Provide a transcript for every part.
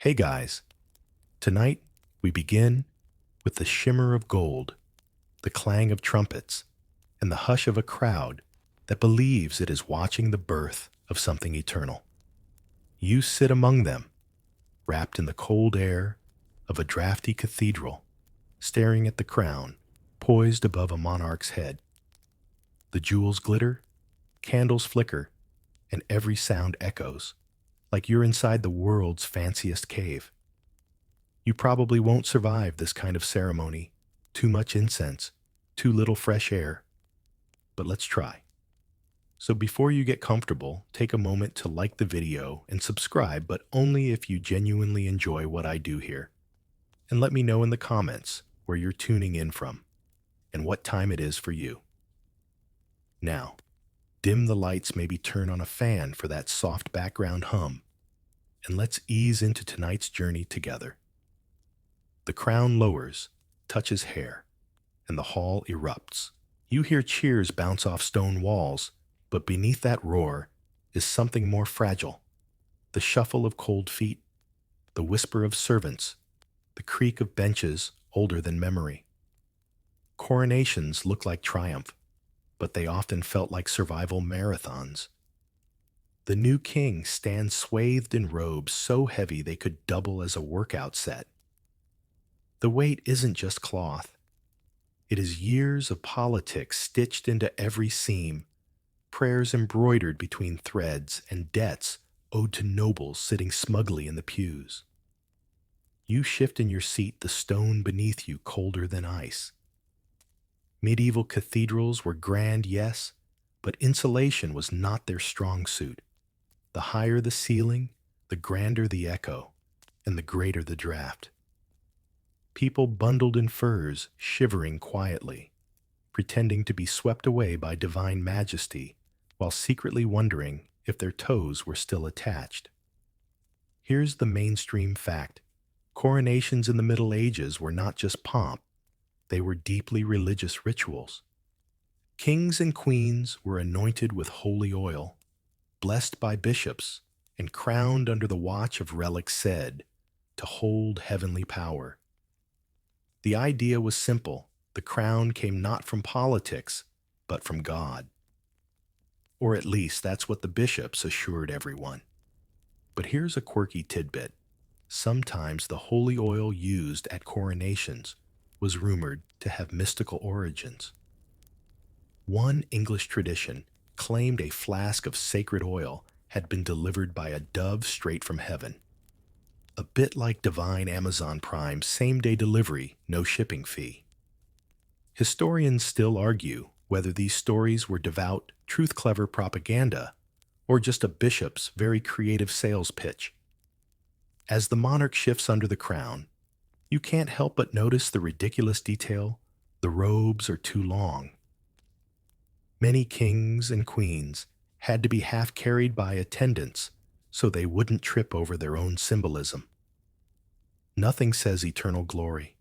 Hey guys, tonight we begin with the shimmer of gold, the clang of trumpets, and the hush of a crowd that believes it is watching the birth of something eternal. You sit among them, wrapped in the cold air of a drafty cathedral, staring at the crown poised above a monarch's head. The jewels glitter, candles flicker, and every sound echoes, like you're inside the world's fanciest cave. You probably won't survive this kind of ceremony. Too much incense, too little fresh air. But let's try. So before you get comfortable, take a moment to like the video and subscribe, but only if you genuinely enjoy what I do here. And let me know in the comments where you're tuning in from and what time it is for you. Now, dim the lights, maybe turn on a fan for that soft background hum, and let's ease into tonight's journey together. The crown lowers, touches hair, and the hall erupts. You hear cheers bounce off stone walls, but beneath that roar is something more fragile. The shuffle of cold feet, the whisper of servants, the creak of benches older than memory. Coronations look like triumph, but they often felt like survival marathons. The new king stands swathed in robes so heavy they could double as a workout set. The weight isn't just cloth. It is years of politics stitched into every seam, prayers embroidered between threads, and debts owed to nobles sitting smugly in the pews. You shift in your seat, the stone beneath you colder than ice. Medieval cathedrals were grand, yes, but insulation was not their strong suit. The higher the ceiling, the grander the echo, and the greater the draft. People bundled in furs, shivering quietly, pretending to be swept away by divine majesty, while secretly wondering if their toes were still attached. Here's the mainstream fact. Coronations in the Middle Ages were not just pomp, they were deeply religious rituals. Kings and queens were anointed with holy oil, blessed by bishops, and crowned under the watch of relics said to hold heavenly power. The idea was simple. The crown came not from politics, but from God. Or at least that's what the bishops assured everyone. But here's a quirky tidbit. Sometimes the holy oil used at coronations was rumored to have mystical origins. One English tradition claimed a flask of sacred oil had been delivered by a dove straight from heaven. A bit like divine Amazon Prime same-day delivery, no shipping fee. Historians still argue whether these stories were devout, truth-clever propaganda or just a bishop's very creative sales pitch. As the monarch shifts under the crown, you can't help but notice the ridiculous detail. The robes are too long. Many kings and queens had to be half carried by attendants so they wouldn't trip over their own symbolism. Nothing says eternal glory,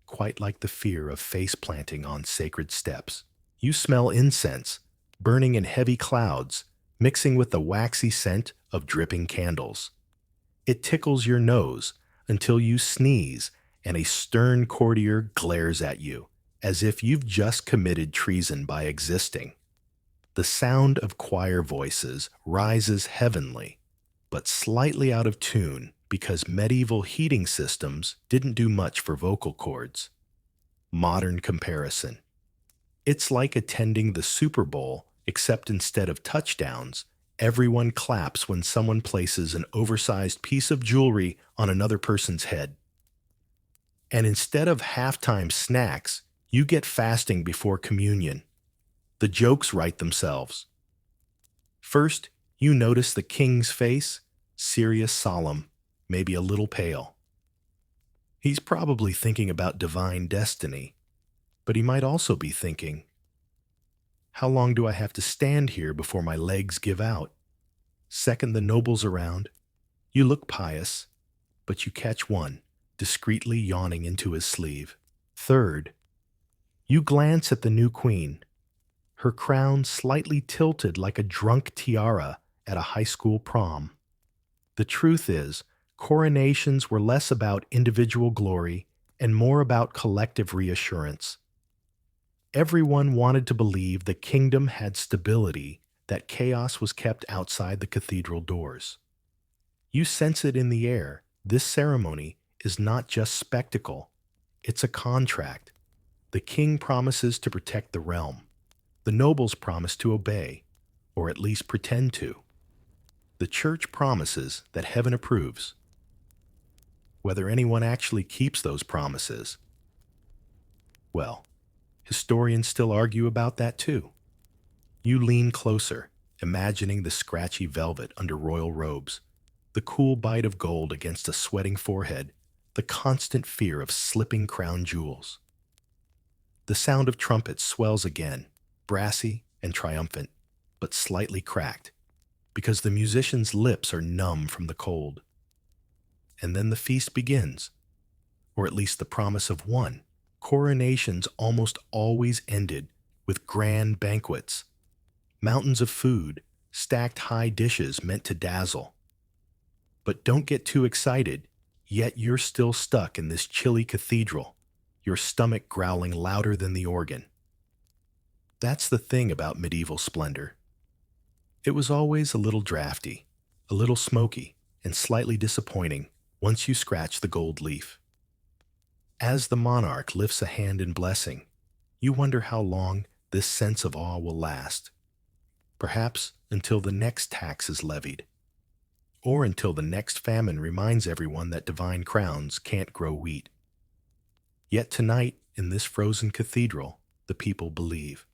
quite like the fear of face-planting on sacred steps. You smell incense, burning in heavy clouds, mixing with the waxy scent of dripping candles. It tickles your nose until you sneeze and a stern courtier glares at you, as if you've just committed treason by existing. The sound of choir voices rises heavenly, but slightly out of tune because medieval heating systems didn't do much for vocal cords. Modern comparison. It's like attending the Super Bowl, except instead of touchdowns, everyone claps when someone places an oversized piece of jewelry on another person's head. And instead of halftime snacks, you get fasting before communion. The jokes write themselves. First, you notice the king's face, serious, solemn, maybe a little pale. He's probably thinking about divine destiny, but he might also be thinking, how long do I have to stand here before my legs give out? Second, the nobles around. You look pious, but you catch one, discreetly yawning into his sleeve. Third, you glance at the new queen, her crown slightly tilted like a drunk tiara at a high school prom. The truth is, Coronations were less about individual glory and more about collective reassurance. Everyone wanted to believe the kingdom had stability, that chaos was kept outside the cathedral doors. You sense it in the air. This ceremony is not just spectacle, it's a contract. The king promises to protect the realm. The nobles promise to obey, or at least pretend to. The church promises that heaven approves. Whether anyone actually keeps those promises, well, historians still argue about that too. You lean closer, imagining the scratchy velvet under royal robes, the cool bite of gold against a sweating forehead, the constant fear of slipping crown jewels. The sound of trumpets swells again, brassy and triumphant, but slightly cracked, because the musicians' lips are numb from the cold. And then the feast begins, or at least the promise of one. Coronations almost always ended with grand banquets, mountains of food, stacked high dishes meant to dazzle. But don't get too excited, yet you're still stuck in this chilly cathedral, your stomach growling louder than the organ. That's the thing about medieval splendor. It was always a little drafty, a little smoky, and slightly disappointing once you scratch the gold leaf. As the monarch lifts a hand in blessing, you wonder how long this sense of awe will last. Perhaps until the next tax is levied, or until the next famine reminds everyone that divine crowns can't grow wheat. Yet tonight, in this frozen cathedral, the people believe.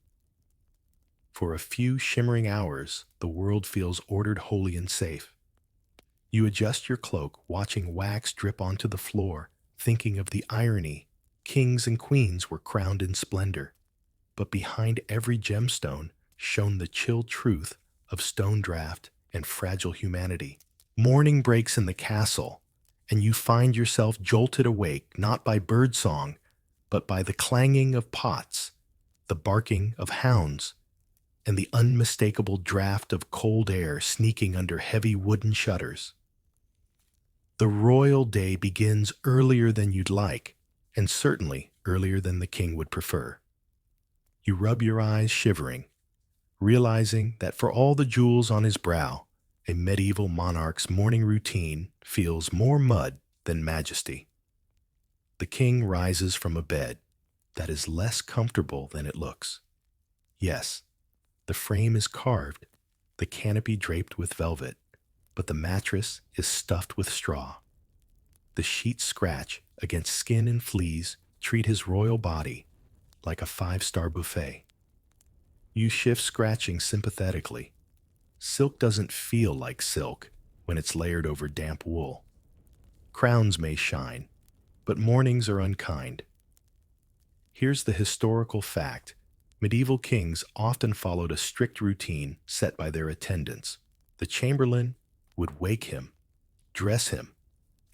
For a few shimmering hours, the world feels ordered, holy, and safe. You adjust your cloak, watching wax drip onto the floor, thinking of the irony. Kings and queens were crowned in splendor, but behind every gemstone shone the chill truth of stone draft and fragile humanity. Morning breaks in the castle, and you find yourself jolted awake not by birdsong, but by the clanging of pots, the barking of hounds, and the unmistakable draft of cold air sneaking under heavy wooden shutters. The royal day begins earlier than you'd like, and certainly earlier than the king would prefer. You rub your eyes, shivering, realizing that for all the jewels on his brow, a medieval monarch's morning routine feels more mud than majesty. The king rises from a bed that is less comfortable than it looks. Yes, the frame is carved, the canopy draped with velvet, but the mattress is stuffed with straw. The sheets scratch against skin and fleas, treat his royal body like a five-star buffet. You shift, scratching sympathetically. Silk doesn't feel like silk when it's layered over damp wool. Crowns may shine, but mornings are unkind. Here's the historical fact. Medieval kings often followed a strict routine set by their attendants. The chamberlain would wake him, dress him,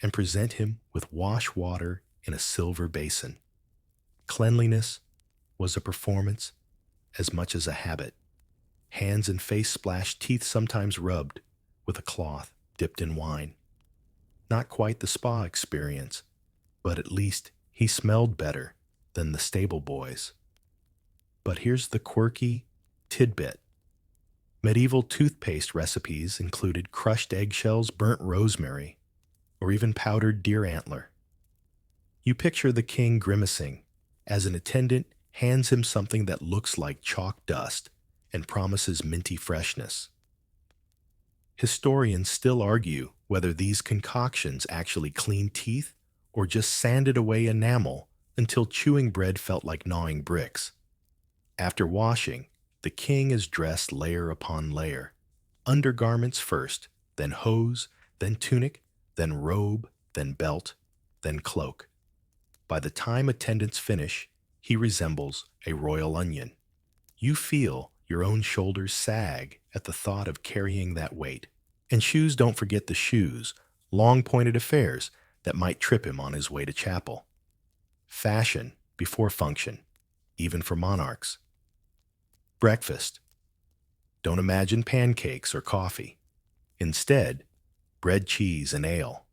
and present him with wash water in a silver basin. Cleanliness was a performance as much as a habit. Hands and face splashed, teeth sometimes rubbed with a cloth dipped in wine. Not quite the spa experience, but at least he smelled better than the stable boys. But here's the quirky tidbit. Medieval toothpaste recipes included crushed eggshells, burnt rosemary, or even powdered deer antler. You picture the king grimacing as an attendant hands him something that looks like chalk dust and promises minty freshness. Historians still argue whether these concoctions actually cleaned teeth or just sanded away enamel until chewing bread felt like gnawing bricks. After washing, the king is dressed layer upon layer. Undergarments first, then hose, then tunic, then robe, then belt, then cloak. By the time attendants finish, he resembles a royal onion. You feel your own shoulders sag at the thought of carrying that weight. And shoes, don't forget the shoes, long pointed affairs that might trip him on his way to chapel. Fashion before function, even for monarchs. Breakfast. Don't imagine pancakes or coffee. Instead, bread, cheese, and ale.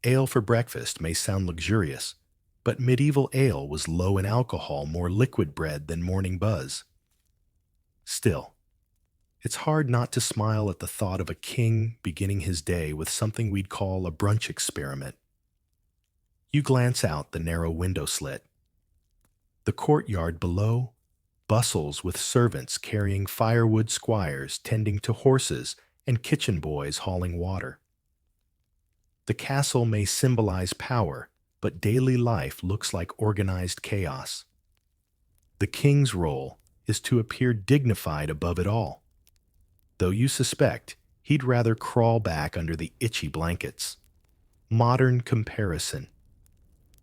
Ale for breakfast may sound luxurious, but medieval ale was low in alcohol, more liquid bread than morning buzz. Still, it's hard not to smile at the thought of a king beginning his day with something we'd call a brunch experiment. You glance out the narrow window slit. The courtyard below bustles with servants carrying firewood, squires tending to horses, and kitchen boys hauling water. The castle may symbolize power, but daily life looks like organized chaos. The king's role is to appear dignified above it all, though you suspect he'd rather crawl back under the itchy blankets. Modern comparison.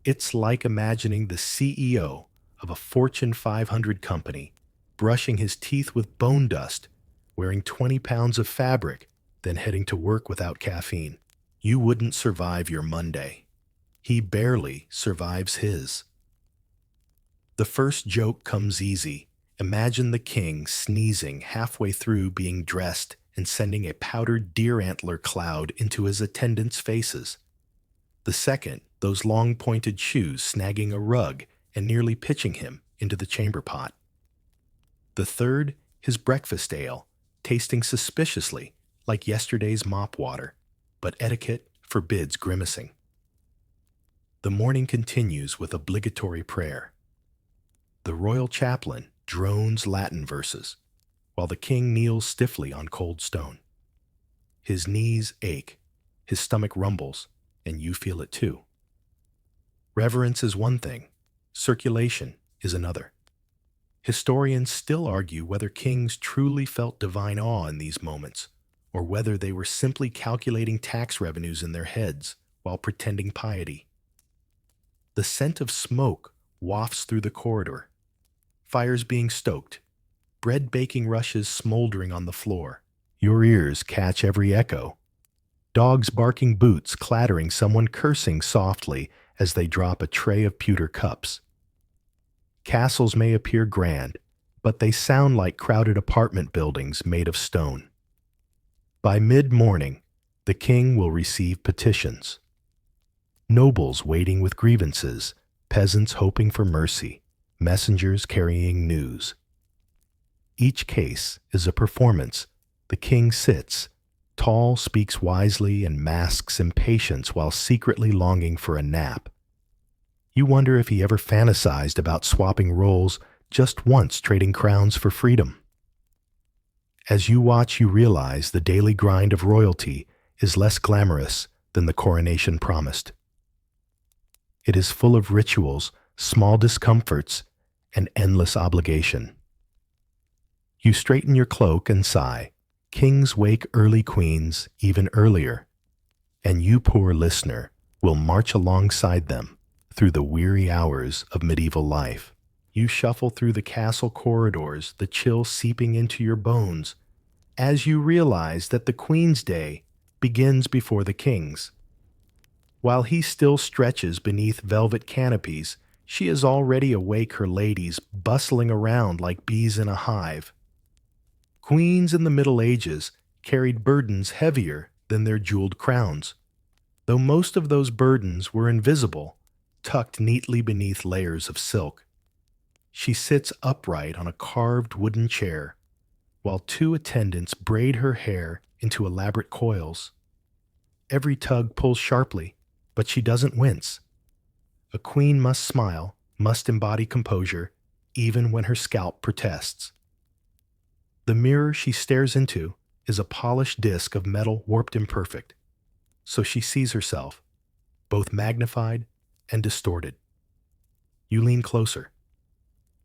It's like imagining the CEO of a Fortune 500 company brushing his teeth with bone dust, wearing 20 pounds of fabric, then heading to work without caffeine. You wouldn't survive your Monday. He barely survives his. The first joke comes easy. Imagine the king sneezing halfway through being dressed and sending a powdered deer antler cloud into his attendants' faces. The second, those long pointed shoes snagging a rug and nearly pitching him into the chamber pot. The third, his breakfast ale, tasting suspiciously like yesterday's mop water, but etiquette forbids grimacing. The morning continues with obligatory prayer. The royal chaplain drones Latin verses, while the king kneels stiffly on cold stone. His knees ache, his stomach rumbles, and you feel it too. Reverence is one thing, circulation is another. Historians still argue whether kings truly felt divine awe in these moments, or whether they were simply calculating tax revenues in their heads while pretending piety. The scent of smoke wafts through the corridor, fires being stoked, bread baking rushes smoldering on the floor. Your ears catch every echo. Dogs barking, boots clattering, someone cursing softly as they drop a tray of pewter cups. Castles may appear grand, but they sound like crowded apartment buildings made of stone. By mid-morning, the king will receive petitions. Nobles waiting with grievances, peasants hoping for mercy, messengers carrying news. Each case is a performance. The king sits, tall, speaks wisely, and masks impatience while secretly longing for a nap. You wonder if he ever fantasized about swapping roles just once, trading crowns for freedom. As you watch, you realize the daily grind of royalty is less glamorous than the coronation promised. It is full of rituals, small discomforts, and endless obligation. You straighten your cloak and sigh. Kings wake early, queens even earlier, and you, poor listener, will march alongside them through the weary hours of medieval life. You shuffle through the castle corridors, the chill seeping into your bones, as you realize that the Queen's Day begins before the King's. While he still stretches beneath velvet canopies, she is already awake, her ladies bustling around like bees in a hive. Queens in the Middle Ages carried burdens heavier than their jeweled crowns, though most of those burdens were invisible, tucked neatly beneath layers of silk. She sits upright on a carved wooden chair, while two attendants braid her hair into elaborate coils. Every tug pulls sharply, but she doesn't wince. A queen must smile, must embody composure, even when her scalp protests. The mirror she stares into is a polished disc of metal, warped imperfect, so she sees herself, both magnified and distorted. You lean closer,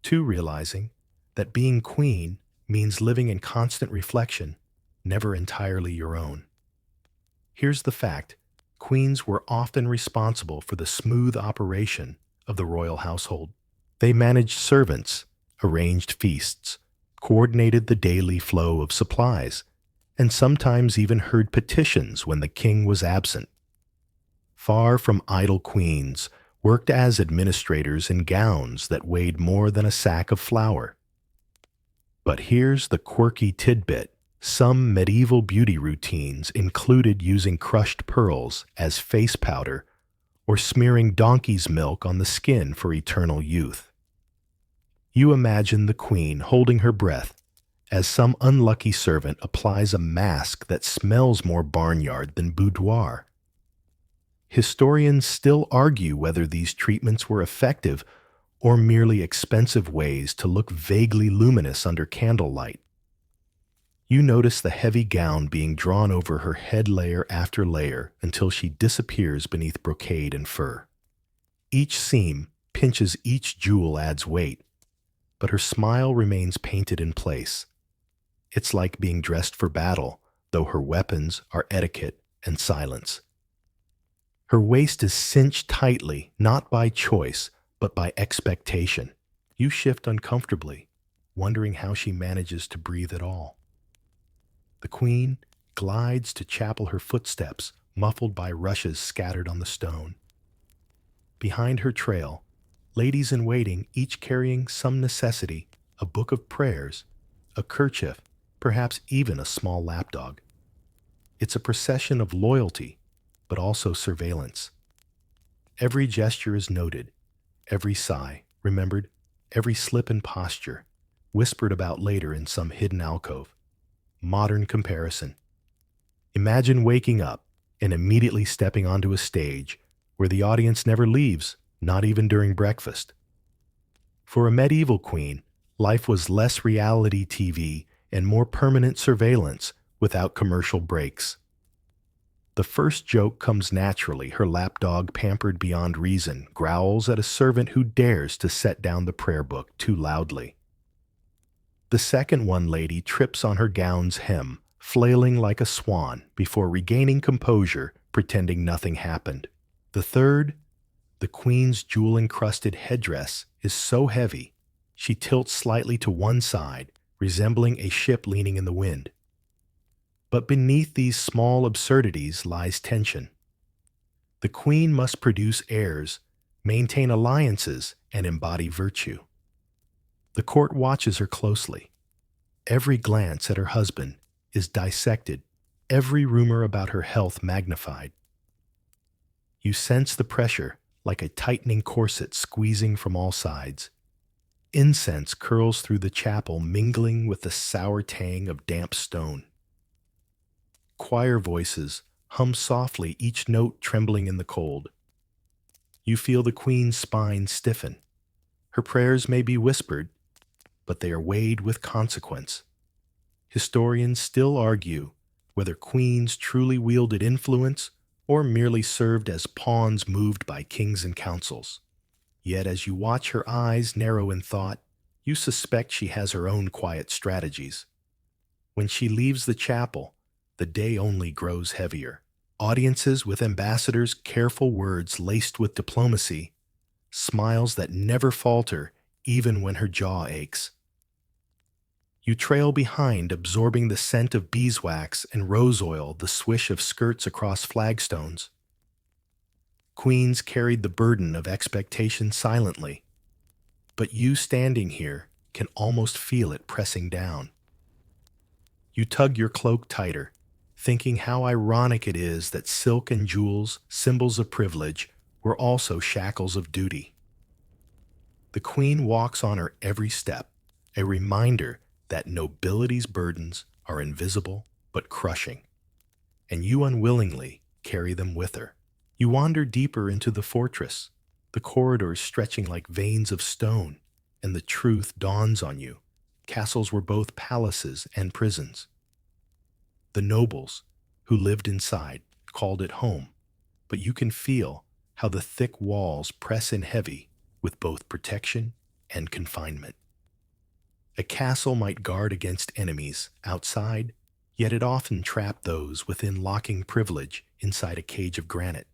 too, realizing that being queen means living in constant reflection, never entirely your own. Here's the fact: queens were often responsible for the smooth operation of the royal household. They managed servants, arranged feasts, coordinated the daily flow of supplies, and sometimes even heard petitions when the king was absent. Far from idle, queens worked as administrators in gowns that weighed more than a sack of flour. But here's the quirky tidbit: Some medieval beauty routines included using crushed pearls as face powder or smearing donkey's milk on the skin for eternal youth. You imagine the queen holding her breath as some unlucky servant applies a mask that smells more barnyard than boudoir. Historians still argue whether these treatments were effective or merely expensive ways to look vaguely luminous under candlelight. You notice the heavy gown being drawn over her head layer after layer until she disappears beneath brocade and fur. Each seam pinches, each jewel adds weight, but her smile remains painted in place. It's like being dressed for battle, though her weapons are etiquette and silence. Her waist is cinched tightly, not by choice, but by expectation. You shift uncomfortably, wondering how she manages to breathe at all. The queen glides to chapel, her footsteps muffled by rushes scattered on the stone. Behind her trail, ladies in waiting, each carrying some necessity, a book of prayers, a kerchief, perhaps even a small lapdog. It's a procession of loyalty, but also surveillance. Every gesture is noted, every sigh remembered, every slip in posture whispered about later in some hidden alcove. Modern comparison. Imagine waking up and immediately stepping onto a stage where the audience never leaves, not even during breakfast. For a medieval queen, life was less reality TV and more permanent surveillance without commercial breaks. The first joke comes naturally. Her lapdog, pampered beyond reason, growls at a servant who dares to set down the prayer book too loudly. The second one, lady trips on her gown's hem, flailing like a swan before regaining composure, pretending nothing happened. The third, the queen's jewel-encrusted headdress is so heavy, she tilts slightly to one side, resembling a ship leaning in the wind. But beneath these small absurdities lies tension. The queen must produce heirs, maintain alliances, and embody virtue. The court watches her closely. Every glance at her husband is dissected, every rumor about her health magnified. You sense the pressure like a tightening corset squeezing from all sides. Incense curls through the chapel, mingling with the sour tang of damp stone. Choir voices hum softly, each note trembling in the cold. You feel the queen's spine stiffen. Her prayers may be whispered, but they are weighed with consequence. Historians still argue whether queens truly wielded influence or merely served as pawns moved by kings and councils. Yet as you watch her eyes narrow in thought, you suspect she has her own quiet strategies. When she leaves the chapel, the day only grows heavier. Audiences with ambassadors, careful words laced with diplomacy, smiles that never falter even when her jaw aches. You trail behind, absorbing the scent of beeswax and rose oil, the swish of skirts across flagstones. Queens carried the burden of expectation silently, but you standing here can almost feel it pressing down. You tug your cloak tighter, thinking how ironic it is that silk and jewels, symbols of privilege, were also shackles of duty. The queen walks on her every step, a reminder that nobility's burdens are invisible but crushing, and you unwillingly carry them with her. You wander deeper into the fortress, the corridors stretching like veins of stone, and the truth dawns on you. Castles were both palaces and prisons. The nobles, who lived inside, called it home, but you can feel how the thick walls press in heavy with both protection and confinement. A castle might guard against enemies outside, yet it often trapped those within locking privilege inside a cage of granite.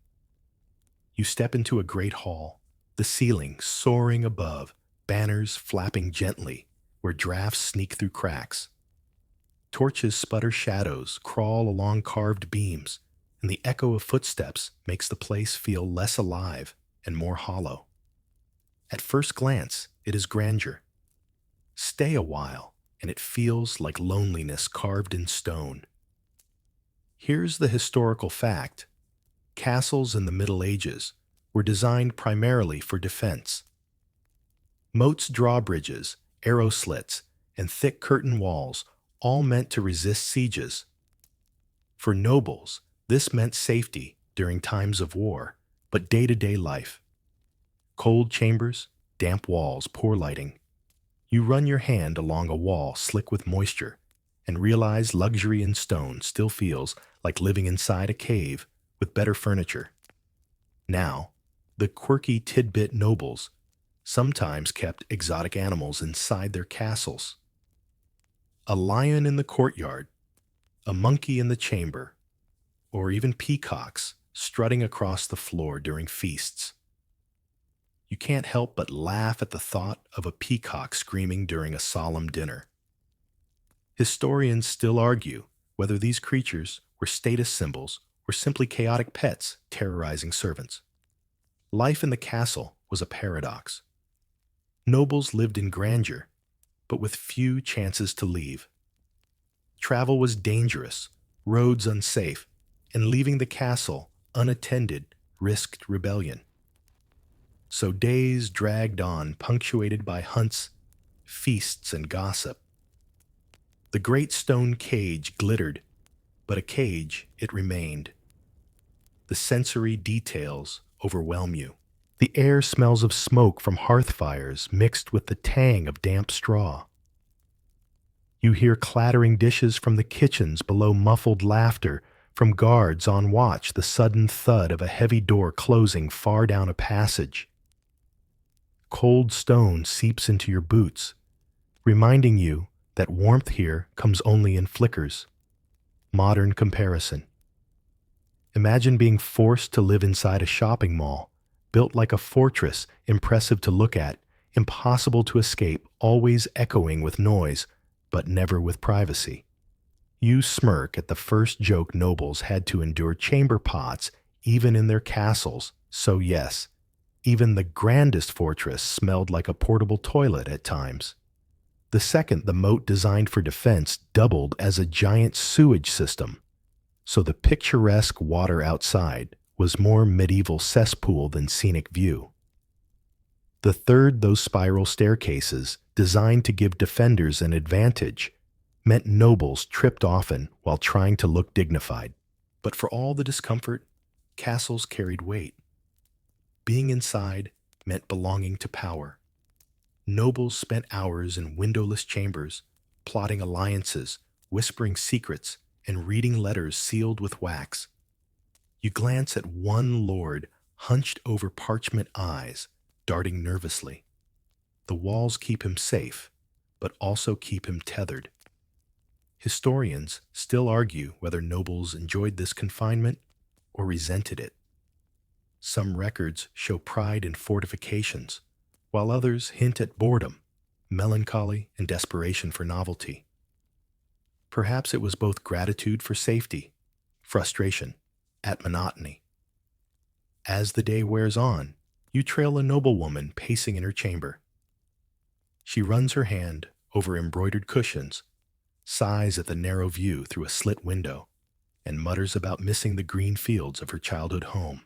You step into a great hall, the ceiling soaring above, banners flapping gently where drafts sneak through cracks. Torches sputter shadows, crawl along carved beams, and the echo of footsteps makes the place feel less alive and more hollow. At first glance, it is grandeur. Stay a while, and it feels like loneliness carved in stone. Here's the historical fact. Castles in the Middle Ages were designed primarily for defense. Moats, drawbridges, arrow slits, and thick curtain walls all meant to resist sieges. For nobles, this meant safety during times of war, but day-to-day life. Cold chambers, damp walls, poor lighting. You run your hand along a wall slick with moisture and realize luxury in stone still feels like living inside a cave with better furniture. Now, the quirky tidbit nobles sometimes kept exotic animals inside their castles. A lion in the courtyard, a monkey in the chamber, or even peacocks strutting across the floor during feasts. You can't help but laugh at the thought of a peacock screaming during a solemn dinner. Historians still argue whether these creatures were status symbols or simply chaotic pets terrorizing servants. Life in the castle was a paradox. Nobles lived in grandeur, but with few chances to leave. Travel was dangerous, roads unsafe, and leaving the castle unattended risked rebellion. So days dragged on, punctuated by hunts, feasts, and gossip. The great stone cage glittered, but a cage it remained. The sensory details overwhelm you. The air smells of smoke from hearth fires mixed with the tang of damp straw. You hear clattering dishes from the kitchens below, muffled laughter from guards on watch, the sudden thud of a heavy door closing far down a passage. Cold stone seeps into your boots, reminding you that warmth here comes only in flickers. Modern comparison. Imagine being forced to live inside a shopping mall, built like a fortress, impressive to look at, impossible to escape, always echoing with noise, but never with privacy. You smirk at the first joke nobles had to endure chamber pots even in their castles, so yes, even the grandest fortress smelled like a portable toilet at times. The second, the moat designed for defense doubled as a giant sewage system, so the picturesque water outside was more medieval cesspool than scenic view. The third, those spiral staircases, designed to give defenders an advantage, meant nobles tripped often while trying to look dignified. But for all the discomfort, castles carried weight. Being inside meant belonging to power. Nobles spent hours in windowless chambers, plotting alliances, whispering secrets, and reading letters sealed with wax. You glance at one lord hunched over parchment eyes, darting nervously. The walls keep him safe, but also keep him tethered. Historians still argue whether nobles enjoyed this confinement or resented it. Some records show pride in fortifications, while others hint at boredom, melancholy, and desperation for novelty. Perhaps it was both gratitude for safety, frustration at monotony. As the day wears on, you trail a noblewoman pacing in her chamber. She runs her hand over embroidered cushions, sighs at the narrow view through a slit window, and mutters about missing the green fields of her childhood home.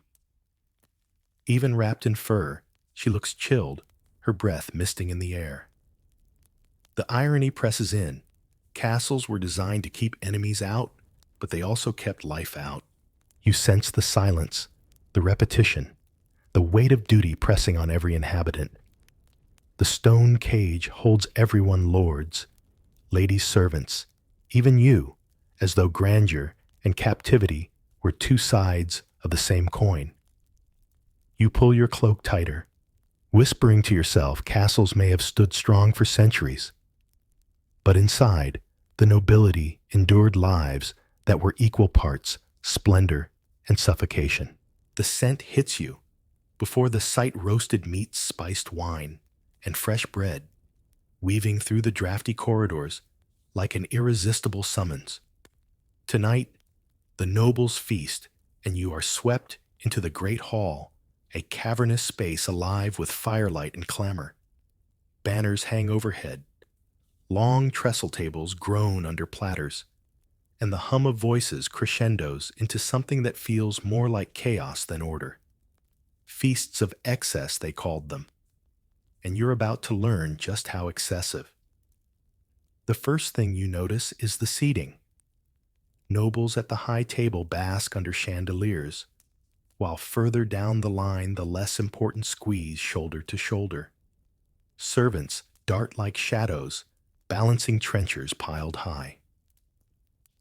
Even wrapped in fur, she looks chilled, her breath misting in the air. The irony presses in. Castles were designed to keep enemies out, but they also kept life out. You sense the silence, the repetition, the weight of duty pressing on every inhabitant. The stone cage holds everyone lords, ladies' servants, even you, as though grandeur and captivity were two sides of the same coin. You pull your cloak tighter, whispering to yourself castles may have stood strong for centuries. But inside, the nobility endured lives that were equal parts splendor and suffocation. The scent hits you before the sight: roasted meats, spiced wine, and fresh bread, weaving through the drafty corridors like an irresistible summons. Tonight, the nobles feast, and you are swept into the great hall, a cavernous space alive with firelight and clamor. Banners hang overhead, Long trestle tables groan under platters, and the hum of voices crescendos into something that feels more like chaos than order. Feasts of excess, they called them, and you're about to learn just how excessive. The first thing you notice is the seating. Nobles at the high table bask under chandeliers, while further down the line the less important squeeze shoulder to shoulder. Servants dart like shadows, balancing trenchers piled high.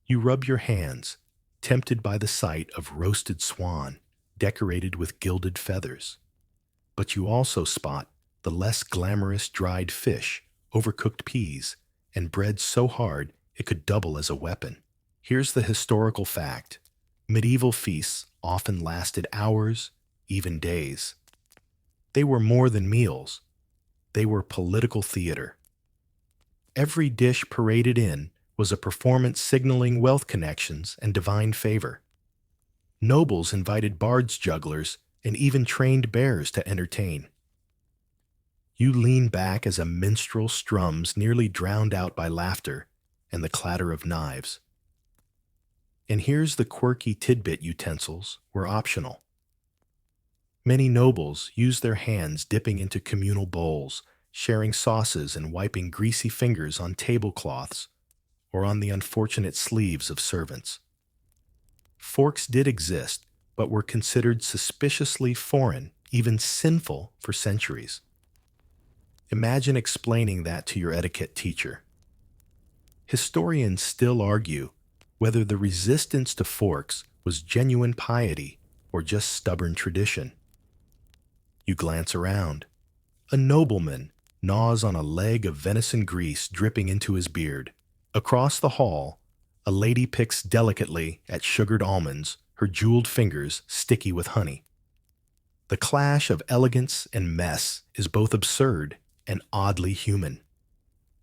You rub your hands, tempted by the sight of roasted swan decorated with gilded feathers. But you also spot the less glamorous dried fish, overcooked peas, and bread so hard it could double as a weapon. Here's the historical fact. Medieval feasts often lasted hours, even days. They were more than meals. They were political theater. Every dish paraded in was a performance signaling wealth connections and divine favor. Nobles invited bards, jugglers, and even trained bears to entertain. You lean back as a minstrel strums, nearly drowned out by laughter and the clatter of knives. And here's the quirky tidbit: utensils were optional. Many nobles used their hands dipping into communal bowls, sharing sauces and wiping greasy fingers on tablecloths or on the unfortunate sleeves of servants. Forks did exist, but were considered suspiciously foreign, even sinful, for centuries. Imagine explaining that to your etiquette teacher. Historians still argue whether the resistance to forks was genuine piety or just stubborn tradition. You glance around. A nobleman gnaws on a leg of venison grease dripping into his beard. Across the hall, a lady picks delicately at sugared almonds, her jeweled fingers sticky with honey. The clash of elegance and mess is both absurd and oddly human.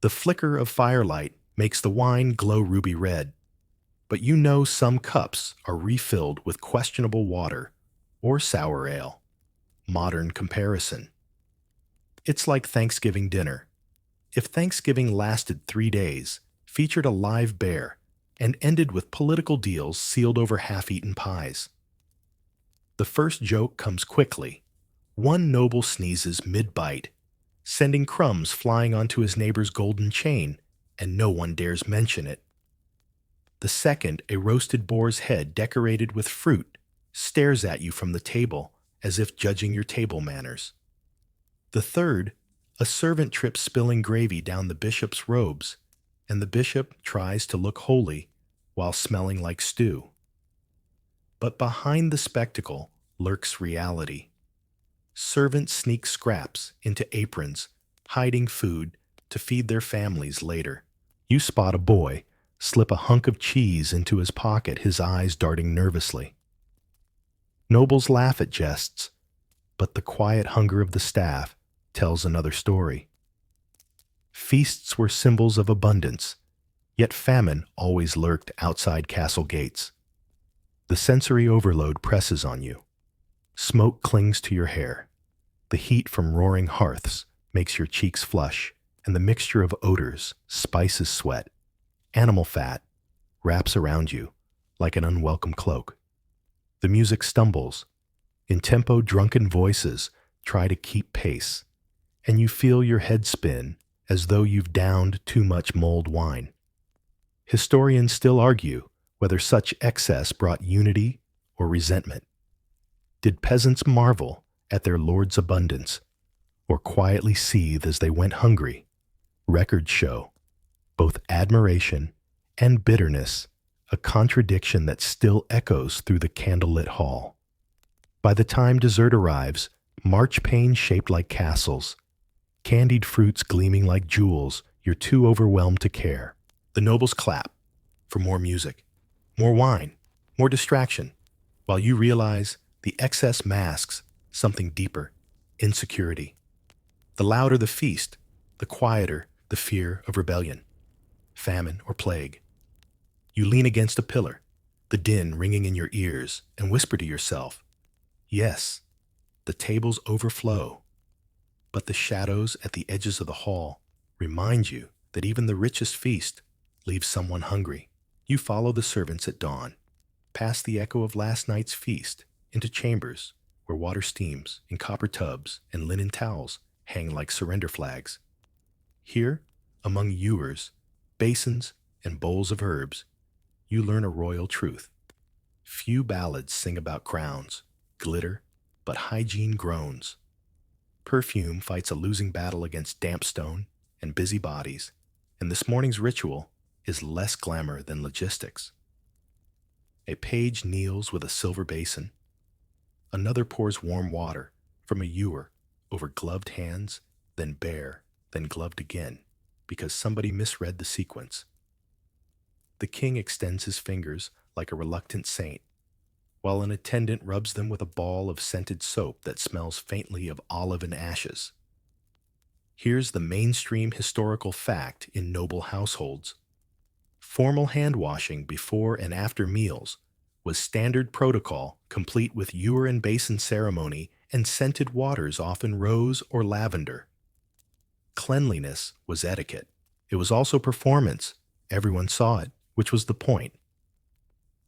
The flicker of firelight makes the wine glow ruby red, but you know some cups are refilled with questionable water or sour ale. Modern comparison. It's like Thanksgiving dinner. If Thanksgiving lasted 3 days, featured a live bear, and ended with political deals sealed over half-eaten pies. The first joke comes quickly. One noble sneezes mid-bite, sending crumbs flying onto his neighbor's golden chain, and no one dares mention it. The second, a roasted boar's head decorated with fruit, stares at you from the table as if judging your table manners. The third, a servant trips spilling gravy down the bishop's robes, and the bishop tries to look holy while smelling like stew. But behind the spectacle lurks reality. Servants sneak scraps into aprons, hiding food to feed their families later. You spot a boy slip a hunk of cheese into his pocket, his eyes darting nervously. Nobles laugh at jests, but the quiet hunger of the staff tells another story. Feasts were symbols of abundance, yet famine always lurked outside castle gates. The sensory overload presses on you. Smoke clings to your hair. The heat from roaring hearths makes your cheeks flush, and the mixture of odors, spices, sweat, animal fat, wraps around you like an unwelcome cloak. The music stumbles. In tempo, drunken voices try to keep pace, and you feel your head spin as though you've downed too much mulled wine. Historians still argue whether such excess brought unity or resentment. Did peasants marvel at their lord's abundance, or quietly seethe as they went hungry? Records show both admiration and bitterness, a contradiction that still echoes through the candlelit hall. By the time dessert arrives, marchpanes shaped like castles, candied fruits gleaming like jewels, you're too overwhelmed to care. The nobles clap for more music, more wine, more distraction, while you realize the excess masks something deeper: insecurity. The louder the feast, the quieter the fear of rebellion, famine, or plague. You lean against a pillar, the din ringing in your ears, and whisper to yourself, yes, the tables overflow, but the shadows at the edges of the hall remind you that even the richest feast leaves someone hungry. You follow the servants at dawn, past the echo of last night's feast, into chambers where water steams in copper tubs and linen towels hang like surrender flags. Here, among ewers, basins, and bowls of herbs, you learn a royal truth. Few ballads sing about crowns, glitter, but hygiene groans. Perfume fights a losing battle against damp stone and busy bodies, and this morning's ritual is less glamour than logistics. A page kneels with a silver basin. Another pours warm water from a ewer over gloved hands, then bare, then gloved again, because somebody misread the sequence. The king extends his fingers like a reluctant saint, while an attendant rubs them with a ball of scented soap that smells faintly of olive and ashes. Here's the mainstream historical fact in noble households. Formal hand washing before and after meals was standard protocol, complete with ewer and basin ceremony and scented waters, often rose or lavender. Cleanliness was etiquette. It was also performance. Everyone saw it, which was the point.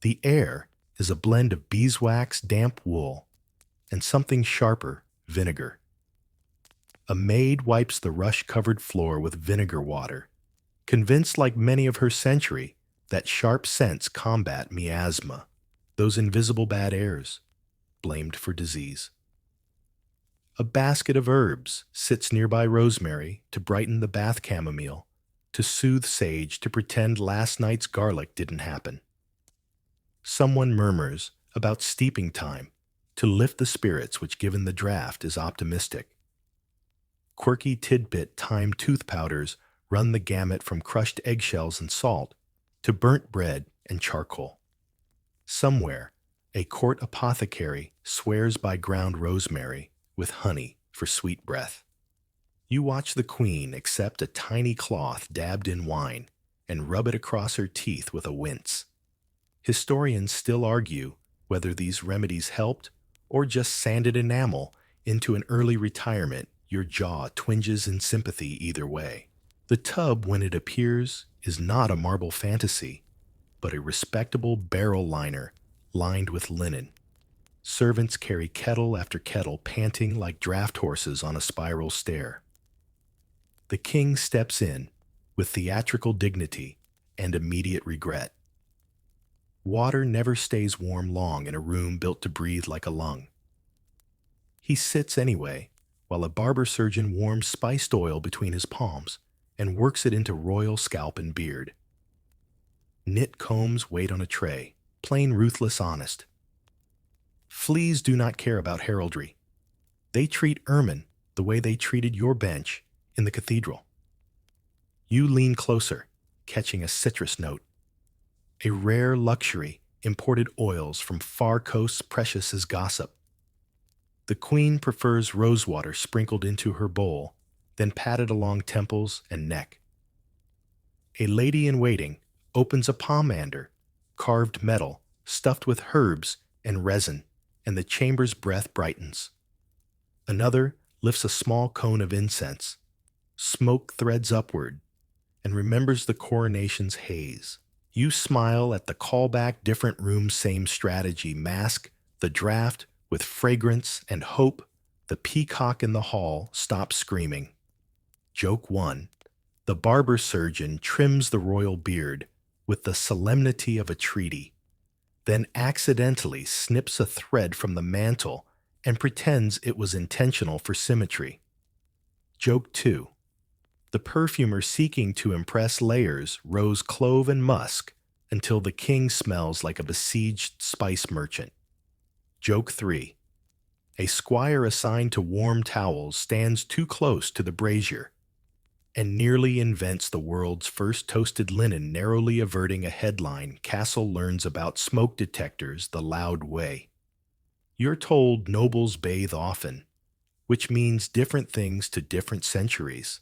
The air is a blend of beeswax, damp wool, and something sharper, vinegar. A maid wipes the rush-covered floor with vinegar water, convinced, like many of her century, that sharp scents combat miasma, those invisible bad airs, blamed for disease. A basket of herbs sits nearby rosemary to brighten the bath chamomile, to soothe sage, to pretend last night's garlic didn't happen. Someone murmurs about steeping time to lift the spirits, which given the draft is optimistic. Quirky tidbit thyme tooth powders run the gamut from crushed eggshells and salt to burnt bread and charcoal. Somewhere, a court apothecary swears by ground rosemary with honey for sweet breath. You watch the queen accept a tiny cloth dabbed in wine and rub it across her teeth with a wince. Historians still argue whether these remedies helped or just sanded enamel into an early retirement. Your jaw twinges in sympathy either way. The tub, when it appears, is not a marble fantasy, but a respectable barrel liner lined with linen. Servants carry kettle after kettle, panting like draft horses on a spiral stair. The king steps in with theatrical dignity and immediate regret. Water never stays warm long in a room built to breathe like a lung. He sits anyway, while a barber surgeon warms spiced oil between his palms and works it into royal scalp and beard. Knit combs wait on a tray, plain, ruthless, honest. Fleas do not care about heraldry. They treat ermine the way they treated your bench in the cathedral. You lean closer, catching a citrus note. A rare luxury, imported oils from far coasts precious as gossip. The queen prefers rosewater sprinkled into her bowl, then patted along temples and neck. A lady-in-waiting opens a pomander, carved metal, stuffed with herbs and resin, and the chamber's breath brightens. Another lifts a small cone of incense. Smoke threads upward and remembers the coronation's haze. You smile at the callback, different room, same strategy, mask the draft with fragrance and hope. The peacock in the hall stops screaming. Joke 1. The barber surgeon trims the royal beard with the solemnity of a treaty, then accidentally snips a thread from the mantle and pretends it was intentional for symmetry. Joke 2. The perfumer seeking to impress layers rose clove and musk until the king smells like a besieged spice merchant. Joke 3. A squire assigned to warm towels stands too close to the brazier and nearly invents the world's first toasted linen, narrowly averting a headline. Castle learns about smoke detectors the loud way. You're told nobles bathe often, which means different things to different centuries.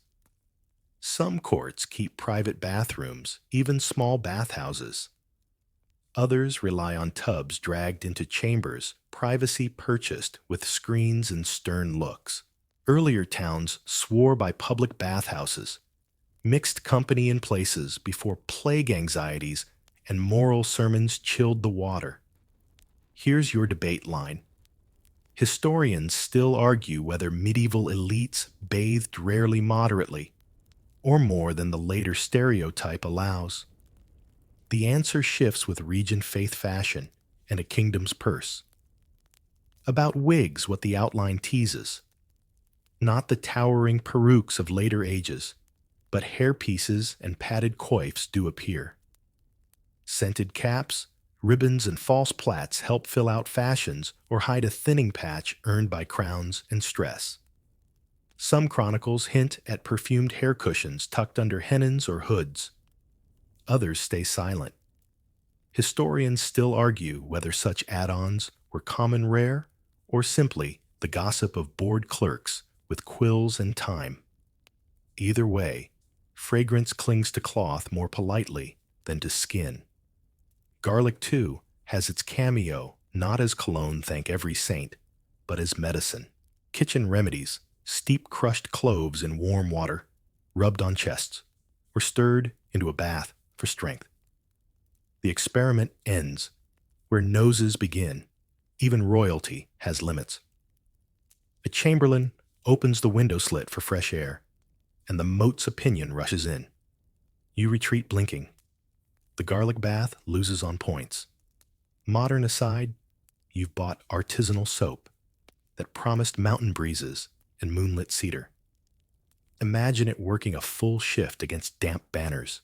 Some courts keep private bathrooms, even small bathhouses. Others rely on tubs dragged into chambers, privacy purchased with screens and stern looks. Earlier towns swore by public bathhouses, mixed company in places before plague anxieties and moral sermons chilled the water. Here's your debate line. Historians still argue whether medieval elites bathed rarely moderately, or more than the later stereotype allows. The answer shifts with region faith fashion and a kingdom's purse. About wigs, what the outline teases. Not the towering perukes of later ages, but hairpieces and padded coifs do appear. Scented caps, ribbons, and false plaits help fill out fashions or hide a thinning patch earned by crowns and stress. Some chronicles hint at perfumed hair cushions tucked under hennons or hoods. Others stay silent. Historians still argue whether such add-ons were common rare or simply the gossip of bored clerks with quills and time. Either way, fragrance clings to cloth more politely than to skin. Garlic, too, has its cameo not as cologne, thank every saint, but as medicine. Kitchen remedies, steep crushed cloves in warm water, rubbed on chests, or stirred into a bath for strength. The experiment ends where noses begin. Even royalty has limits. A chamberlain opens the window slit for fresh air, and the mote's opinion rushes in. You retreat blinking. The garlic bath loses on points. Modern aside, you've bought artisanal soap that promised mountain breezes and moonlit cedar. Imagine it working a full shift against damp banners.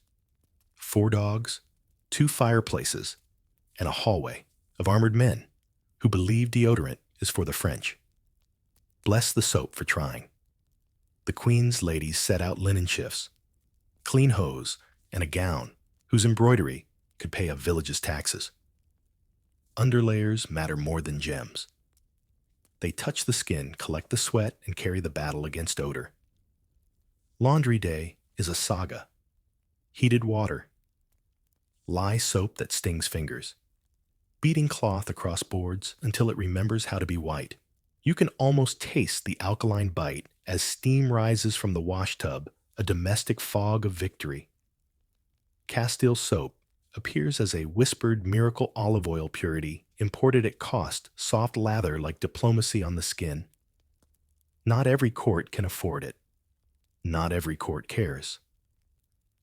4 dogs, 2 fireplaces, and a hallway of armored men who believe deodorant is for the French. Bless the soap for trying. The Queen's ladies set out linen shifts, clean hose, and a gown whose embroidery could pay a village's taxes. Underlayers matter more than gems. They touch the skin, collect the sweat, and carry the battle against odor. Laundry day is a saga. Heated water. Lye soap that stings fingers. Beating cloth across boards until it remembers how to be white. You can almost taste the alkaline bite as steam rises from the wash tub, a domestic fog of victory. Castile soap appears as a whispered miracle olive oil purity imported at cost, soft lather like diplomacy on the skin. Not every court can afford it. Not every court cares.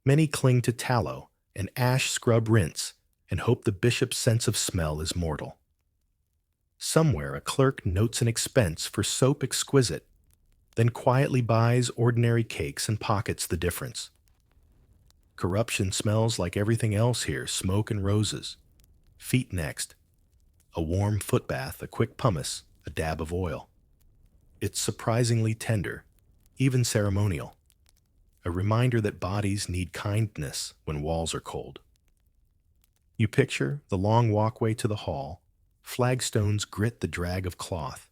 Many cling to tallow and ash scrub rinse and hope the bishop's sense of smell is mortal. Somewhere a clerk notes an expense for soap exquisite, then quietly buys ordinary cakes and pockets the difference. Corruption smells like everything else here, smoke and roses. Feet next. A warm foot bath, a quick pumice, a dab of oil. It's surprisingly tender, even ceremonial. A reminder that bodies need kindness when walls are cold. You picture the long walkway to the hall, flagstones grit the drag of cloth.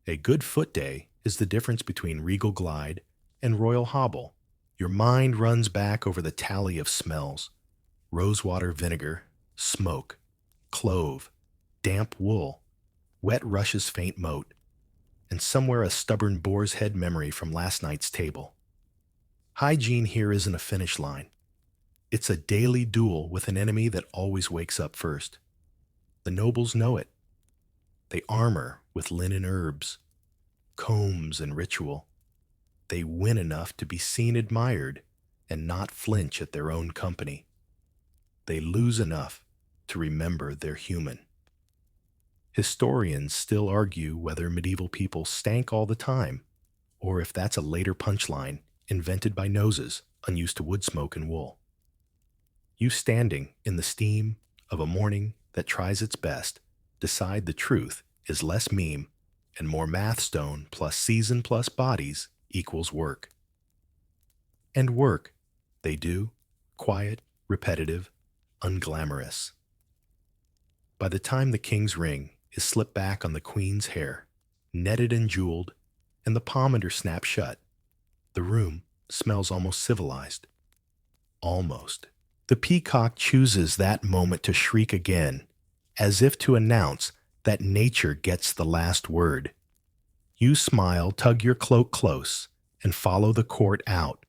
A good foot day is the difference between regal glide and royal hobble. Your mind runs back over the tally of smells. Rosewater vinegar, smoke, clove, damp wool, wet rush's faint moat, and somewhere a stubborn boar's head memory from last night's table. Hygiene here isn't a finish line. It's a daily duel with an enemy that always wakes up first. The nobles know it. They armor with linen herbs, combs, and ritual. They win enough to be seen admired and not flinch at their own company. They lose enough to remember they're human. Historians still argue whether medieval people stank all the time, or if that's a later punchline invented by noses unused to wood smoke and wool. You standing in the steam of a morning that tries its best, decide the truth is less meme and more math stone plus season plus bodies equals work. And work, they do, quiet, repetitive, unglamorous. By the time the king's ring is slipped back on the queen's hair, netted and jeweled, and the pomander snapped shut, the room smells almost civilized. Almost. The peacock chooses that moment to shriek again, as if to announce that nature gets the last word. You smile, tug your cloak close, and follow the court out.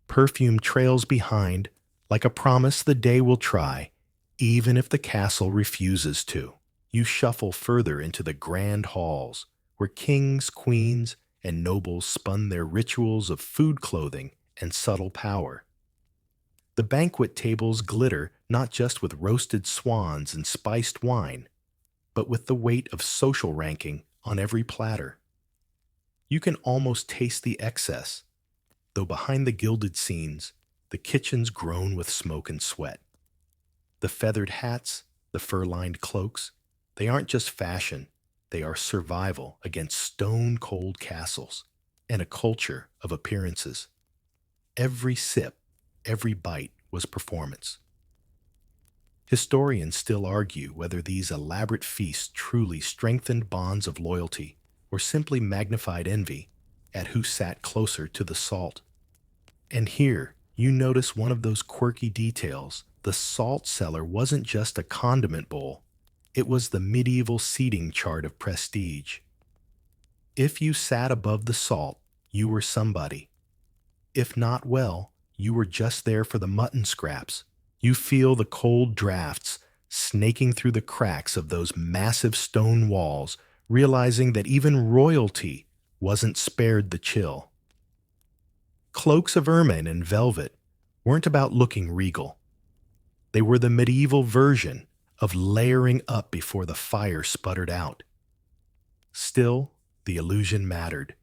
Perfume trails behind, like a promise the day will try, even if the castle refuses to. You shuffle further into the grand halls, where kings, queens, and nobles spun their rituals of food, clothing, and subtle power. The banquet tables glitter not just with roasted swans and spiced wine, but with the weight of social ranking on every platter. You can almost taste the excess, though behind the gilded scenes, the kitchens groan with smoke and sweat. The feathered hats, the fur-lined cloaks, they aren't just fashion, they are survival against stone-cold castles and a culture of appearances. Every sip, every bite was performance. Historians still argue whether these elaborate feasts truly strengthened bonds of loyalty or simply magnified envy at who sat closer to the salt. And here, you notice one of those quirky details. The salt cellar wasn't just a condiment bowl, it was the medieval seating chart of prestige. If you sat above the salt, you were somebody. If not, well, you were just there for the mutton scraps. You feel the cold drafts snaking through the cracks of those massive stone walls, realizing that even royalty wasn't spared the chill. Cloaks of ermine and velvet weren't about looking regal. They were the medieval version of layering up before the fire sputtered out. Still, the illusion mattered.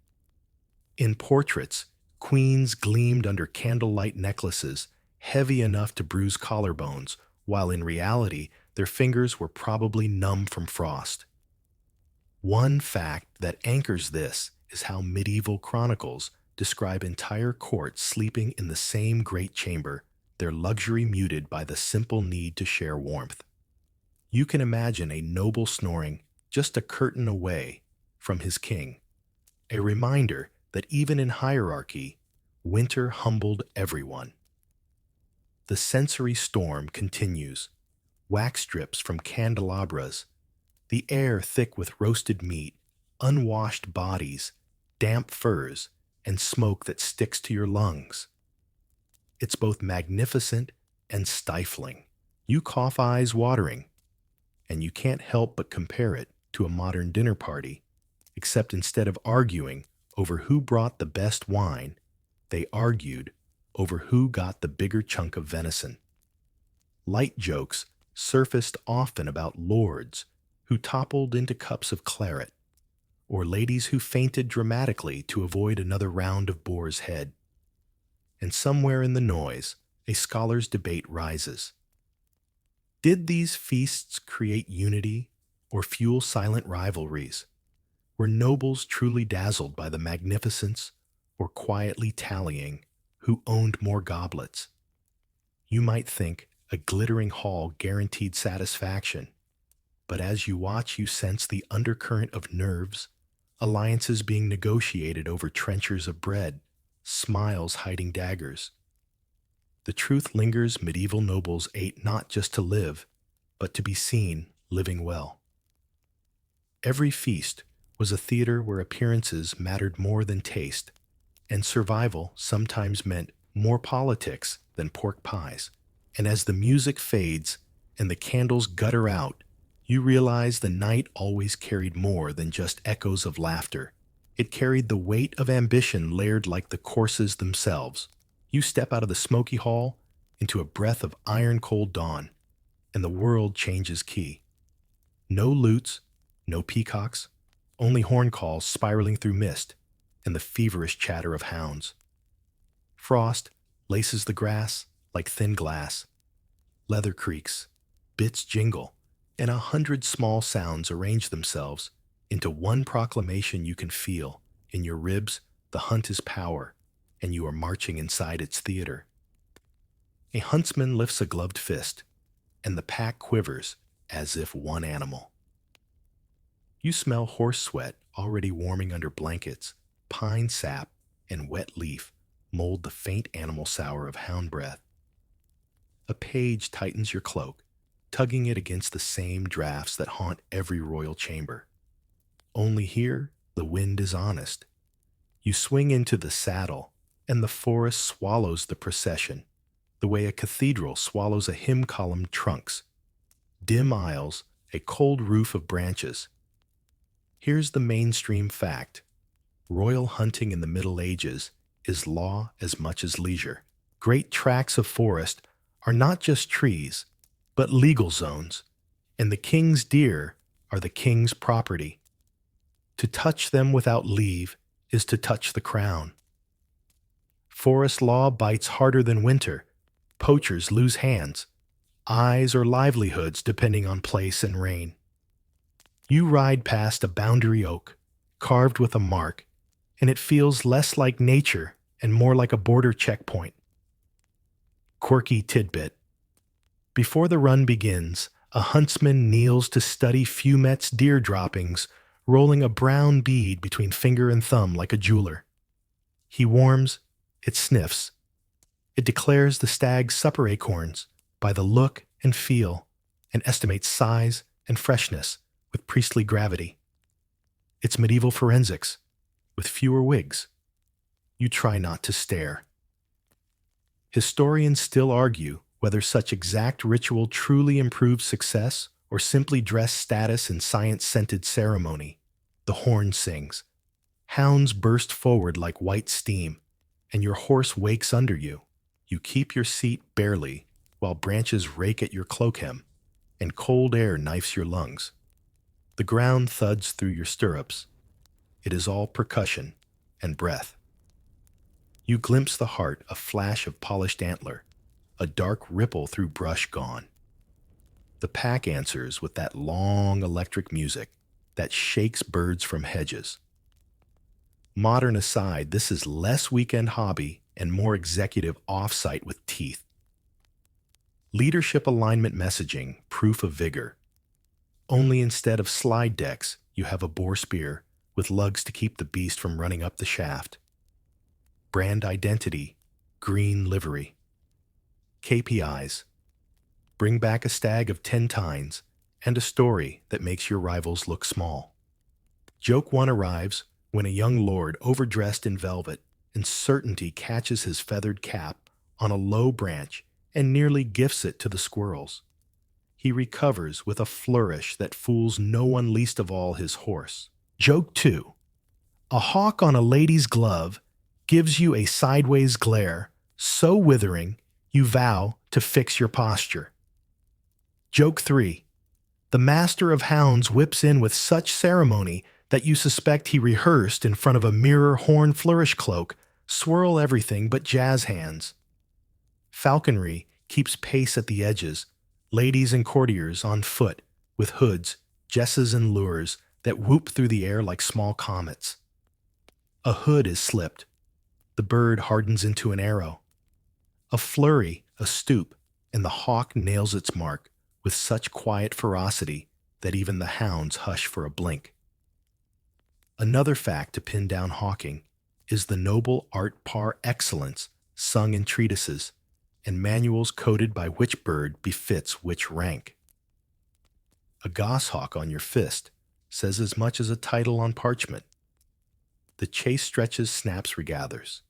In portraits, queens gleamed under candlelight necklaces heavy enough to bruise collarbones, while in reality, their fingers were probably numb from frost. One fact that anchors this is how medieval chronicles describe entire courts sleeping in the same great chamber, their luxury muted by the simple need to share warmth. You can imagine a noble snoring just a curtain away from his king, a reminder that even in hierarchy, winter humbled everyone. The sensory storm continues. Wax strips from candelabras, the air thick with roasted meat, unwashed bodies, damp furs, and smoke that sticks to your lungs. It's both magnificent and stifling. You cough, eyes watering, and you can't help but compare it to a modern dinner party, except instead of arguing over who brought the best wine, they argued over who got the bigger chunk of venison. Light jokes surfaced often about lords who toppled into cups of claret, or ladies who fainted dramatically to avoid another round of boar's head. And somewhere in the noise, a scholar's debate rises. Did these feasts create unity or fuel silent rivalries? Were nobles truly dazzled by the magnificence or quietly tallying who owned more goblets? You might think a glittering hall guaranteed satisfaction, but as you watch, you sense the undercurrent of nerves, alliances being negotiated over trenchers of bread, smiles hiding daggers. The truth lingers: medieval nobles ate not just to live, but to be seen living well. Every feast was a theater where appearances mattered more than taste, and survival sometimes meant more politics than pork pies. And as the music fades and the candles gutter out, you realize the night always carried more than just echoes of laughter. It carried the weight of ambition layered like the courses themselves. You step out of the smoky hall into a breath of iron-cold dawn, and the world changes key. No lutes, no peacocks, only horn calls spiraling through mist and the feverish chatter of hounds. Frost laces the grass like thin glass. Leather creaks, bits jingle, and 100 small sounds arrange themselves into one proclamation you can feel. In your ribs, the hunt is power, and you are marching inside its theater. A huntsman lifts a gloved fist, and the pack quivers as if one animal. You smell horse sweat already warming under blankets. Pine sap and wet leaf mold the faint animal sour of hound breath. A page tightens your cloak, tugging it against the same drafts that haunt every royal chamber. Only here, the wind is honest. You swing into the saddle, and the forest swallows the procession, the way a cathedral swallows a hymn column trunks. Dim aisles, a cold roof of branches. Here's the mainstream fact. Royal hunting in the Middle Ages is law as much as leisure. Great tracts of forest are not just trees, but legal zones, and the king's deer are the king's property. To touch them without leave is to touch the crown. Forest law bites harder than winter. Poachers lose hands, eyes, or livelihoods depending on place and rain. You ride past a boundary oak, carved with a mark, and it feels less like nature and more like a border checkpoint. Quirky tidbit. Before the run begins, a huntsman kneels to study Fumet's deer droppings, rolling a brown bead between finger and thumb like a jeweler. He warms, it sniffs. It declares the stag's supper acorns by the look and feel, and estimates size and freshness with priestly gravity. It's medieval forensics, with fewer wigs. You try not to stare. Historians still argue whether such exact ritual truly improves success or simply dress status in science-scented ceremony. The horn sings. Hounds burst forward like white steam, and your horse wakes under you. You keep your seat barely, while branches rake at your cloak hem, and cold air knifes your lungs. The ground thuds through your stirrups. It is all percussion and breath. You glimpse the heart, a flash of polished antler, a dark ripple through brush gone. The pack answers with that long electric music that shakes birds from hedges. Modern aside, this is less weekend hobby and more executive offsite with teeth. Leadership alignment messaging, proof of vigor. Only instead of slide decks, you have a boar spear with lugs to keep the beast from running up the shaft. Brand identity, green livery. KPIs. Bring back a stag of 10 tines and a story that makes your rivals look small. Joke 1 arrives when a young lord overdressed in velvet and certainty catches his feathered cap on a low branch and nearly gifts it to the squirrels. He recovers with a flourish that fools no one, least of all his horse. Joke 2. A hawk on a lady's glove gives you a sideways glare so withering you vow to fix your posture. Joke 3. The master of hounds whips in with such ceremony that you suspect he rehearsed in front of a mirror horn flourish cloak, swirl everything but jazz hands. Falconry keeps pace at the edges, ladies and courtiers on foot, with hoods, jesses and lures that whoop through the air like small comets. A hood is slipped. The bird hardens into an arrow. A flurry, a stoop, and the hawk nails its mark with such quiet ferocity that even the hounds hush for a blink. Another fact to pin down hawking is the noble art par excellence sung in treatises and manuals coded by which bird befits which rank. A goshawk on your fist says as much as a title on parchment. The chase stretches, snaps, regathers.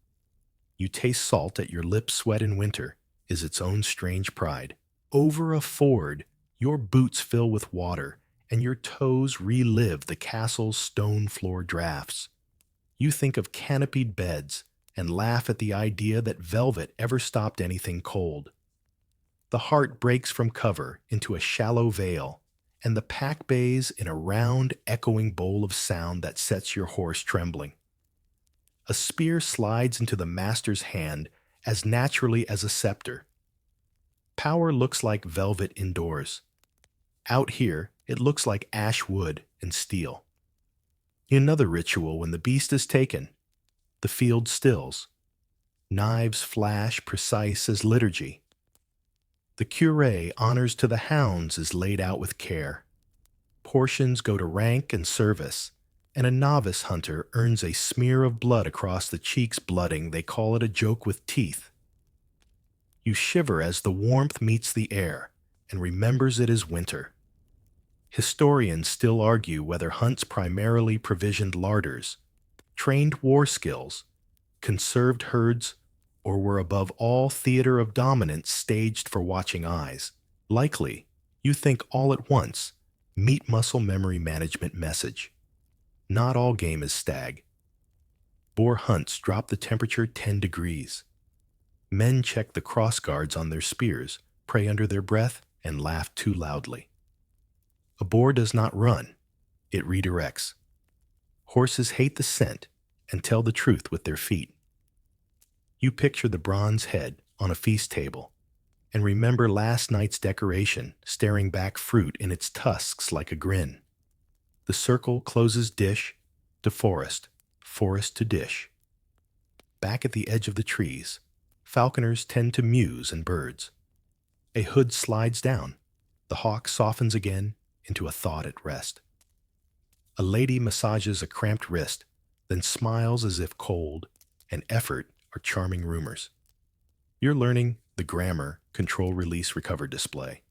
You taste salt at your lips, sweat in winter is its own strange pride. Over a ford, your boots fill with water, and your toes relive the castle's stone floor drafts. You think of canopied beds and laugh at the idea that velvet ever stopped anything cold. The heart breaks from cover into a shallow vale, and the pack bays in a round, echoing bowl of sound that sets your horse trembling. A spear slides into the master's hand as naturally as a scepter. Power looks like velvet indoors. Out here, it looks like ash wood and steel. In another ritual, when the beast is taken, the field stills. Knives flash precise as liturgy. The curé honors to the hounds is laid out with care. Portions go to rank and service, and a novice hunter earns a smear of blood across the cheeks. Blooding, they call it a joke with teeth. You shiver as the warmth meets the air and remembers it is winter. Historians still argue whether hunts primarily provisioned larders, trained war skills, conserved herds, or were above all theater of dominance staged for watching eyes. Likely, you think all at once, meat muscle memory management message. Not all game is stag. Boar hunts drop the temperature 10 degrees. Men check the cross guards on their spears, pray under their breath, and laugh too loudly. A boar does not run, it redirects. Horses hate the scent and tell the truth with their feet. You picture the bronze head on a feast table and remember last night's decoration staring back fruit in its tusks like a grin. The circle closes dish to forest, forest to dish. Back at the edge of the trees, falconers tend to muse and birds. A hood slides down. The hawk softens again into a thought at rest. A lady massages a cramped wrist, then smiles as if cold and effort are charming rumors. You're learning the grammar, control, release, recover, display.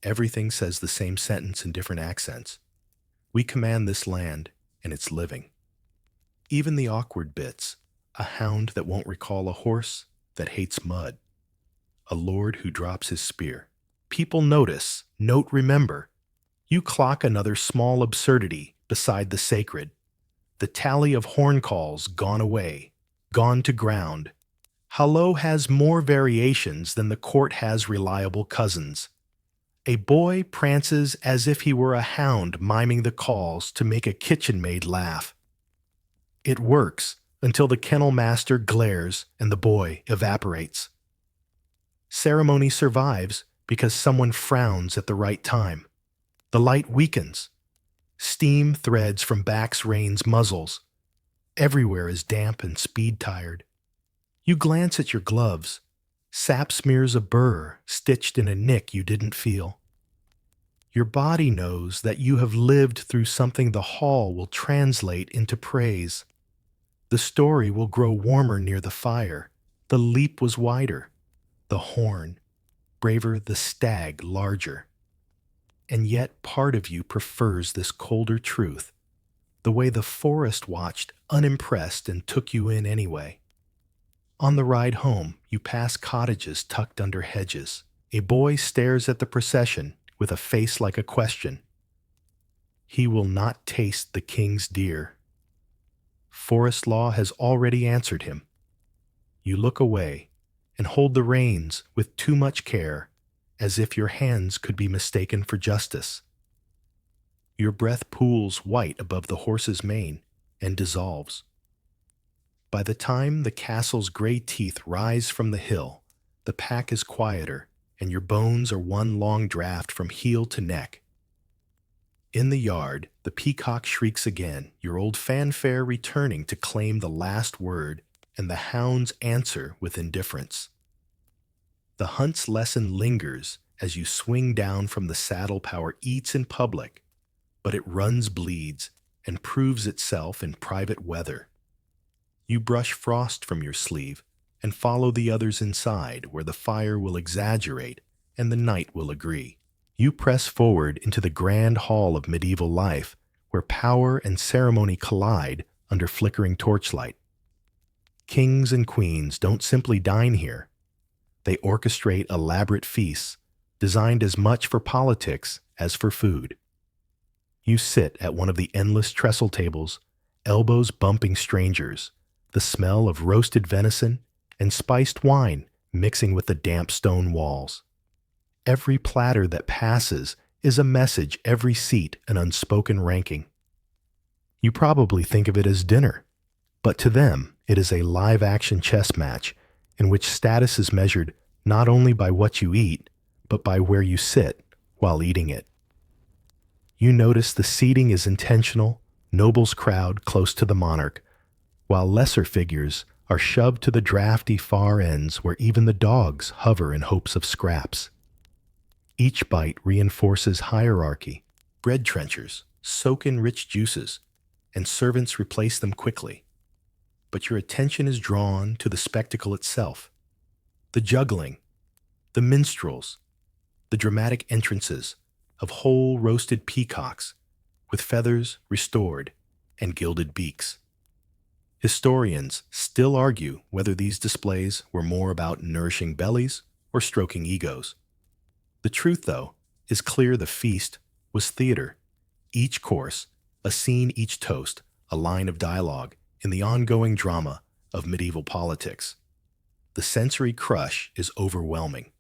Everything says the same sentence in different accents. We command this land, and it's living. Even the awkward bits, a hound that won't recall a horse that hates mud, a lord who drops his spear. People notice, note, remember. You clock another small absurdity beside the sacred. The tally of horn calls gone away, gone to ground. Hello has more variations than the court has reliable cousins. A boy prances as if he were a hound miming the calls to make a kitchen maid laugh. It works until the kennel master glares and the boy evaporates. Ceremony survives because someone frowns at the right time. The light weakens. Steam threads from backs reins muzzles. Everywhere is damp and speed-tired. You glance at your gloves. Sap smears a burr stitched in a nick you didn't feel. Your body knows that you have lived through something the hall will translate into praise. The story will grow warmer near the fire. The leap was wider. The horn, braver, the stag larger. And yet part of you prefers this colder truth, the way the forest watched unimpressed and took you in anyway. On the ride home, you pass cottages tucked under hedges. A boy stares at the procession with a face like a question. He will not taste the king's deer. Forest law has already answered him. You look away and hold the reins with too much care, as if your hands could be mistaken for justice. Your breath pools white above the horse's mane and dissolves. By the time the castle's gray teeth rise from the hill, the pack is quieter, and your bones are one long draft from heel to neck. In the yard, the peacock shrieks again, your old fanfare returning to claim the last word, and the hounds answer with indifference. The hunt's lesson lingers as you swing down from the saddle power eats in public, but it runs bleeds and proves itself in private weather. You brush frost from your sleeve and follow the others inside where the fire will exaggerate and the night will agree. You press forward into the grand hall of medieval life where power and ceremony collide under flickering torchlight. Kings and queens don't simply dine here. They orchestrate elaborate feasts designed as much for politics as for food. You sit at one of the endless trestle tables, elbows bumping strangers, the smell of roasted venison and spiced wine mixing with the damp stone walls. Every platter that passes is a message, every seat an unspoken ranking. You probably think of it as dinner, but to them it is a live-action chess match in which status is measured not only by what you eat, but by where you sit while eating it. You notice the seating is intentional, nobles crowd close to the monarch, while lesser figures are shoved to the drafty far ends where even the dogs hover in hopes of scraps. Each bite reinforces hierarchy. Bread trenchers soak in rich juices, and servants replace them quickly. But your attention is drawn to the spectacle itself. The juggling, the minstrels, the dramatic entrances of whole roasted peacocks with feathers restored and gilded beaks. Historians still argue whether these displays were more about nourishing bellies or stroking egos. The truth, though, is clear: the feast was theater. Each course, a scene; each toast, a line of dialogue in the ongoing drama of medieval politics. The sensory crush is overwhelming.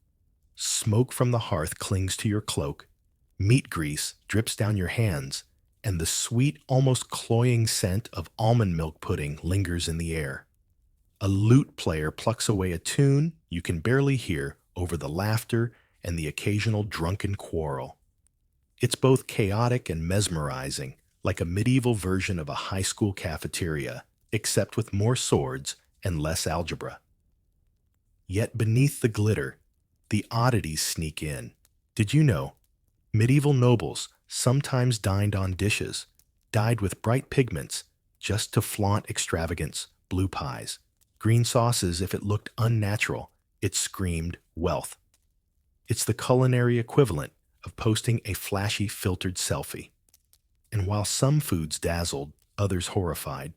Smoke from the hearth clings to your cloak, meat grease drips down your hands, and the sweet, almost cloying scent of almond milk pudding lingers in the air. A lute player plucks away a tune you can barely hear over the laughter and the occasional drunken quarrel. It's both chaotic and mesmerizing, like a medieval version of a high school cafeteria, except with more swords and less algebra. Yet beneath the glitter, the oddities sneak in. Did you know medieval nobles sometimes dined on dishes dyed with bright pigments just to flaunt extravagance? Blue pies, green sauces; if it looked unnatural, it screamed wealth. It's the culinary equivalent of posting a flashy filtered selfie. And while some foods dazzled, others horrified.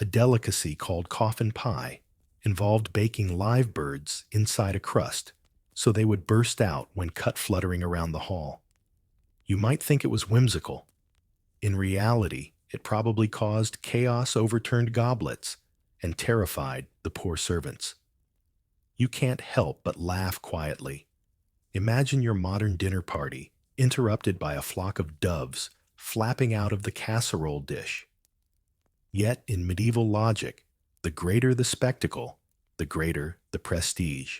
A delicacy called coffin pie involved baking live birds inside a crust so they would burst out when cut fluttering around the hall. You might think it was whimsical. In reality, it probably caused chaos, overturned goblets, and terrified the poor servants. You can't help but laugh quietly. Imagine your modern dinner party interrupted by a flock of doves flapping out of the casserole dish. Yet, in medieval logic, the greater the spectacle, the greater the prestige.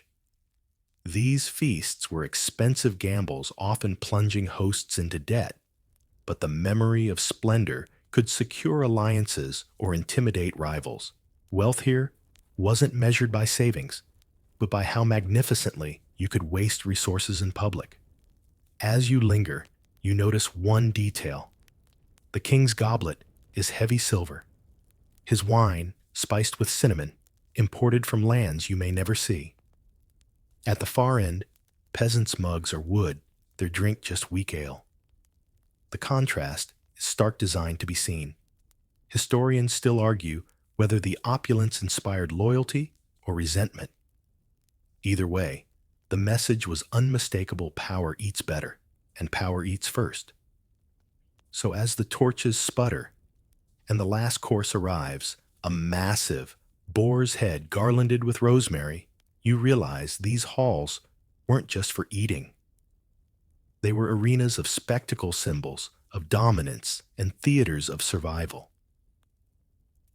These feasts were expensive gambles, often plunging hosts into debt, but the memory of splendor could secure alliances or intimidate rivals. Wealth here wasn't measured by savings, but by how magnificently you could waste resources in public. As you linger, you notice one detail. The king's goblet is heavy silver. His wine, spiced with cinnamon, imported from lands you may never see. At the far end, peasants' mugs are wood, their drink just weak ale. The contrast is stark, designed to be seen. Historians still argue whether the opulence inspired loyalty or resentment. Either way, the message was unmistakable: power eats better, and power eats first. So as the torches sputter and the last course arrives, a massive boar's head garlanded with rosemary, you realize these halls weren't just for eating. They were arenas of spectacle, symbols of dominance, and theaters of survival.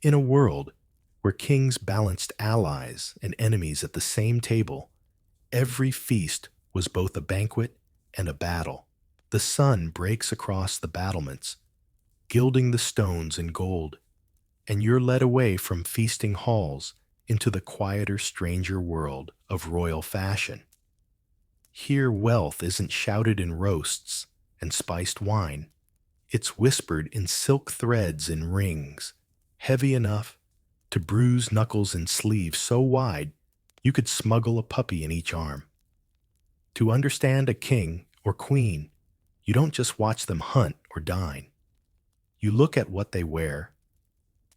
In a world where kings balanced allies and enemies at the same table, every feast was both a banquet and a battle. The sun breaks across the battlements, gilding the stones in gold, and you're led away from feasting halls into the quieter, stranger world of royal fashion. Here, wealth isn't shouted in roasts and spiced wine. It's whispered in silk threads and rings, heavy enough to bruise knuckles, and sleeves so wide you could smuggle a puppy in each arm. To understand a king or queen, you don't just watch them hunt or dine. You look at what they wear,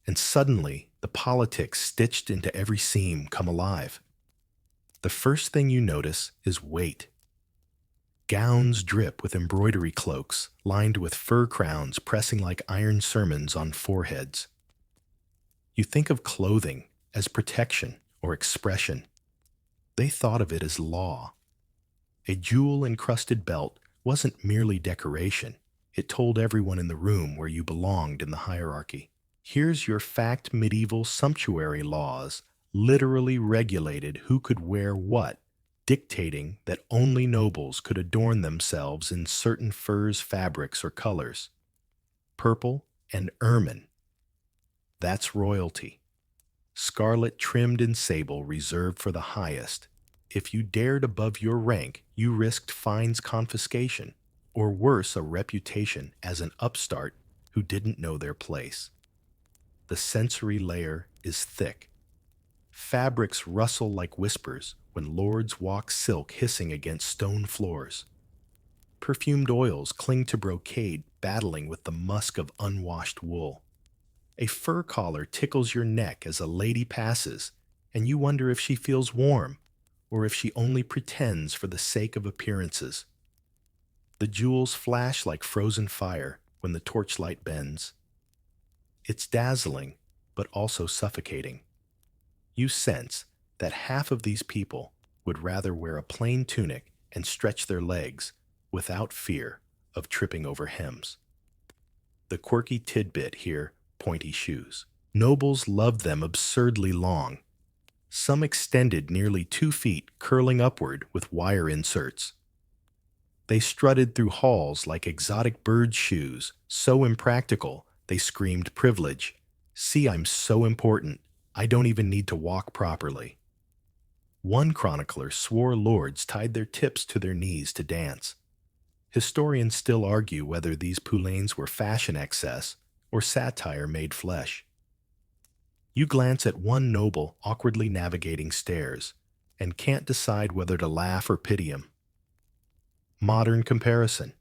and suddenly the politics stitched into every seam come alive. The first thing you notice is weight. Gowns drip with embroidery, cloaks lined with fur crowns pressing like iron sermons on foreheads. You think of clothing as protection or expression. They thought of it as law. A jewel-encrusted belt wasn't merely decoration. It told everyone in the room where you belonged in the hierarchy. Here's your fact: medieval sumptuary laws literally regulated who could wear what, dictating that only nobles could adorn themselves in certain furs, fabrics, or colors. Purple and ermine. That's royalty. Scarlet trimmed in sable reserved for the highest. If you dared above your rank, you risked fines, confiscation, or worse, a reputation as an upstart who didn't know their place. The sensory layer is thick. Fabrics rustle like whispers when lords walk, silk hissing against stone floors. Perfumed oils cling to brocade, battling with the musk of unwashed wool. A fur collar tickles your neck as a lady passes, and you wonder if she feels warm or if she only pretends for the sake of appearances. The jewels flash like frozen fire when the torchlight bends. It's dazzling, but also suffocating. You sense that half of these people would rather wear a plain tunic and stretch their legs without fear of tripping over hems. The quirky tidbit here, pointy shoes. Nobles loved them absurdly long. Some extended nearly 2 feet, curling upward with wire inserts. They strutted through halls like exotic bird shoes, so impractical they screamed privilege. See, I'm so important, I don't even need to walk properly. One chronicler swore lords tied their tips to their knees to dance. Historians still argue whether these poulains were fashion excess or satire made flesh. You glance at one noble awkwardly navigating stairs and can't decide whether to laugh or pity him. Modern comparison.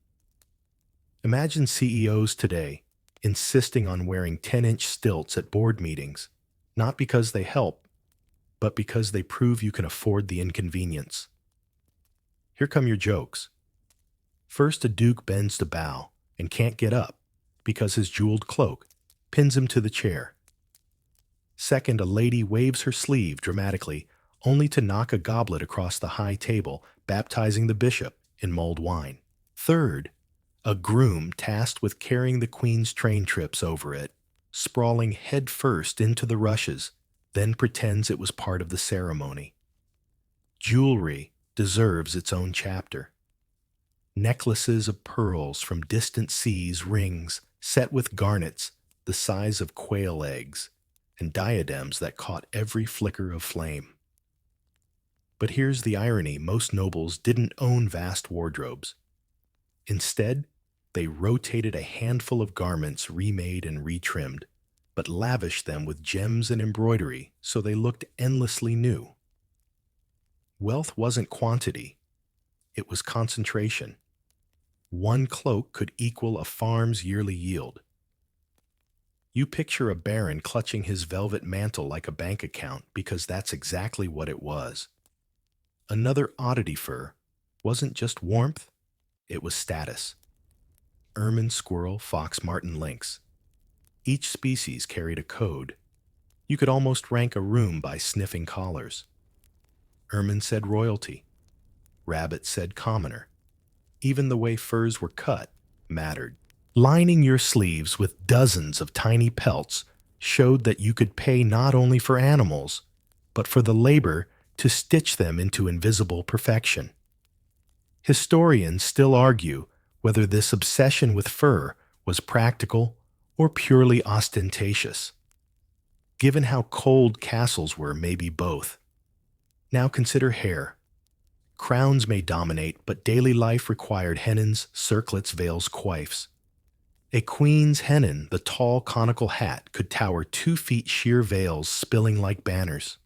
Imagine CEOs today insisting on wearing 10-inch stilts at board meetings, not because they help, but because they prove you can afford the inconvenience. Here come your jokes. First, a duke bends to bow and can't get up because his jeweled cloak pins him to the chair. Second, a lady waves her sleeve dramatically, only to knock a goblet across the high table, baptizing the bishop in mulled wine. Third, a groom tasked with carrying the queen's train trips over it, sprawling head first into the rushes, then pretends it was part of the ceremony. Jewelry deserves its own chapter. Necklaces of pearls from distant seas, rings set with garnets the size of quail eggs, and diadems that caught every flicker of flame. But here's the irony: most nobles didn't own vast wardrobes. Instead, they rotated a handful of garments remade and retrimmed, but lavished them with gems and embroidery so they looked endlessly new. Wealth wasn't quantity, it was concentration. One cloak could equal a farm's yearly yield. You picture a baron clutching his velvet mantle like a bank account because that's exactly what it was. Another oddity: fur wasn't just warmth, it was status. Ermine, squirrel, fox, marten, lynx. Each species carried a code. You could almost rank a room by sniffing collars. Ermine said royalty. Rabbit said commoner. Even the way furs were cut mattered. Lining your sleeves with dozens of tiny pelts showed that you could pay not only for animals, but for the labor to stitch them into invisible perfection. Historians still argue whether this obsession with fur was practical or purely ostentatious. Given how cold castles were, maybe both. Now consider hair. Crowns may dominate, but daily life required hennons, circlets, veils, coifs. A queen's hennon, the tall conical hat, could tower 2 feet, sheer veils spilling like banners.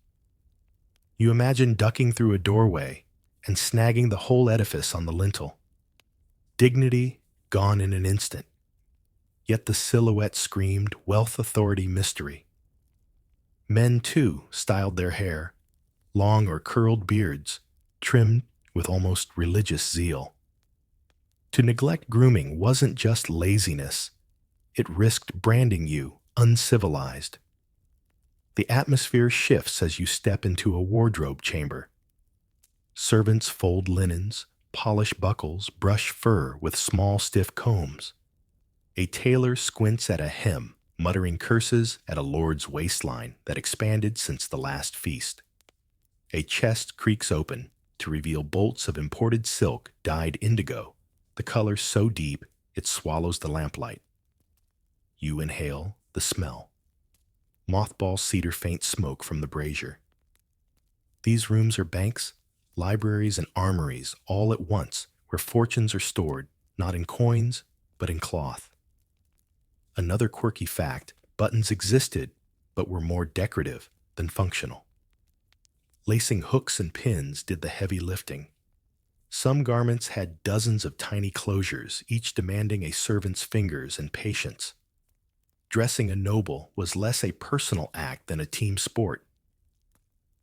You imagine ducking through a doorway and snagging the whole edifice on the lintel. Dignity gone in an instant. Yet the silhouette screamed wealth, authority, mystery. Men, too, styled their hair, long or curled beards, trimmed with almost religious zeal. To neglect grooming wasn't just laziness, it risked branding you uncivilized. The atmosphere shifts as you step into a wardrobe chamber. Servants fold linens, polish buckles, brush fur with small, stiff combs. A tailor squints at a hem, muttering curses at a lord's waistline that expanded since the last feast. A chest creaks open to reveal bolts of imported silk dyed indigo, the color so deep it swallows the lamplight. You inhale the smell. Mothball cedar faint smoke from the brazier. These rooms are banks, libraries, and armories all at once, where fortunes are stored, not in coins, but in cloth. Another quirky fact: buttons existed, but were more decorative than functional. Lacing hooks and pins did the heavy lifting. Some garments had dozens of tiny closures, each demanding a servant's fingers and patience. Dressing a noble was less a personal act than a team sport.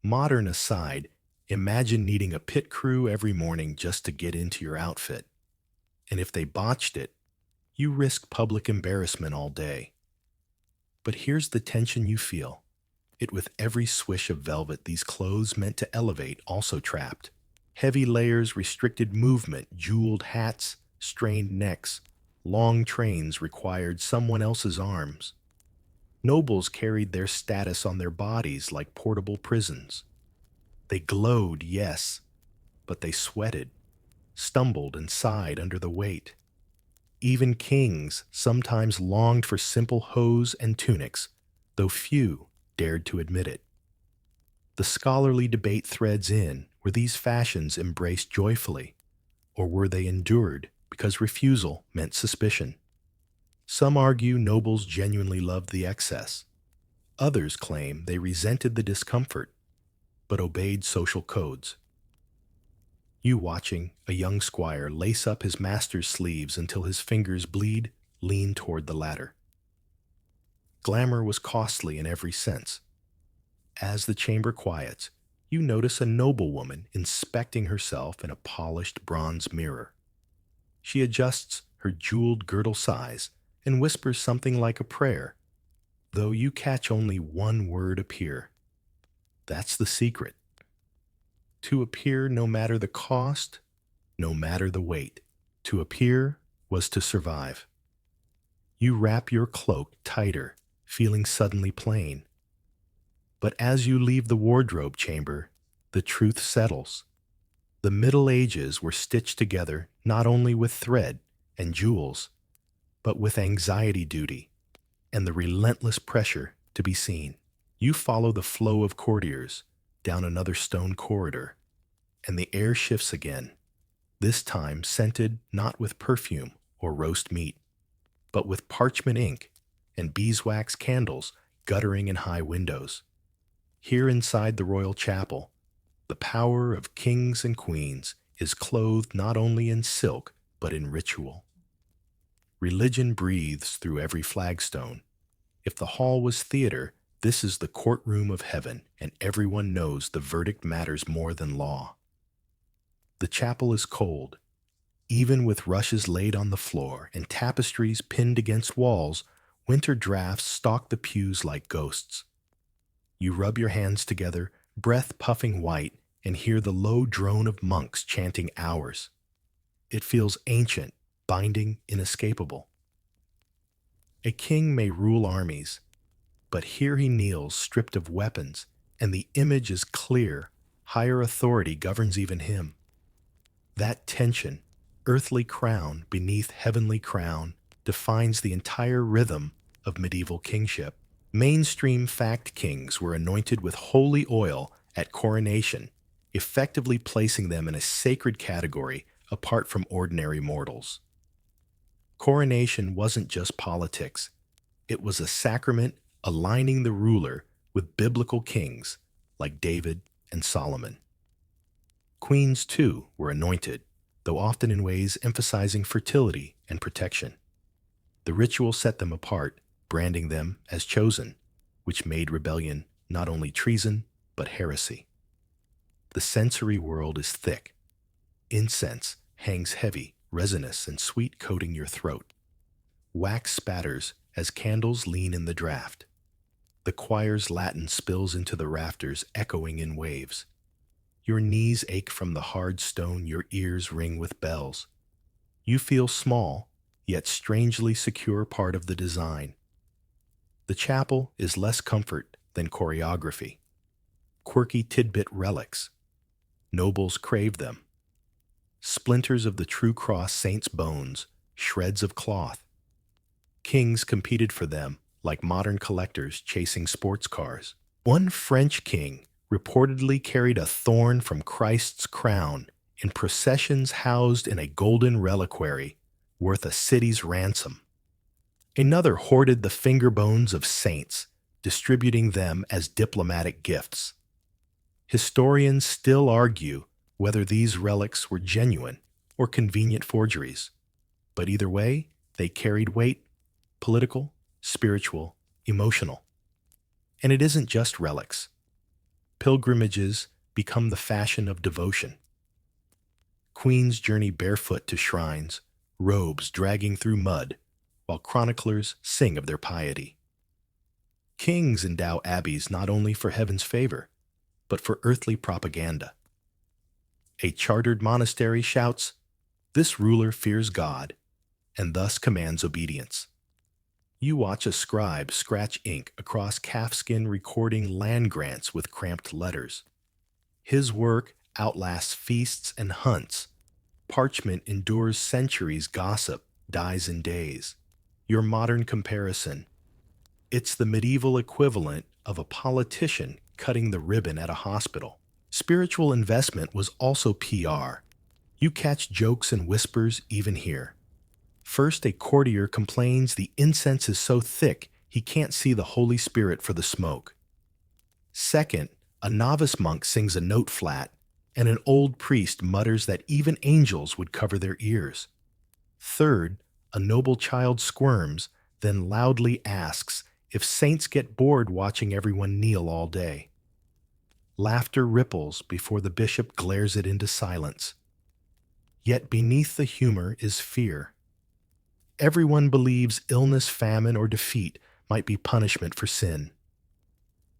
Modern aside, imagine needing a pit crew every morning just to get into your outfit. And if they botched it, you risk public embarrassment all day. But here's the tension you feel. It with every swish of velvet these clothes meant to elevate also trapped. Heavy layers restricted movement, jeweled hats, strained necks, long trains required someone else's arms. Nobles carried their status on their bodies like portable prisons. They glowed, yes, but they sweated, stumbled, and sighed under the weight. Even kings sometimes longed for simple hose and tunics, though few dared to admit it. The scholarly debate threads in, were these fashions embraced joyfully, or were they endured because refusal meant suspicion? Some argue nobles genuinely loved the excess. Others claim they resented the discomfort, but obeyed social codes. You watching a young squire lace up his master's sleeves until his fingers bleed, lean toward the latter. Glamour was costly in every sense. As the chamber quiets, you notice a noblewoman inspecting herself in a polished bronze mirror. She adjusts her jeweled girdle size and whispers something like a prayer, though you catch only one word appear. That's the secret. To appear no matter the cost, no matter the weight. To appear was to survive. You wrap your cloak tighter, feeling suddenly plain. But as you leave the wardrobe chamber, the truth settles. The Middle Ages were stitched together not only with thread and jewels, but with anxiety duty and the relentless pressure to be seen. You follow the flow of courtiers down another stone corridor, and the air shifts again, this time scented not with perfume or roast meat, but with parchment ink and beeswax candles guttering in high windows. Here inside the royal chapel, the power of kings and queens is clothed not only in silk, but in ritual. Religion breathes through every flagstone. If the hall was theater, this is the courtroom of heaven, and everyone knows the verdict matters more than law. The chapel is cold. Even with rushes laid on the floor and tapestries pinned against walls, winter drafts stalk the pews like ghosts. You rub your hands together, breath puffing white, and hear the low drone of monks chanting hours. It feels ancient, binding, inescapable. A king may rule armies, but here he kneels stripped of weapons, and the image is clear. Higher authority governs even him. That tension, earthly crown beneath heavenly crown, defines the entire rhythm of medieval kingship. Mainstream fact kings were anointed with holy oil at coronation, effectively placing them in a sacred category apart from ordinary mortals. Coronation wasn't just politics. It was a sacrament aligning the ruler with biblical kings like David and Solomon. Queens, too, were anointed, though often in ways emphasizing fertility and protection. The ritual set them apart, branding them as chosen, which made rebellion not only treason, but heresy. The sensory world is thick. Incense hangs heavy, resinous, and sweet, coating your throat. Wax spatters as candles lean in the draught. The choir's Latin spills into the rafters, echoing in waves. Your knees ache from the hard stone, your ears ring with bells. You feel small, yet strangely secure part of the design. The chapel is less comfort than choreography. Quirky tidbit relics. Nobles crave them. Splinters of the true cross saint's bones, shreds of cloth. Kings competed for them like modern collectors chasing sports cars. One French king reportedly carried a thorn from Christ's crown in processions housed in a golden reliquary worth a city's ransom. Another hoarded the finger bones of saints, distributing them as diplomatic gifts. Historians still argue whether these relics were genuine or convenient forgeries, but either way, they carried weight, political, spiritual, emotional. And it isn't just relics. Pilgrimages become the fashion of devotion. Queens journey barefoot to shrines, robes dragging through mud, while chroniclers sing of their piety. Kings endow abbeys not only for heaven's favor, but for earthly propaganda. A chartered monastery shouts, "This ruler fears God," and thus commands obedience. You watch a scribe scratch ink across calfskin recording land grants with cramped letters. His work outlasts feasts and hunts. Parchment endures centuries, gossip dies in days. Your modern comparison, it's the medieval equivalent of a politician cutting the ribbon at a hospital. Spiritual investment was also PR. You catch jokes and whispers even here. First, a courtier complains the incense is so thick he can't see the Holy Spirit for the smoke. Second, a novice monk sings a note flat, and an old priest mutters that even angels would cover their ears. Third, a noble child squirms, then loudly asks if saints get bored watching everyone kneel all day. Laughter ripples before the bishop glares it into silence. Yet beneath the humor is fear. Everyone believes illness, famine, or defeat might be punishment for sin.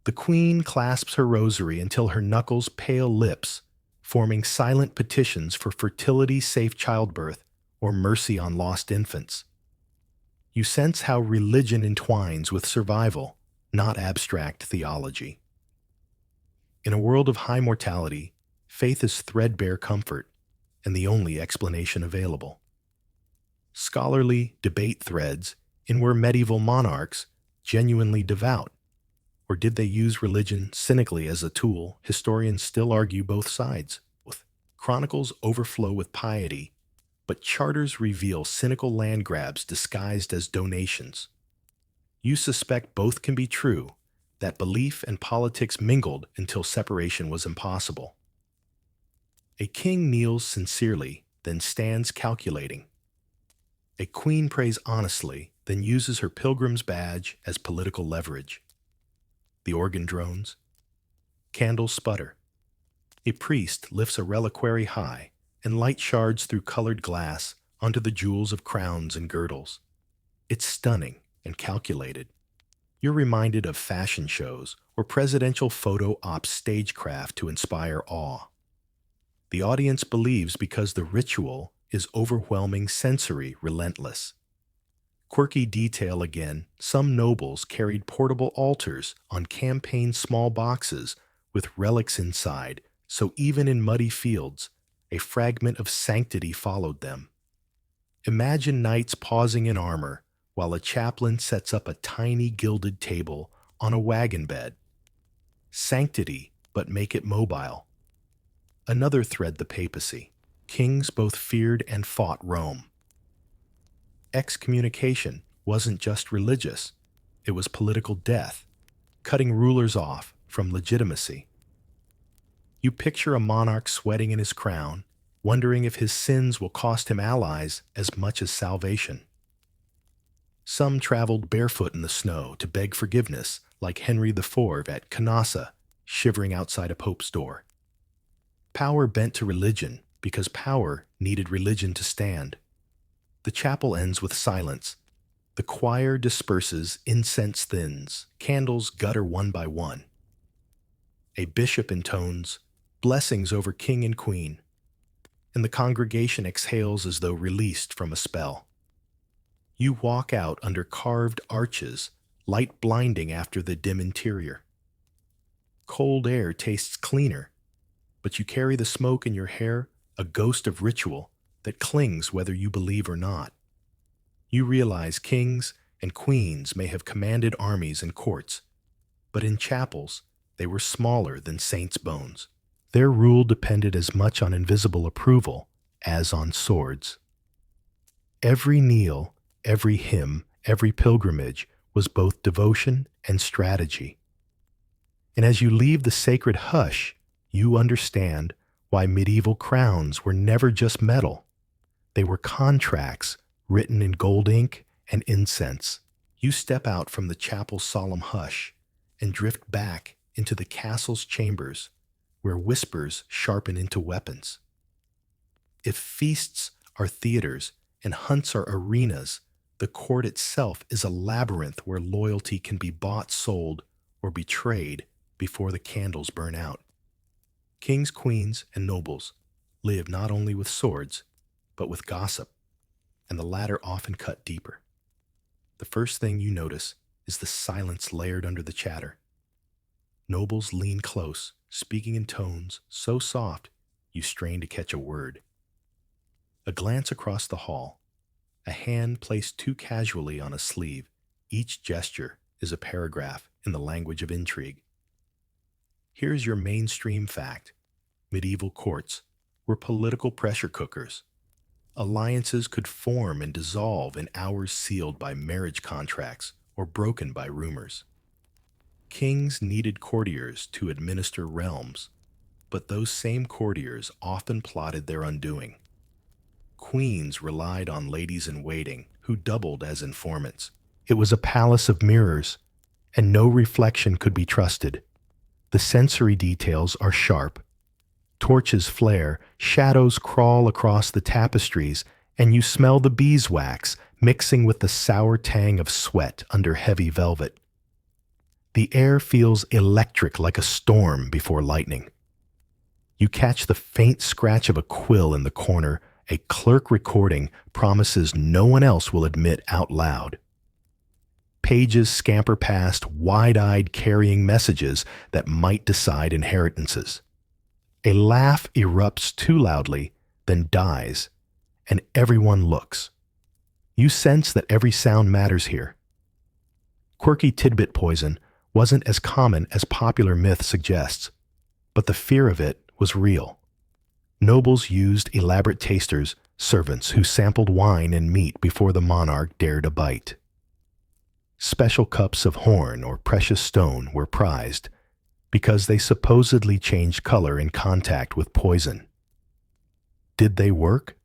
The queen clasps her rosary until her knuckles pale lips, forming silent petitions for fertility, safe childbirth, or mercy on lost infants. You sense how religion entwines with survival, not abstract theology. In a world of high mortality, faith is threadbare comfort and the only explanation available. Scholarly debate threads in were medieval monarchs genuinely devout, or did they use religion cynically as a tool? Historians still argue both sides. Chronicles overflow with piety, but charters reveal cynical land grabs disguised as donations. You suspect both can be true, that belief and politics mingled until separation was impossible. A king kneels sincerely, then stands calculating. A queen prays honestly, then uses her pilgrim's badge as political leverage. The organ drones. Candles sputter. A priest lifts a reliquary high, and light shards through colored glass onto the jewels of crowns and girdles. It's stunning and calculated. You're reminded of fashion shows or presidential photo ops stagecraft to inspire awe. The audience believes because the ritual is overwhelming, sensory, relentless. Quirky detail again, some nobles carried portable altars on campaign small boxes with relics inside, so even in muddy fields, a fragment of sanctity followed them. Imagine knights pausing in armor while a chaplain sets up a tiny gilded table on a wagon bed. Sanctity, but make it mobile. Another thread, the papacy. Kings both feared and fought Rome. Excommunication wasn't just religious, it was political death, cutting rulers off from legitimacy. You picture a monarch sweating in his crown, wondering if his sins will cost him allies as much as salvation. Some traveled barefoot in the snow to beg forgiveness, like Henry IV at Canossa, shivering outside a pope's door. Power bent to religion because power needed religion to stand. The chapel ends with silence. The choir disperses, incense thins, candles gutter one by one. A bishop intones blessings over king and queen, and the congregation exhales as though released from a spell. You walk out under carved arches, light blinding after the dim interior. Cold air tastes cleaner, but you carry the smoke in your hair, a ghost of ritual that clings whether you believe or not. You realize kings and queens may have commanded armies and courts, but in chapels, they were smaller than saints' bones. Their rule depended as much on invisible approval as on swords. Every kneel, every hymn, every pilgrimage was both devotion and strategy. And as you leave the sacred hush, you understand why medieval crowns were never just metal. They were contracts written in gold ink and incense. You step out from the chapel's solemn hush and drift back into the castle's chambers where whispers sharpen into weapons. If feasts are theaters and hunts are arenas, the court itself is a labyrinth where loyalty can be bought, sold, or betrayed before the candles burn out. Kings, queens, and nobles live not only with swords, but with gossip, and the latter often cut deeper. The first thing you notice is the silence layered under the chatter. Nobles lean close, speaking in tones so soft you strain to catch a word. A glance across the hall, a hand placed too casually on a sleeve, each gesture is a paragraph in the language of intrigue. Here's your mainstream fact. Medieval courts were political pressure cookers. Alliances could form and dissolve in hours sealed by marriage contracts or broken by rumors. Kings needed courtiers to administer realms, but those same courtiers often plotted their undoing. Queens relied on ladies-in-waiting who doubled as informants. It was a palace of mirrors, and no reflection could be trusted. The sensory details are sharp. Torches flare, shadows crawl across the tapestries, and you smell the beeswax mixing with the sour tang of sweat under heavy velvet. The air feels electric like a storm before lightning. You catch the faint scratch of a quill in the corner. A clerk recording promises no one else will admit out loud. Pages scamper past, wide-eyed carrying messages that might decide inheritances. A laugh erupts too loudly, then dies, and everyone looks. You sense that every sound matters here. Quirky tidbit poison wasn't as common as popular myth suggests, but the fear of it was real. Nobles used elaborate tasters, servants who sampled wine and meat before the monarch dared a bite. Special cups of horn or precious stone were prized because they supposedly changed color in contact with poison. Did they work?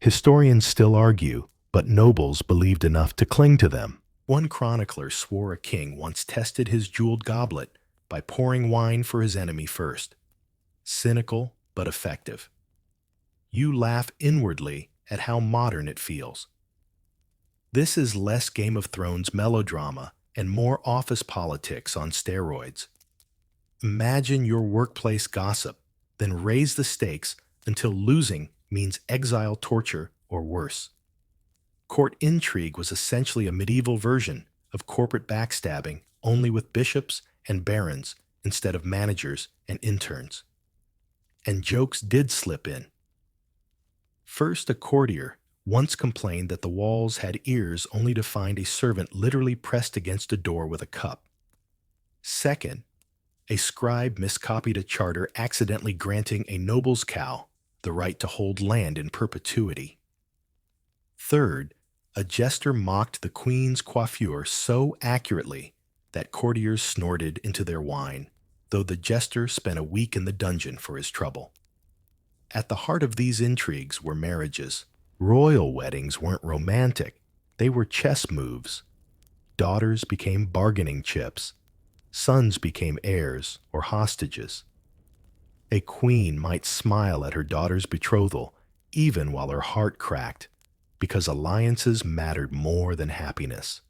Historians still argue, but nobles believed enough to cling to them. One chronicler swore a king once tested his jeweled goblet by pouring wine for his enemy first. Cynical, but effective. You laugh inwardly at how modern it feels. This is less Game of Thrones melodrama and more office politics on steroids. Imagine your workplace gossip, then raise the stakes until losing means exile, torture, or worse. Court intrigue was essentially a medieval version of corporate backstabbing, only with bishops and barons instead of managers and interns. And jokes did slip in. First, a courtier once complained that the walls had ears only to find a servant literally pressed against a door with a cup. Second, a scribe miscopied a charter accidentally granting a noble's cow the right to hold land in perpetuity. Third, a jester mocked the queen's coiffure so accurately that courtiers snorted into their wine, though the jester spent a week in the dungeon for his trouble. At the heart of these intrigues were marriages. Royal weddings weren't romantic, they were chess moves. Daughters became bargaining chips. Sons became heirs or hostages. A queen might smile at her daughter's betrothal, even while her heart cracked, because alliances mattered more than happiness.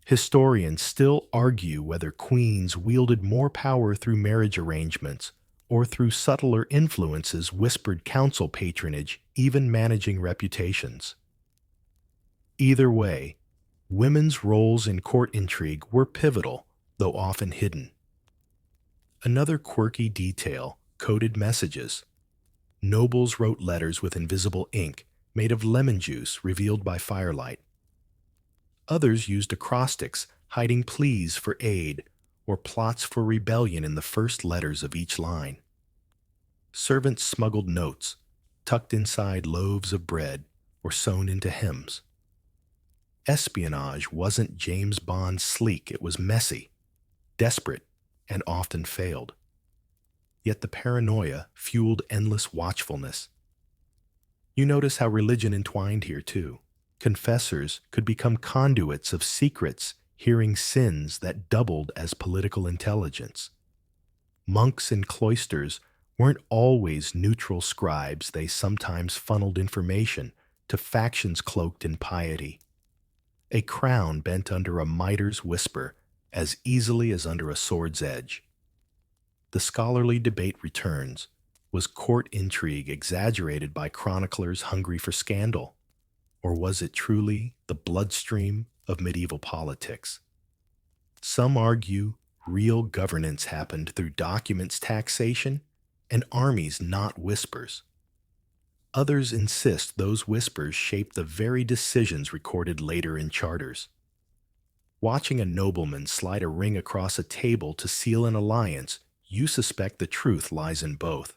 Historians still argue whether queens wielded more power through marriage arrangements or through subtler influences, whispered council patronage, even managing reputations. Either way, women's roles in court intrigue were pivotal, though often hidden. Another quirky detail: coded messages. Nobles wrote letters with invisible ink, made of lemon juice revealed by firelight. Others used acrostics, hiding pleas for aid or plots for rebellion in the first letters of each line. Servants smuggled notes, tucked inside loaves of bread or sewn into hymns. Espionage wasn't James Bond sleek, it was messy, desperate, and often failed. Yet the paranoia fueled endless watchfulness. You notice how religion entwined here too. Confessors could become conduits of secrets, hearing sins that doubled as political intelligence. Monks in cloisters weren't always neutral scribes, they sometimes funneled information to factions cloaked in piety. A crown bent under a mitre whisper as easily as under a sword's edge. The scholarly debate returns. Was court intrigue exaggerated by chroniclers hungry for scandal? Or was it truly the bloodstream of medieval politics? Some argue real governance happened through documents taxation and armies, not whispers. Others insist those whispers shaped the very decisions recorded later in charters. Watching a nobleman slide a ring across a table to seal an alliance, you suspect the truth lies in both.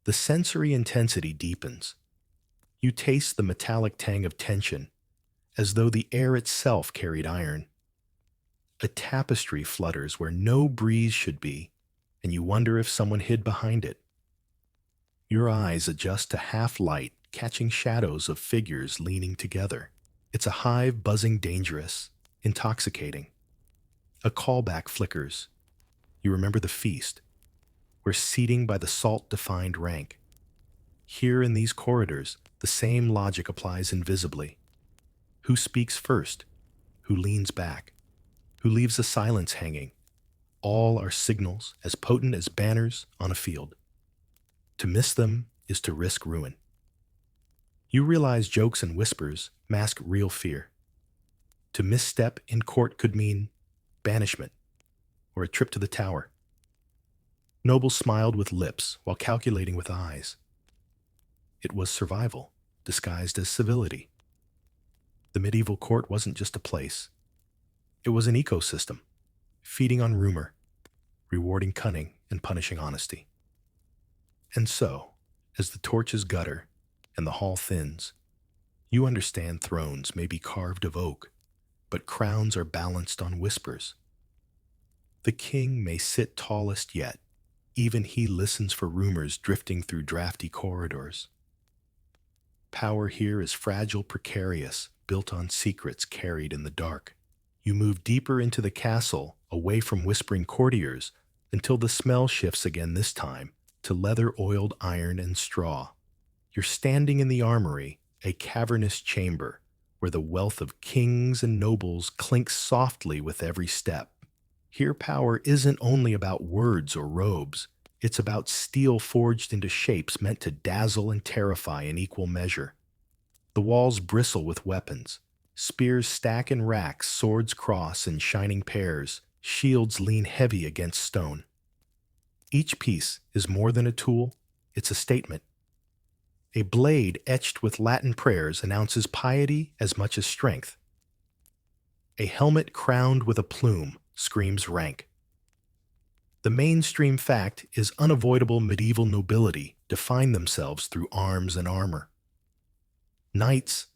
The sensory intensity deepens. You taste the metallic tang of tension, as though the air itself carried iron. A tapestry flutters where no breeze should be, and you wonder if someone hid behind it. Your eyes adjust to half light, catching shadows of figures leaning together. It's a hive buzzing dangerous, intoxicating. A callback flickers. You remember the feast. We're seating by the salt-defined rank. Here in these corridors, the same logic applies invisibly. Who speaks first? Who leans back? Who leaves a silence hanging? All are signals as potent as banners on a field. To miss them is to risk ruin. You realize jokes and whispers mask real fear. To misstep in court could mean banishment or a trip to the tower. Noble smiled with lips while calculating with eyes. It was survival, disguised as civility. The medieval court wasn't just a place. It was an ecosystem, feeding on rumor, rewarding cunning and punishing honesty. And so, as the torches gutter and the hall thins, you understand thrones may be carved of oak, but crowns are balanced on whispers. The king may sit tallest yet, even he listens for rumors drifting through drafty corridors. Power here is fragile, precarious, built on secrets carried in the dark. You move deeper into the castle, away from whispering courtiers, until the smell shifts again, this time to leather-oiled iron and straw. You're standing in the armory, a cavernous chamber, where the wealth of kings and nobles clinks softly with every step. Here power isn't only about words or robes, it's about steel forged into shapes meant to dazzle and terrify in equal measure. The walls bristle with weapons. Spears stack in racks, swords cross in shining pairs, shields lean heavy against stone. Each piece is more than a tool, it's a statement. A blade etched with Latin prayers announces piety as much as strength. A helmet crowned with a plume screams rank. The mainstream fact is unavoidable medieval nobility defined themselves through arms and armor. Knights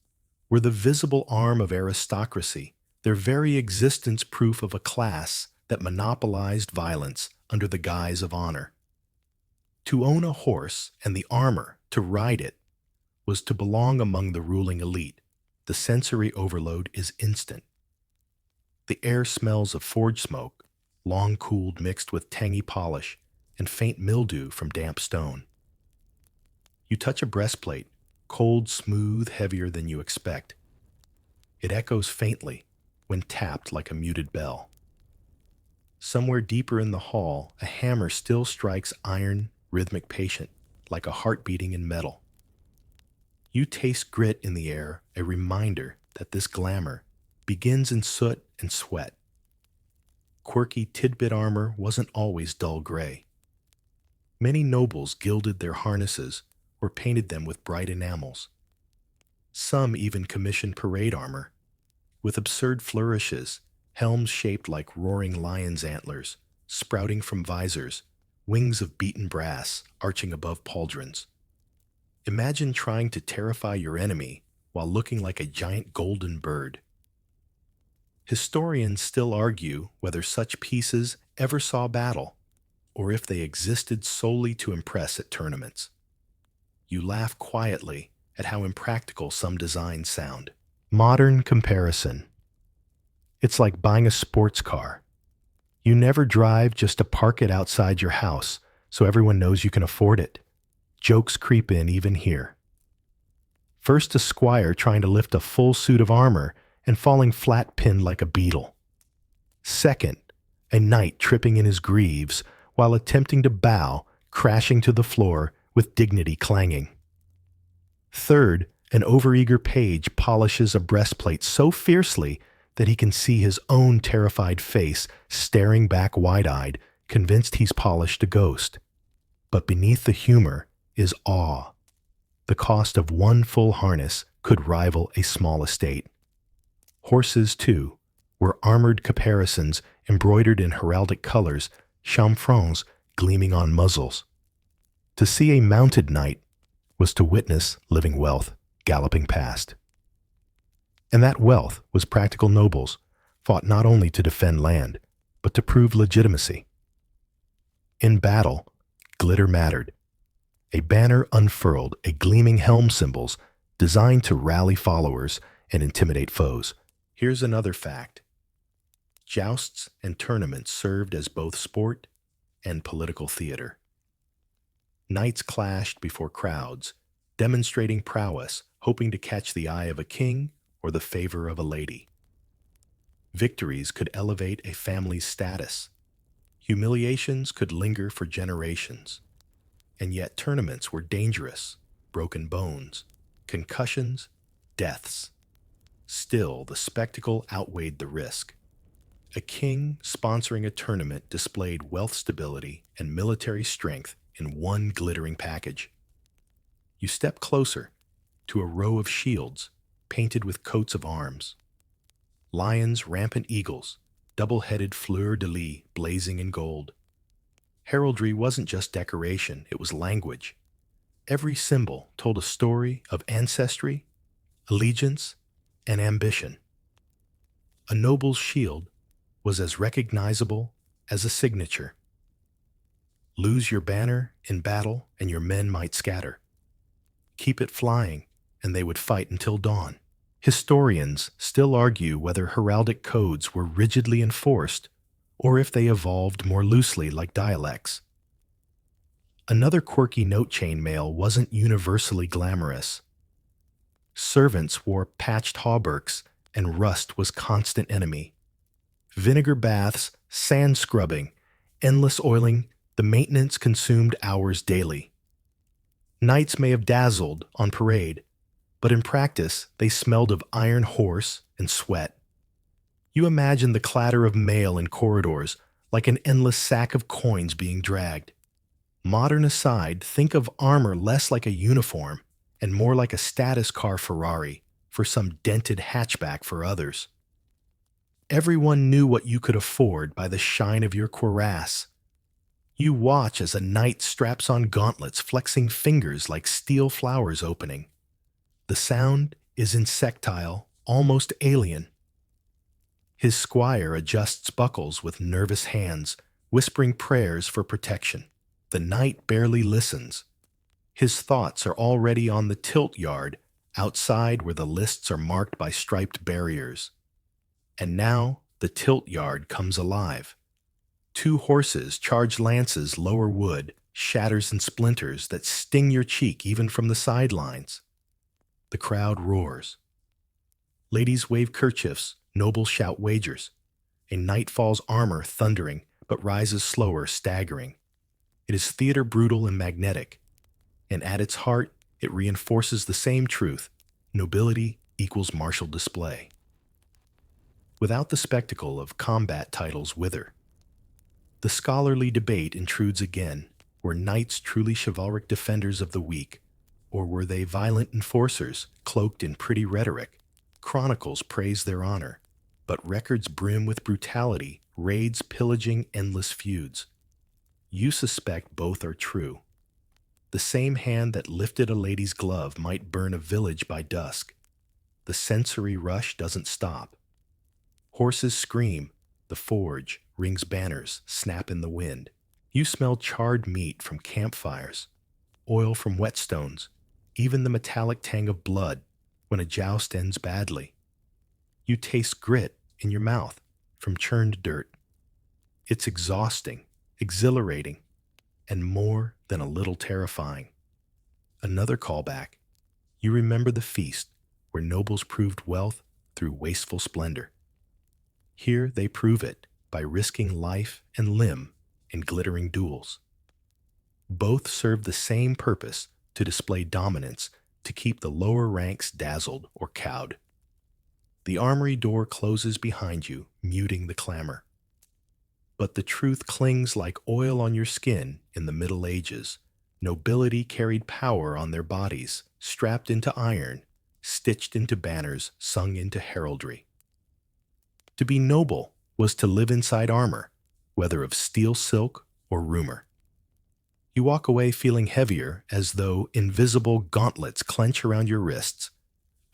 were the visible arm of aristocracy, their very existence proof of a class that monopolized violence under the guise of honor. To own a horse and the armor to ride it was to belong among the ruling elite. The sensory overload is instant. The air smells of forge smoke, long cooled mixed with tangy polish and faint mildew from damp stone. You touch a breastplate, cold, smooth, heavier than you expect. It echoes faintly when tapped like a muted bell. Somewhere deeper in the hall, a hammer still strikes iron, rhythmic, patient, like a heart beating in metal. You taste grit in the air, a reminder that this glamour begins in soot and sweat. Quirky tidbit armor wasn't always dull gray. Many nobles gilded their harnesses or painted them with bright enamels. Some even commissioned parade armor, with absurd flourishes, helms shaped like roaring lion's antlers, sprouting from visors, wings of beaten brass arching above pauldrons. Imagine trying to terrify your enemy while looking like a giant golden bird. Historians still argue whether such pieces ever saw battle, or if they existed solely to impress at tournaments. You laugh quietly at how impractical some designs sound. Modern comparison. It's like buying a sports car. You never drive just to park it outside your house so everyone knows you can afford it. Jokes creep in even here. First, a squire trying to lift a full suit of armor and falling flat-pinned like a beetle. Second, a knight tripping in his greaves while attempting to bow, crashing to the floor with dignity clanging. Third, an overeager page polishes a breastplate so fiercely that he can see his own terrified face staring back wide-eyed, convinced he's polished a ghost. But beneath the humor is awe. The cost of one full harness could rival a small estate. Horses, too, were armored caparisons embroidered in heraldic colors, chamfrons gleaming on muzzles. To see a mounted knight was to witness living wealth galloping past. And that wealth was practical nobles, fought not only to defend land, but to prove legitimacy. In battle, glitter mattered. A banner unfurled, a gleaming helm symbols designed to rally followers and intimidate foes. Here's another fact. Jousts and tournaments served as both sport and political theater. Knights clashed before crowds, demonstrating prowess, hoping to catch the eye of a king or the favor of a lady. Victories could elevate a family's status. Humiliations could linger for generations. And yet tournaments were dangerous, broken bones, concussions, deaths. Still, the spectacle outweighed the risk. A king sponsoring a tournament displayed wealth stability and military strength in one glittering package. You step closer to a row of shields painted with coats of arms. Lions, rampant eagles, double-headed fleur-de-lis blazing in gold. Heraldry wasn't just decoration, it was language. Every symbol told a story of ancestry, allegiance, and ambition. A noble's shield was as recognizable as a signature. Lose your banner in battle and your men might scatter. Keep it flying and they would fight until dawn. Historians still argue whether heraldic codes were rigidly enforced or if they evolved more loosely like dialects. Another quirky note chain mail wasn't universally glamorous. Servants wore patched hauberks and rust was constant enemy. Vinegar baths, sand scrubbing, endless oiling, the maintenance consumed hours daily. Knights may have dazzled on parade, but in practice they smelled of iron horse and sweat. You imagine the clatter of mail in corridors like an endless sack of coins being dragged. Modern aside, think of armor less like a uniform and more like a status car Ferrari for some dented hatchback for others. Everyone knew what you could afford by the shine of your cuirass. You watch as a knight straps on gauntlets, flexing fingers like steel flowers opening. The sound is insectile, almost alien. His squire adjusts buckles with nervous hands, whispering prayers for protection. The knight barely listens. His thoughts are already on the tilt yard, outside where the lists are marked by striped barriers. And now the tilt yard comes alive. Two horses charge lances lower wood, shatters and splinters that sting your cheek even from the sidelines. The crowd roars. Ladies wave kerchiefs, nobles shout wagers. A knight falls armor thundering, but rises slower, staggering. It is theater brutal and magnetic, and at its heart, it reinforces the same truth: nobility equals martial display. Without the spectacle of combat titles wither. The scholarly debate intrudes again. Were knights truly chivalric defenders of the weak, or were they violent enforcers, cloaked in pretty rhetoric? Chronicles praise their honor, but records brim with brutality, raids pillaging endless feuds. You suspect both are true. The same hand that lifted a lady's glove might burn a village by dusk. The sensory rush doesn't stop. Horses scream, the forge rings banners, snap in the wind. You smell charred meat from campfires, oil from whetstones, even the metallic tang of blood when a joust ends badly. You taste grit in your mouth from churned dirt. It's exhausting, exhilarating, and more than a little terrifying. Another callback. You remember the feast where nobles proved wealth through wasteful splendor. Here they prove it by risking life and limb in glittering duels. Both serve the same purpose, to display dominance, to keep the lower ranks dazzled or cowed. The armory door closes behind you, muting the clamor. But the truth clings like oil on your skin in the Middle Ages. Nobility carried power on their bodies, strapped into iron, stitched into banners, sung into heraldry. To be noble was to live inside armor, whether of steel silk or rumor. You walk away feeling heavier, as though invisible gauntlets clench around your wrists,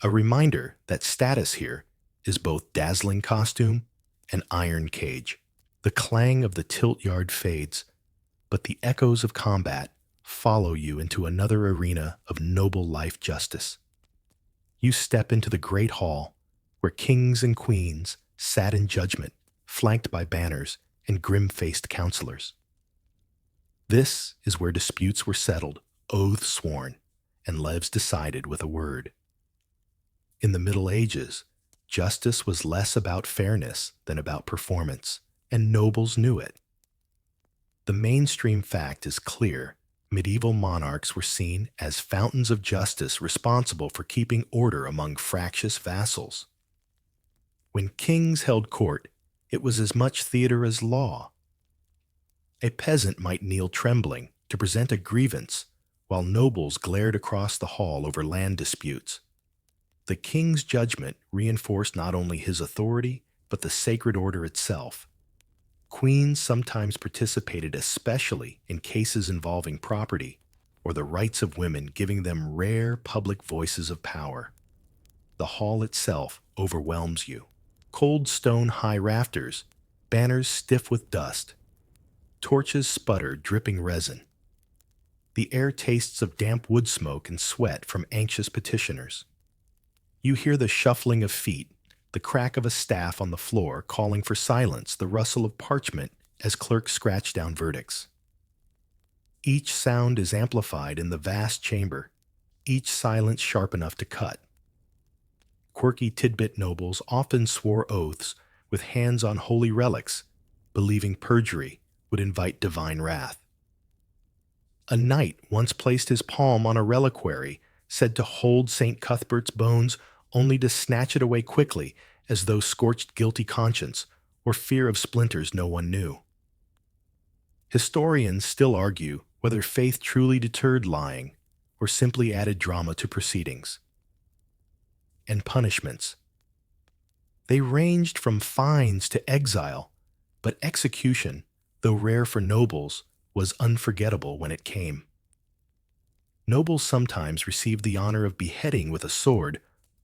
a reminder that status here is both dazzling costume and iron cage. The clang of the tilt yard fades, but the echoes of combat follow you into another arena of noble life justice. You step into the great hall where kings and queens sat in judgment, flanked by banners and grim-faced counselors. This is where disputes were settled, oaths sworn, and lives decided with a word. In the Middle Ages, justice was less about fairness than about performance, and nobles knew it. The mainstream fact is clear. Medieval monarchs were seen as fountains of justice responsible for keeping order among fractious vassals. When kings held court, it was as much theater as law. A peasant might kneel trembling to present a grievance, while nobles glared across the hall over land disputes. The king's judgment reinforced not only his authority, but the sacred order itself. Queens sometimes participated especially in cases involving property or the rights of women, giving them rare public voices of power. The hall itself overwhelms you. Cold stone high rafters, banners stiff with dust, torches sputter dripping resin. The air tastes of damp wood smoke and sweat from anxious petitioners. You hear the shuffling of feet, the crack of a staff on the floor calling for silence, the rustle of parchment as clerks scratch down verdicts. Each sound is amplified in the vast chamber, each silence sharp enough to cut. Quirky tidbit nobles often swore oaths with hands on holy relics, believing perjury would invite divine wrath. A knight once placed his palm on a reliquary said to hold St. Cuthbert's bones, only to snatch it away quickly as though scorched guilty conscience or fear of splinters no one knew. Historians still argue whether faith truly deterred lying or simply added drama to proceedings. And punishments. They ranged from fines to exile, but execution, though rare for nobles, was unforgettable when it came. Nobles sometimes received the honor of beheading with a sword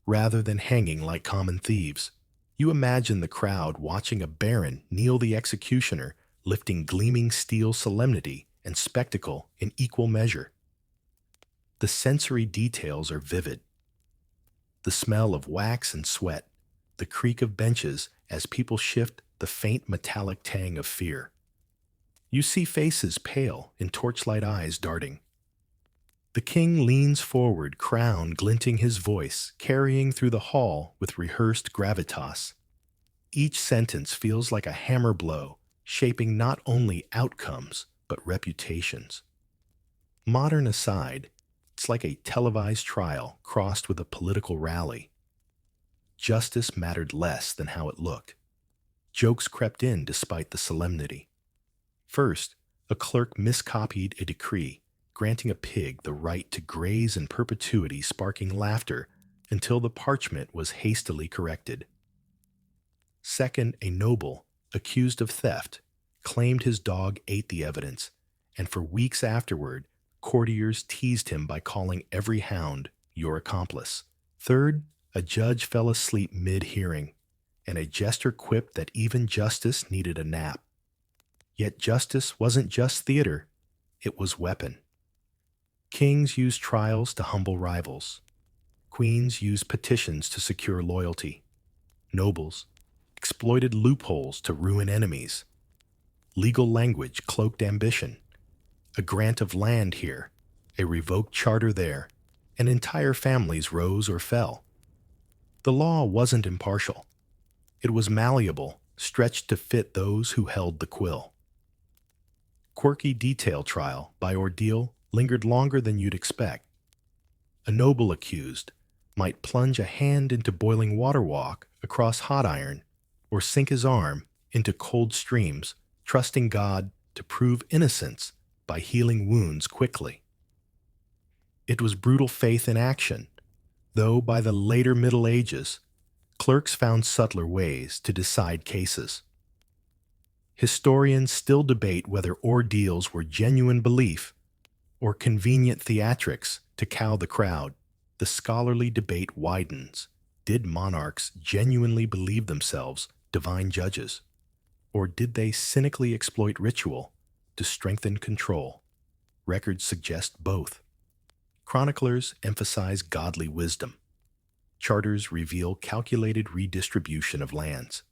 rather than hanging like common thieves. You imagine the crowd watching a baron kneel the executioner, lifting gleaming steel solemnity and spectacle in equal measure. The sensory details are vivid. The smell of wax and sweat, the creak of benches as people shift, the faint metallic tang of fear. You see faces pale and torchlight eyes darting. The king leans forward, crown glinting his voice, carrying through the hall with rehearsed gravitas. Each sentence feels like a hammer blow, shaping not only outcomes, but reputations. Modern aside, it's like a televised trial crossed with a political rally. Justice mattered less than how it looked. Jokes crept in despite the solemnity. First, a clerk miscopied a decree, granting a pig the right to graze in perpetuity, sparking laughter until the parchment was hastily corrected. Second, a noble, accused of theft, claimed his dog ate the evidence, and for weeks afterward, courtiers teased him by calling every hound your accomplice. Third, a judge fell asleep mid-hearing, and a jester quipped that even justice needed a nap. Yet justice wasn't just theater, it was weapon. Kings used trials to humble rivals. Queens used petitions to secure loyalty. Nobles exploited loopholes to ruin enemies. Legal language cloaked ambition. A grant of land here, a revoked charter there, and entire families rose or fell. The law wasn't impartial. It was malleable, stretched to fit those who held the quill. Quirky detail trial by ordeal lingered longer than you'd expect. A noble accused might plunge a hand into boiling water walk across hot iron or sink his arm into cold streams, trusting God to prove innocence by healing wounds quickly. It was brutal faith in action, though by the later Middle Ages, clerks found subtler ways to decide cases. Historians still debate whether ordeals were genuine belief or convenient theatrics to cow the crowd. The scholarly debate widens. Did monarchs genuinely believe themselves divine judges? Or did they cynically exploit ritual to strengthen control? Records suggest both. Chroniclers emphasize godly wisdom. Charters reveal calculated redistribution of lands.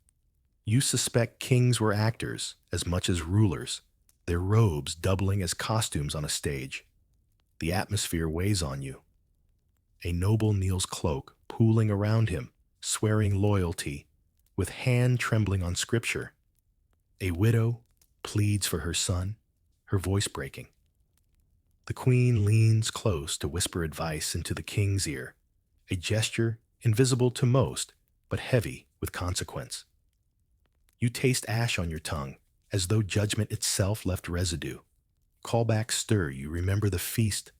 You suspect kings were actors as much as rulers, their robes doubling as costumes on a stage. The atmosphere weighs on you. A noble kneels cloak, pooling around him, swearing loyalty, with hand trembling on scripture. A widow pleads for her son, her voice breaking. The queen leans close to whisper advice into the king's ear, a gesture invisible to most, but heavy with consequence. You taste ash on your tongue, as though judgment itself left residue. Callbacks stir, you remember the feast,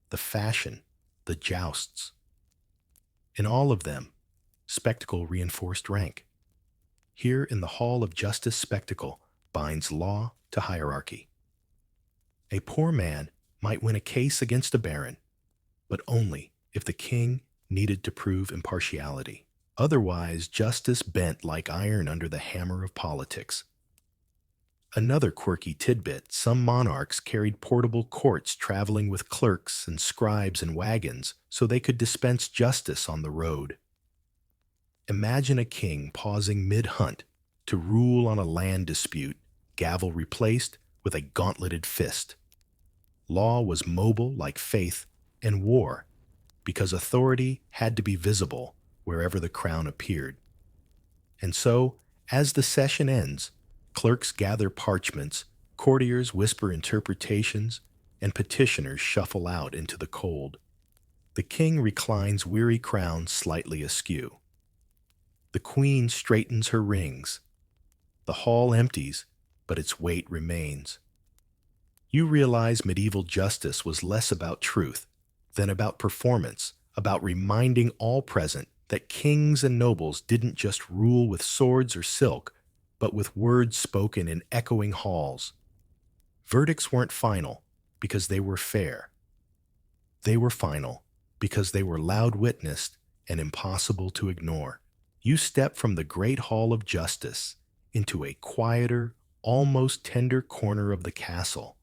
the fashion, the jousts. In all of them, spectacle reinforced rank. Here in the Hall of Justice, spectacle binds law to hierarchy. A poor man might win a case against a baron, but only if the king needed to prove impartiality. Otherwise, justice bent like iron under the hammer of politics. Another quirky tidbit, some monarchs carried portable courts traveling with clerks and scribes in wagons so they could dispense justice on the road. Imagine a king pausing mid-hunt to rule on a land dispute, gavel replaced with a gauntleted fist. Law was mobile like faith and war, because authority had to be visible wherever the crown appeared. And so, as the session ends, clerks gather parchments, courtiers whisper interpretations, and petitioners shuffle out into the cold. The king reclines weary crown slightly askew. The queen straightens her rings. The hall empties, but its weight remains. You realize medieval justice was less about truth than about performance, about reminding all present that kings and nobles didn't just rule with swords or silk, but with words spoken in echoing halls. Verdicts weren't final because they were fair. They were final because they were loud witnessed and impossible to ignore. You step from the great hall of justice into a quieter, almost tender corner of the castle,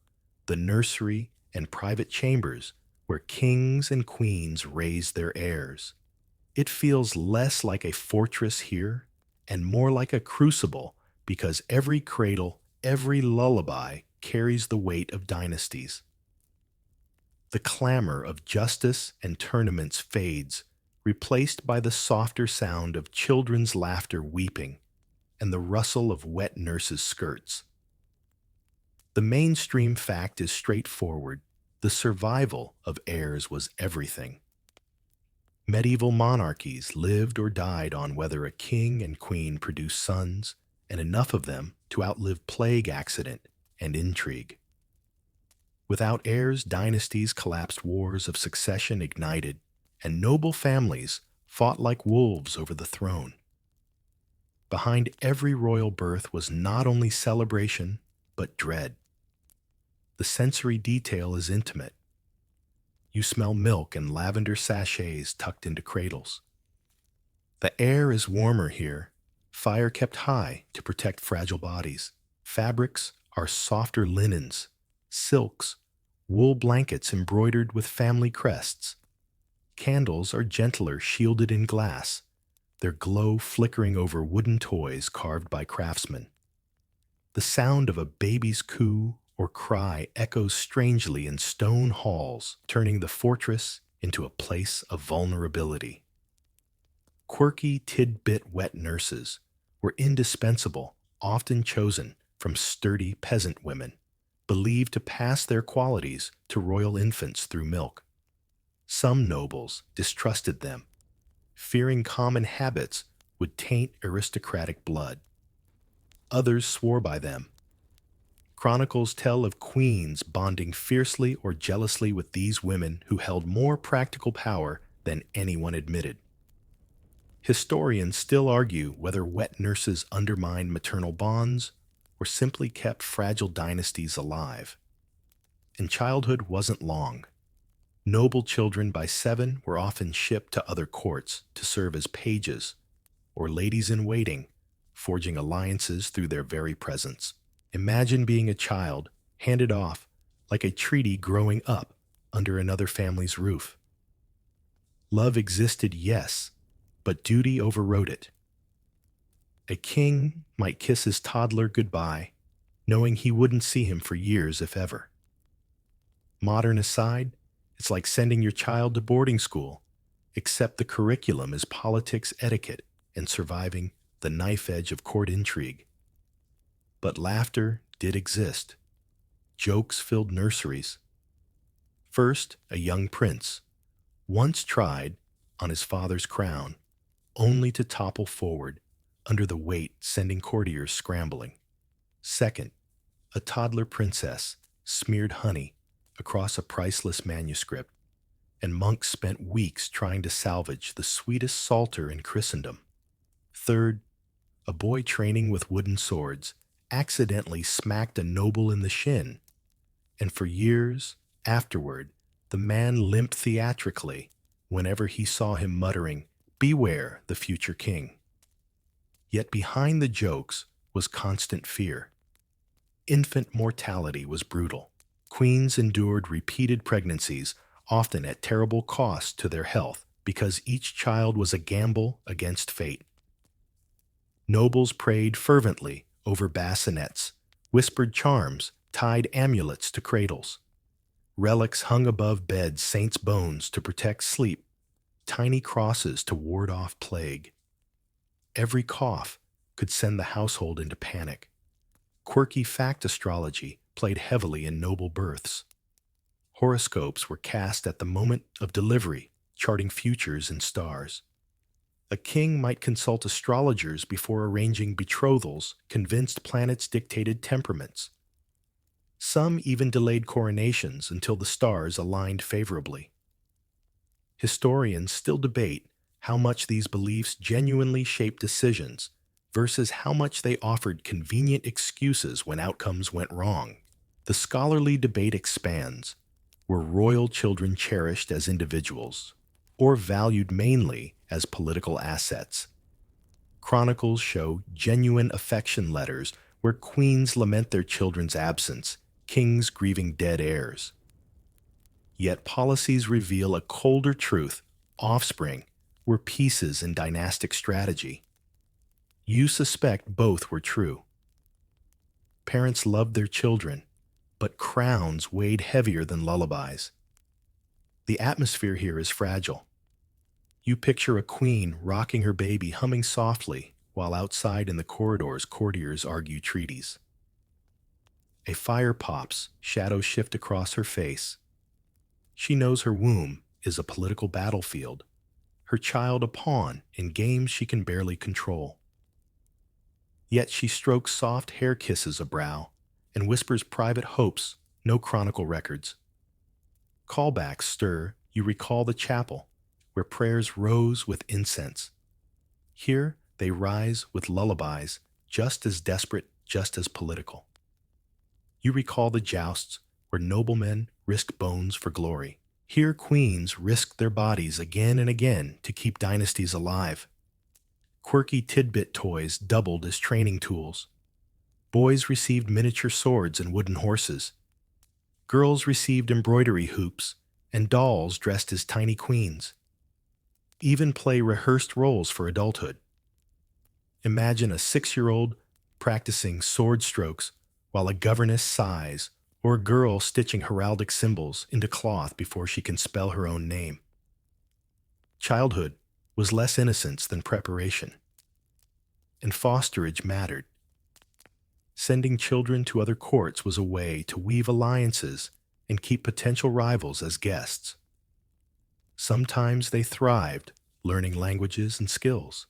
the nursery and private chambers where kings and queens raise their heirs. It feels less like a fortress here and more like a crucible, because every cradle, every lullaby carries the weight of dynasties. The clamor of justice and tournaments fades, replaced by the softer sound of children's laughter weeping and the rustle of wet nurses' skirts. The mainstream fact is straightforward. The survival of heirs was everything. Medieval monarchies lived or died on whether a king and queen produced sons, and enough of them to outlive plague, accident, and intrigue. Without heirs, dynasties collapsed, wars of succession ignited, and noble families fought like wolves over the throne. Behind every royal birth was not only celebration, but dread. The sensory detail is intimate. You smell milk and lavender sachets tucked into cradles. The air is warmer here, fire kept high to protect fragile bodies. Fabrics are softer linens, silks, wool blankets embroidered with family crests. Candles are gentler, shielded in glass, their glow flickering over wooden toys carved by craftsmen. The sound of a baby's coo or cry echoes strangely in stone halls, turning the fortress into a place of vulnerability. Quirky tidbit wet nurses were indispensable, often chosen from sturdy peasant women, believed to pass their qualities to royal infants through milk. Some nobles distrusted them, fearing common habits would taint aristocratic blood. Others swore by them. Chronicles tell of queens bonding fiercely or jealously with these women who held more practical power than anyone admitted. Historians still argue whether wet nurses undermined maternal bonds or simply kept fragile dynasties alive. And childhood wasn't long. Noble children by 7 were often shipped to other courts to serve as pages or ladies in waiting, forging alliances through their very presence. Imagine being a child handed off like a treaty growing up under another family's roof. Love existed, yes, but duty overrode it. A king might kiss his toddler goodbye, knowing he wouldn't see him for years, if ever. Modern aside, it's like sending your child to boarding school, except the curriculum is politics, etiquette, and surviving the knife edge of court intrigue. But laughter did exist. Jokes filled nurseries. First, a young prince, once tried on his father's crown, only to topple forward under the weight, sending courtiers scrambling. Second, a toddler princess smeared honey across a priceless manuscript, and monks spent weeks trying to salvage the sweetest psalter in Christendom. Third, a boy training with wooden swords accidentally smacked a noble in the shin, and for years afterward, the man limped theatrically whenever he saw him muttering, "Beware the future king." Yet behind the jokes was constant fear. Infant mortality was brutal. Queens endured repeated pregnancies, often at terrible cost to their health, because each child was a gamble against fate. Nobles prayed fervently over bassinets, whispered charms, tied amulets to cradles. Relics hung above beds, saints' bones to protect sleep, tiny crosses to ward off plague. Every cough could send the household into panic. Quirky fact astrology played heavily in noble births. Horoscopes were cast at the moment of delivery, charting futures in stars. A king might consult astrologers before arranging betrothals, convinced planets dictated temperaments. Some even delayed coronations until the stars aligned favorably. Historians still debate how much these beliefs genuinely shaped decisions versus how much they offered convenient excuses when outcomes went wrong. The scholarly debate expands. Were royal children cherished as individuals, or valued mainly as political assets? Chronicles show genuine affection letters where queens lament their children's absence, kings grieving dead heirs. Yet policies reveal a colder truth: offspring were pieces in dynastic strategy. You suspect both were true. Parents loved their children, but crowns weighed heavier than lullabies. The atmosphere here is fragile. You picture a queen rocking her baby, humming softly, while outside in the corridors, courtiers argue treaties. A fire pops, shadows shift across her face. She knows her womb is a political battlefield, her child a pawn in games she can barely control. Yet she strokes soft hair kisses a brow and whispers private hopes, no chronicle records. Callbacks stir, you recall the chapel, where prayers rose with incense. Here they rise with lullabies, just as desperate, just as political. You recall the jousts, where noblemen risked bones for glory. Here queens risked their bodies again and again to keep dynasties alive. Quirky tidbit toys doubled as training tools. Boys received miniature swords and wooden horses. Girls received embroidery hoops and dolls dressed as tiny queens. Even play rehearsed roles for adulthood. Imagine a 6-year-old practicing sword strokes while a governess sighs, or a girl stitching heraldic symbols into cloth before she can spell her own name. Childhood was less innocence than preparation, and fosterage mattered. Sending children to other courts was a way to weave alliances and keep potential rivals as guests. Sometimes they thrived, learning languages and skills.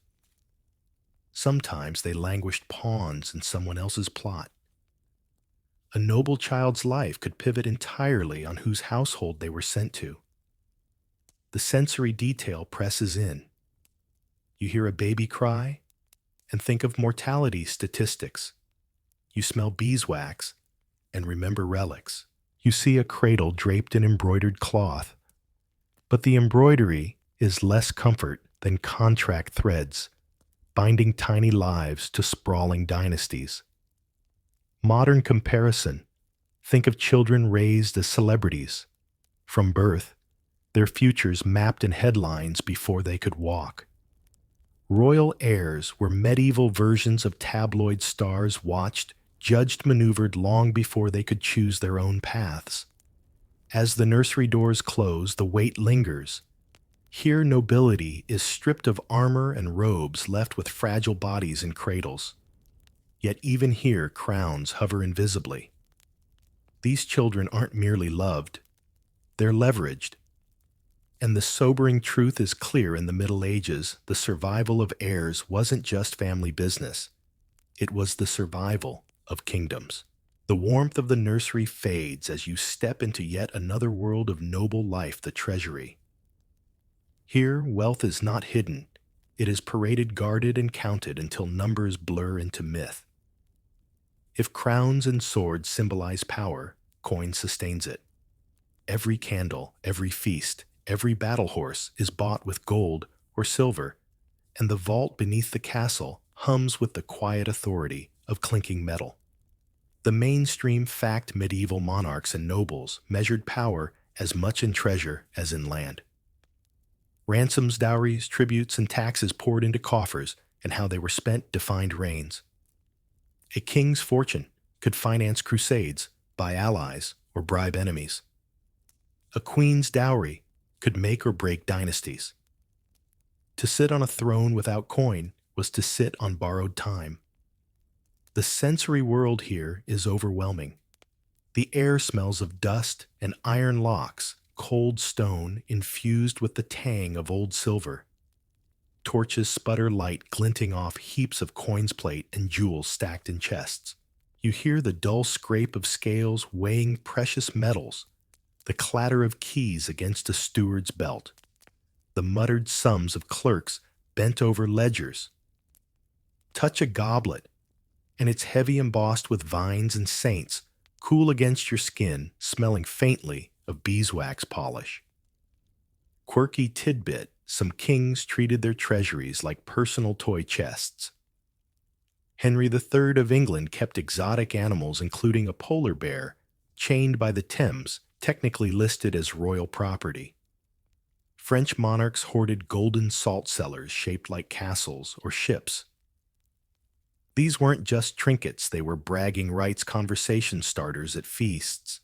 Sometimes they languished pawns in someone else's plot. A noble child's life could pivot entirely on whose household they were sent to. The sensory detail presses in. You hear a baby cry and think of mortality statistics. You smell beeswax and remember relics. You see a cradle draped in embroidered cloth, but the embroidery is less comfort than contract threads, binding tiny lives to sprawling dynasties. Modern comparison. Think of children raised as celebrities. From birth, their futures mapped in headlines before they could walk. Royal heirs were medieval versions of tabloid stars watched, judged, maneuvered long before they could choose their own paths. As the nursery doors close, the weight lingers. Here nobility is stripped of armor and robes, left with fragile bodies in cradles. Yet even here crowns hover invisibly. These children aren't merely loved, they're leveraged. And the sobering truth is clear in the Middle Ages: the survival of heirs wasn't just family business. It was the survival of kingdoms. The warmth of the nursery fades as you step into yet another world of noble life, the treasury. Here, wealth is not hidden. It is paraded, guarded, and counted until numbers blur into myth. If crowns and swords symbolize power, coin sustains it. Every candle, every feast, every battle horse is bought with gold or silver, and the vault beneath the castle hums with the quiet authority of clinking metal. The mainstream fact: medieval monarchs and nobles measured power as much in treasure as in land. Ransoms, dowries, tributes, and taxes poured into coffers, and how they were spent defined reigns. A king's fortune could finance crusades, buy allies, or bribe enemies. A queen's dowry could make or break dynasties. To sit on a throne without coin was to sit on borrowed time. The sensory world here is overwhelming. The air smells of dust and iron locks, cold stone infused with the tang of old silver. Torches sputter light, glinting off heaps of coins plate and jewels stacked in chests. You hear the dull scrape of scales weighing precious metals, the clatter of keys against a steward's belt, the muttered sums of clerks bent over ledgers. Touch a goblet, and it's heavy, embossed with vines and saints, cool against your skin, smelling faintly of beeswax polish. Quirky tidbit: some kings treated their treasuries like personal toy chests. Henry III of England kept exotic animals, including a polar bear, chained by the Thames, technically listed as royal property. French monarchs hoarded golden salt cellars shaped like castles or ships. These weren't just trinkets, they were bragging rights conversation starters at feasts.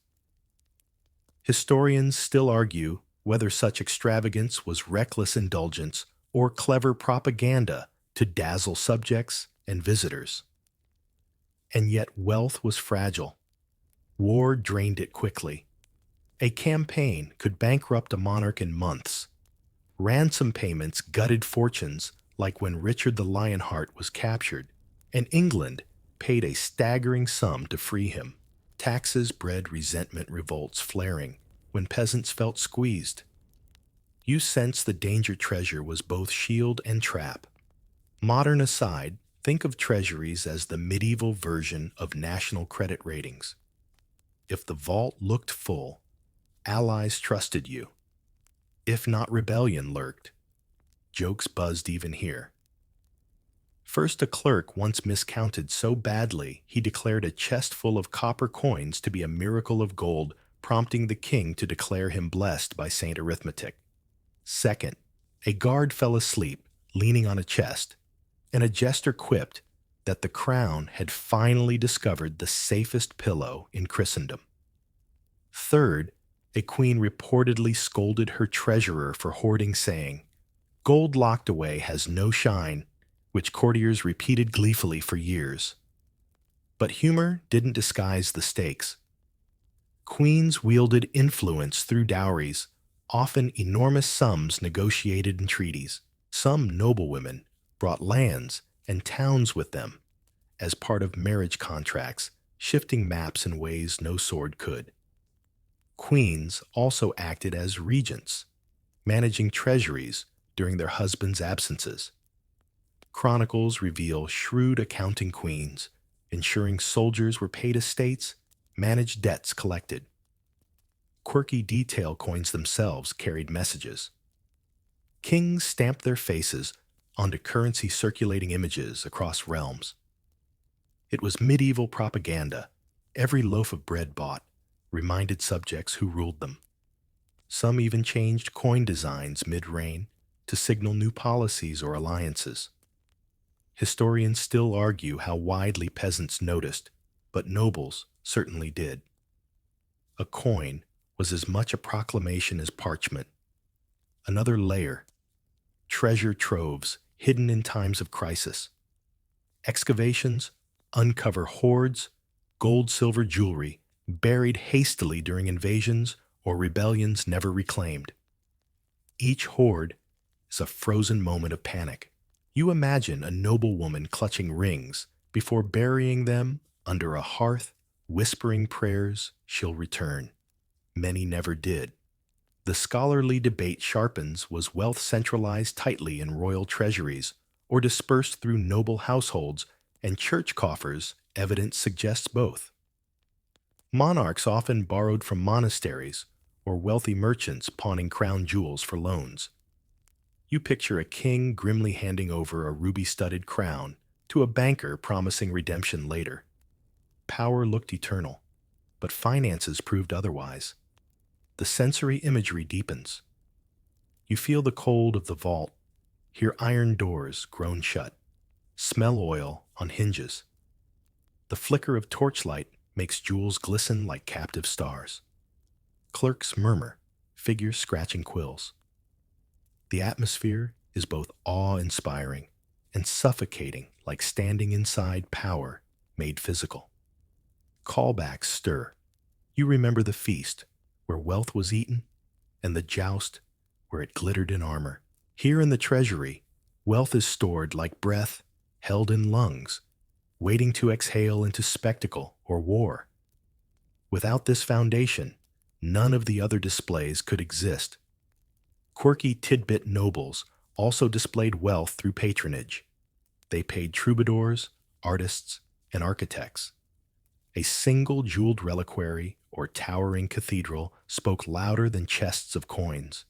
Historians still argue whether such extravagance was reckless indulgence or clever propaganda to dazzle subjects and visitors. And yet wealth was fragile. War drained it quickly. A campaign could bankrupt a monarch in months. Ransom payments gutted fortunes, like when Richard the Lionheart was captured, and England paid a staggering sum to free him. Taxes bred resentment, revolts flaring when peasants felt squeezed. You sense the danger. Treasure was both shield and trap. Modern aside, think of treasuries as the medieval version of national credit ratings. If the vault looked full, allies trusted you. If not, rebellion lurked. Jokes buzzed even here. First, a clerk once miscounted so badly he declared a chest full of copper coins to be a miracle of gold prompting the king to declare him blessed by Saint Arithmetic. Second, a guard fell asleep, leaning on a chest, and a jester quipped that the crown had finally discovered the safest pillow in Christendom. Third, a queen reportedly scolded her treasurer for hoarding, saying, "Gold locked away has no shine," which courtiers repeated gleefully for years. But humor didn't disguise the stakes. Queens wielded influence through dowries, often enormous sums negotiated in treaties. Some noblewomen brought lands and towns with them as part of marriage contracts, shifting maps in ways no sword could. Queens also acted as regents, managing treasuries during their husbands' absences. Chronicles reveal shrewd accounting queens, ensuring soldiers were paid estates, managed debts collected. Quirky detail coins themselves carried messages. Kings stamped their faces onto currency circulating images across realms. It was medieval propaganda. Every loaf of bread bought reminded subjects who ruled them. Some even changed coin designs mid-reign to signal new policies or alliances. Historians still argue how widely peasants noticed, but nobles certainly did. A coin was as much a proclamation as parchment. Another layer: treasure troves hidden in times of crisis. Excavations uncover hoards, gold, silver jewelry buried hastily during invasions or rebellions never reclaimed. Each hoard is a frozen moment of panic. You imagine a noblewoman clutching rings before burying them under a hearth, whispering prayers she'll return. Many never did. The scholarly debate sharpens: was wealth centralized tightly in royal treasuries or dispersed through noble households and church coffers? Evidence suggests both. Monarchs often borrowed from monasteries or wealthy merchants pawning crown jewels for loans. You picture a king grimly handing over a ruby-studded crown to a banker promising redemption later. Power looked eternal, but finances proved otherwise. The sensory imagery deepens. You feel the cold of the vault, hear iron doors groan shut, smell oil on hinges. The flicker of torchlight makes jewels glisten like captive stars. Clerks murmur, figures scratching quills. The atmosphere is both awe-inspiring and suffocating, like standing inside power made physical. Callbacks stir. You remember the feast where wealth was eaten and the joust where it glittered in armor. Here in the treasury, wealth is stored like breath held in lungs, waiting to exhale into spectacle or war. Without this foundation, none of the other displays could exist. Quirky tidbit nobles also displayed wealth through patronage. They paid troubadours, artists, and architects. A single jeweled reliquary or towering cathedral spoke louder than chests of coins.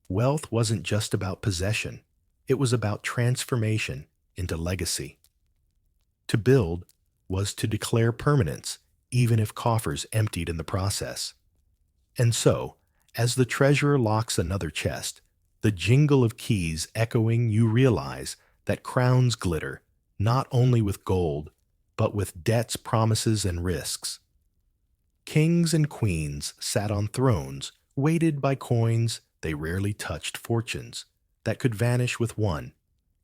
Wealth wasn't just about possession, it was about transformation into legacy. To build was to declare permanence, even if coffers emptied in the process. And so, as the treasurer locks another chest, the jingle of keys echoing, you realize that crowns glitter not only with gold, but with debts, promises, and risks. Kings and queens sat on thrones, weighted by coins they rarely touched, fortunes that could vanish with one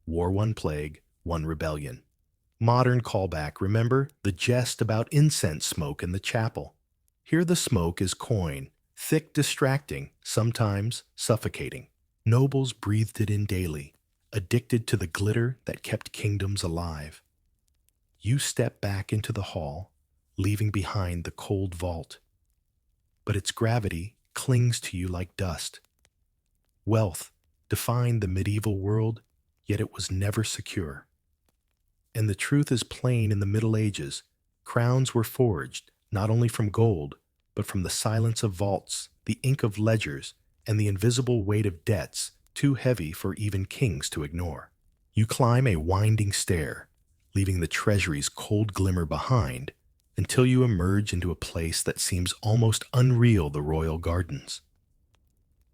war, one plague, one rebellion. Modern callback: remember the jest about incense smoke in the chapel. Here the smoke is coin, thick, distracting, sometimes suffocating. Nobles breathed it in daily, addicted to the glitter that kept kingdoms alive. You step back into the hall, leaving behind the cold vault. But its gravity clings to you like dust. Wealth defined the medieval world, yet it was never secure. And the truth is plain: in the Middle Ages, crowns were forged not only from gold, but from the silence of vaults, the ink of ledgers, and the invisible weight of debts too heavy for even kings to ignore. You climb a winding stair, leaving the treasury's cold glimmer behind, until you emerge into a place that seems almost unreal, the royal gardens.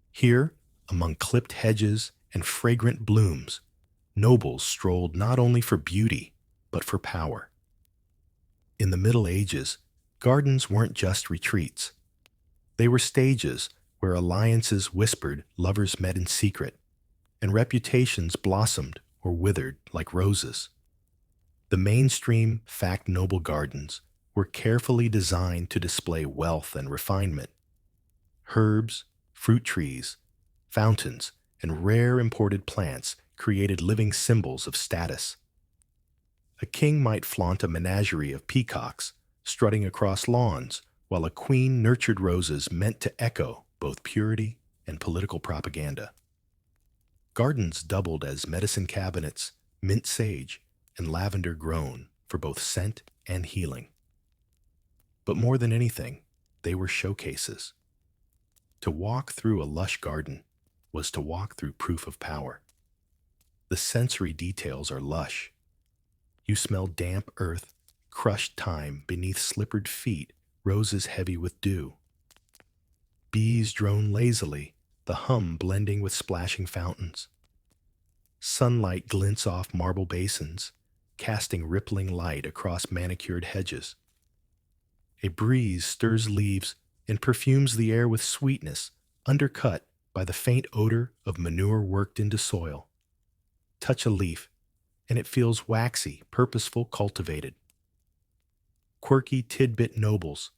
Here, among clipped hedges and fragrant blooms, nobles strolled not only for beauty, but for power. In the Middle Ages, gardens weren't just retreats. They were stages where alliances whispered, lovers met in secret, and reputations blossomed or withered like roses. The mainstream fact noble gardens were carefully designed to display wealth and refinement. Herbs, fruit trees, fountains, and rare imported plants created living symbols of status. A king might flaunt a menagerie of peacocks strutting across lawns, while a queen nurtured roses meant to echo both purity and political propaganda. Gardens doubled as medicine cabinets, mint sage, and lavender grown for both scent and healing. But more than anything, they were showcases. To walk through a lush garden was to walk through proof of power. The sensory details are lush. You smell damp earth, crushed thyme beneath slippered feet, roses heavy with dew. Bees drone lazily, the hum blending with splashing fountains. Sunlight glints off marble basins, casting rippling light across manicured hedges. A breeze stirs leaves and perfumes the air with sweetness, undercut by the faint odor of manure worked into soil. Touch a leaf, and it feels waxy, purposeful, cultivated. Quirky tidbit nobles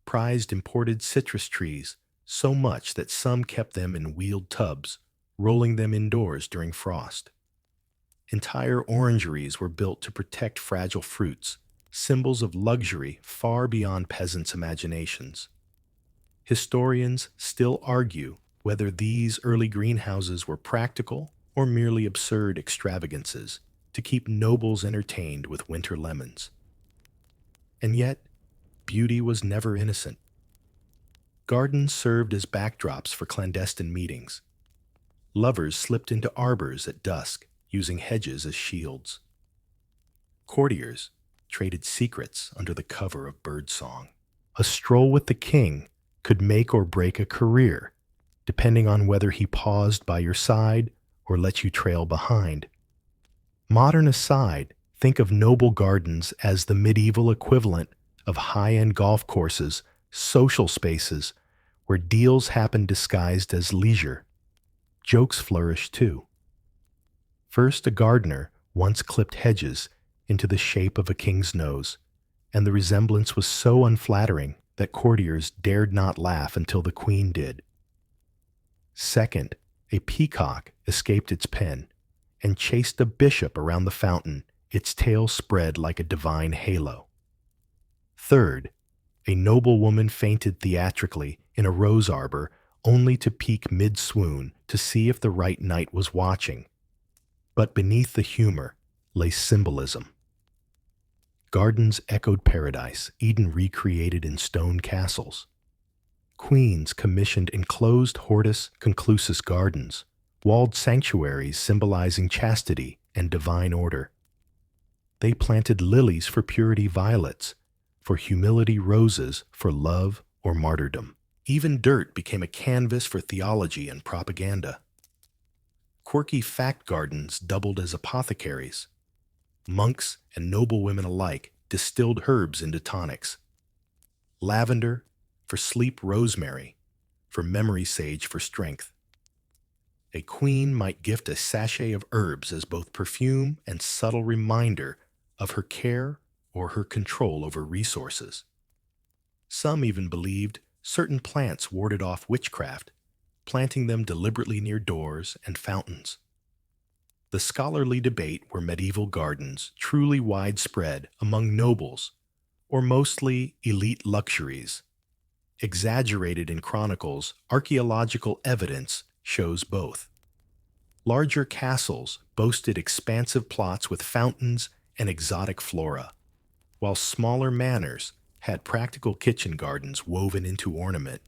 prized imported citrus trees so much that some kept them in wheeled tubs, rolling them indoors during frost. Entire orangeries were built to protect fragile fruits, symbols of luxury far beyond peasants' imaginations. Historians still argue whether these early greenhouses were practical or merely absurd extravagances to keep nobles entertained with winter lemons. And yet, beauty was never innocent. Gardens served as backdrops for clandestine meetings. Lovers slipped into arbors at dusk, using hedges as shields. Courtiers traded secrets under the cover of birdsong. A stroll with the king could make or break a career, depending on whether he paused by your side or let you trail behind. Modern aside, think of noble gardens as the medieval equivalent of high-end golf courses, social spaces, where deals happen disguised as leisure. Jokes flourish too. First, a gardener once clipped hedges into the shape of a king's nose, and the resemblance was so unflattering that courtiers dared not laugh until the queen did. Second, a peacock escaped its pen and chased a bishop around the fountain, its tail spread like a divine halo. Third, a noblewoman fainted theatrically in a rose arbor only to peek mid-swoon to see if the right knight was watching. But beneath the humor lay symbolism. Gardens echoed paradise, Eden recreated in stone castles. Queens commissioned enclosed hortus conclusus gardens, walled sanctuaries symbolizing chastity and divine order. They planted lilies for purity, violets for humility, roses for love or martyrdom. Even dirt became a canvas for theology and propaganda. Quirky fact gardens doubled as apothecaries. Monks and noblewomen alike distilled herbs into tonics. Lavender for sleep, rosemary for memory, sage for strength. A queen might gift a sachet of herbs as both perfume and subtle reminder of her care or her control over resources. Some even believed certain plants warded off witchcraft, planting them deliberately near doors and fountains. The scholarly debate were medieval gardens truly widespread among nobles, or mostly elite luxuries. Exaggerated in chronicles, archaeological evidence shows both. Larger castles boasted expansive plots with fountains and exotic flora, while smaller manors had practical kitchen gardens woven into ornament.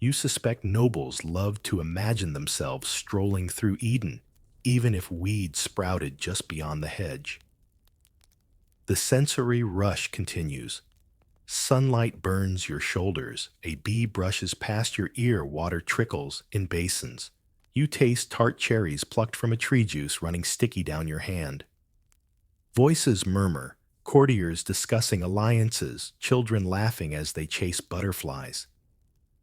You suspect nobles loved to imagine themselves strolling through Eden, even if weeds sprouted just beyond the hedge. The sensory rush continues. Sunlight burns your shoulders, a bee brushes past your ear, water trickles in basins. You taste tart cherries plucked from a tree, juice running sticky down your hand. Voices murmur, courtiers discussing alliances, children laughing as they chase butterflies.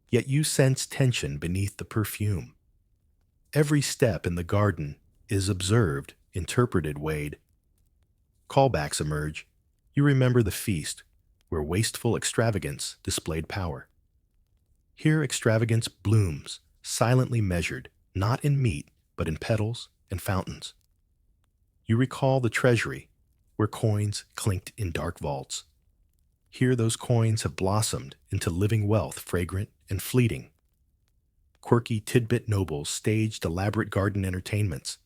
Yet you sense tension beneath the perfume. Every step in the garden is observed, interpreted, weighed. Callbacks emerge. You remember the feast, where wasteful extravagance displayed power. Here extravagance blooms, silently measured, not in meat, but in petals and fountains. You recall the treasury, where coins clinked in dark vaults. Here those coins have blossomed into living wealth, fragrant and fleeting. Quirky tidbit nobles staged elaborate garden entertainments.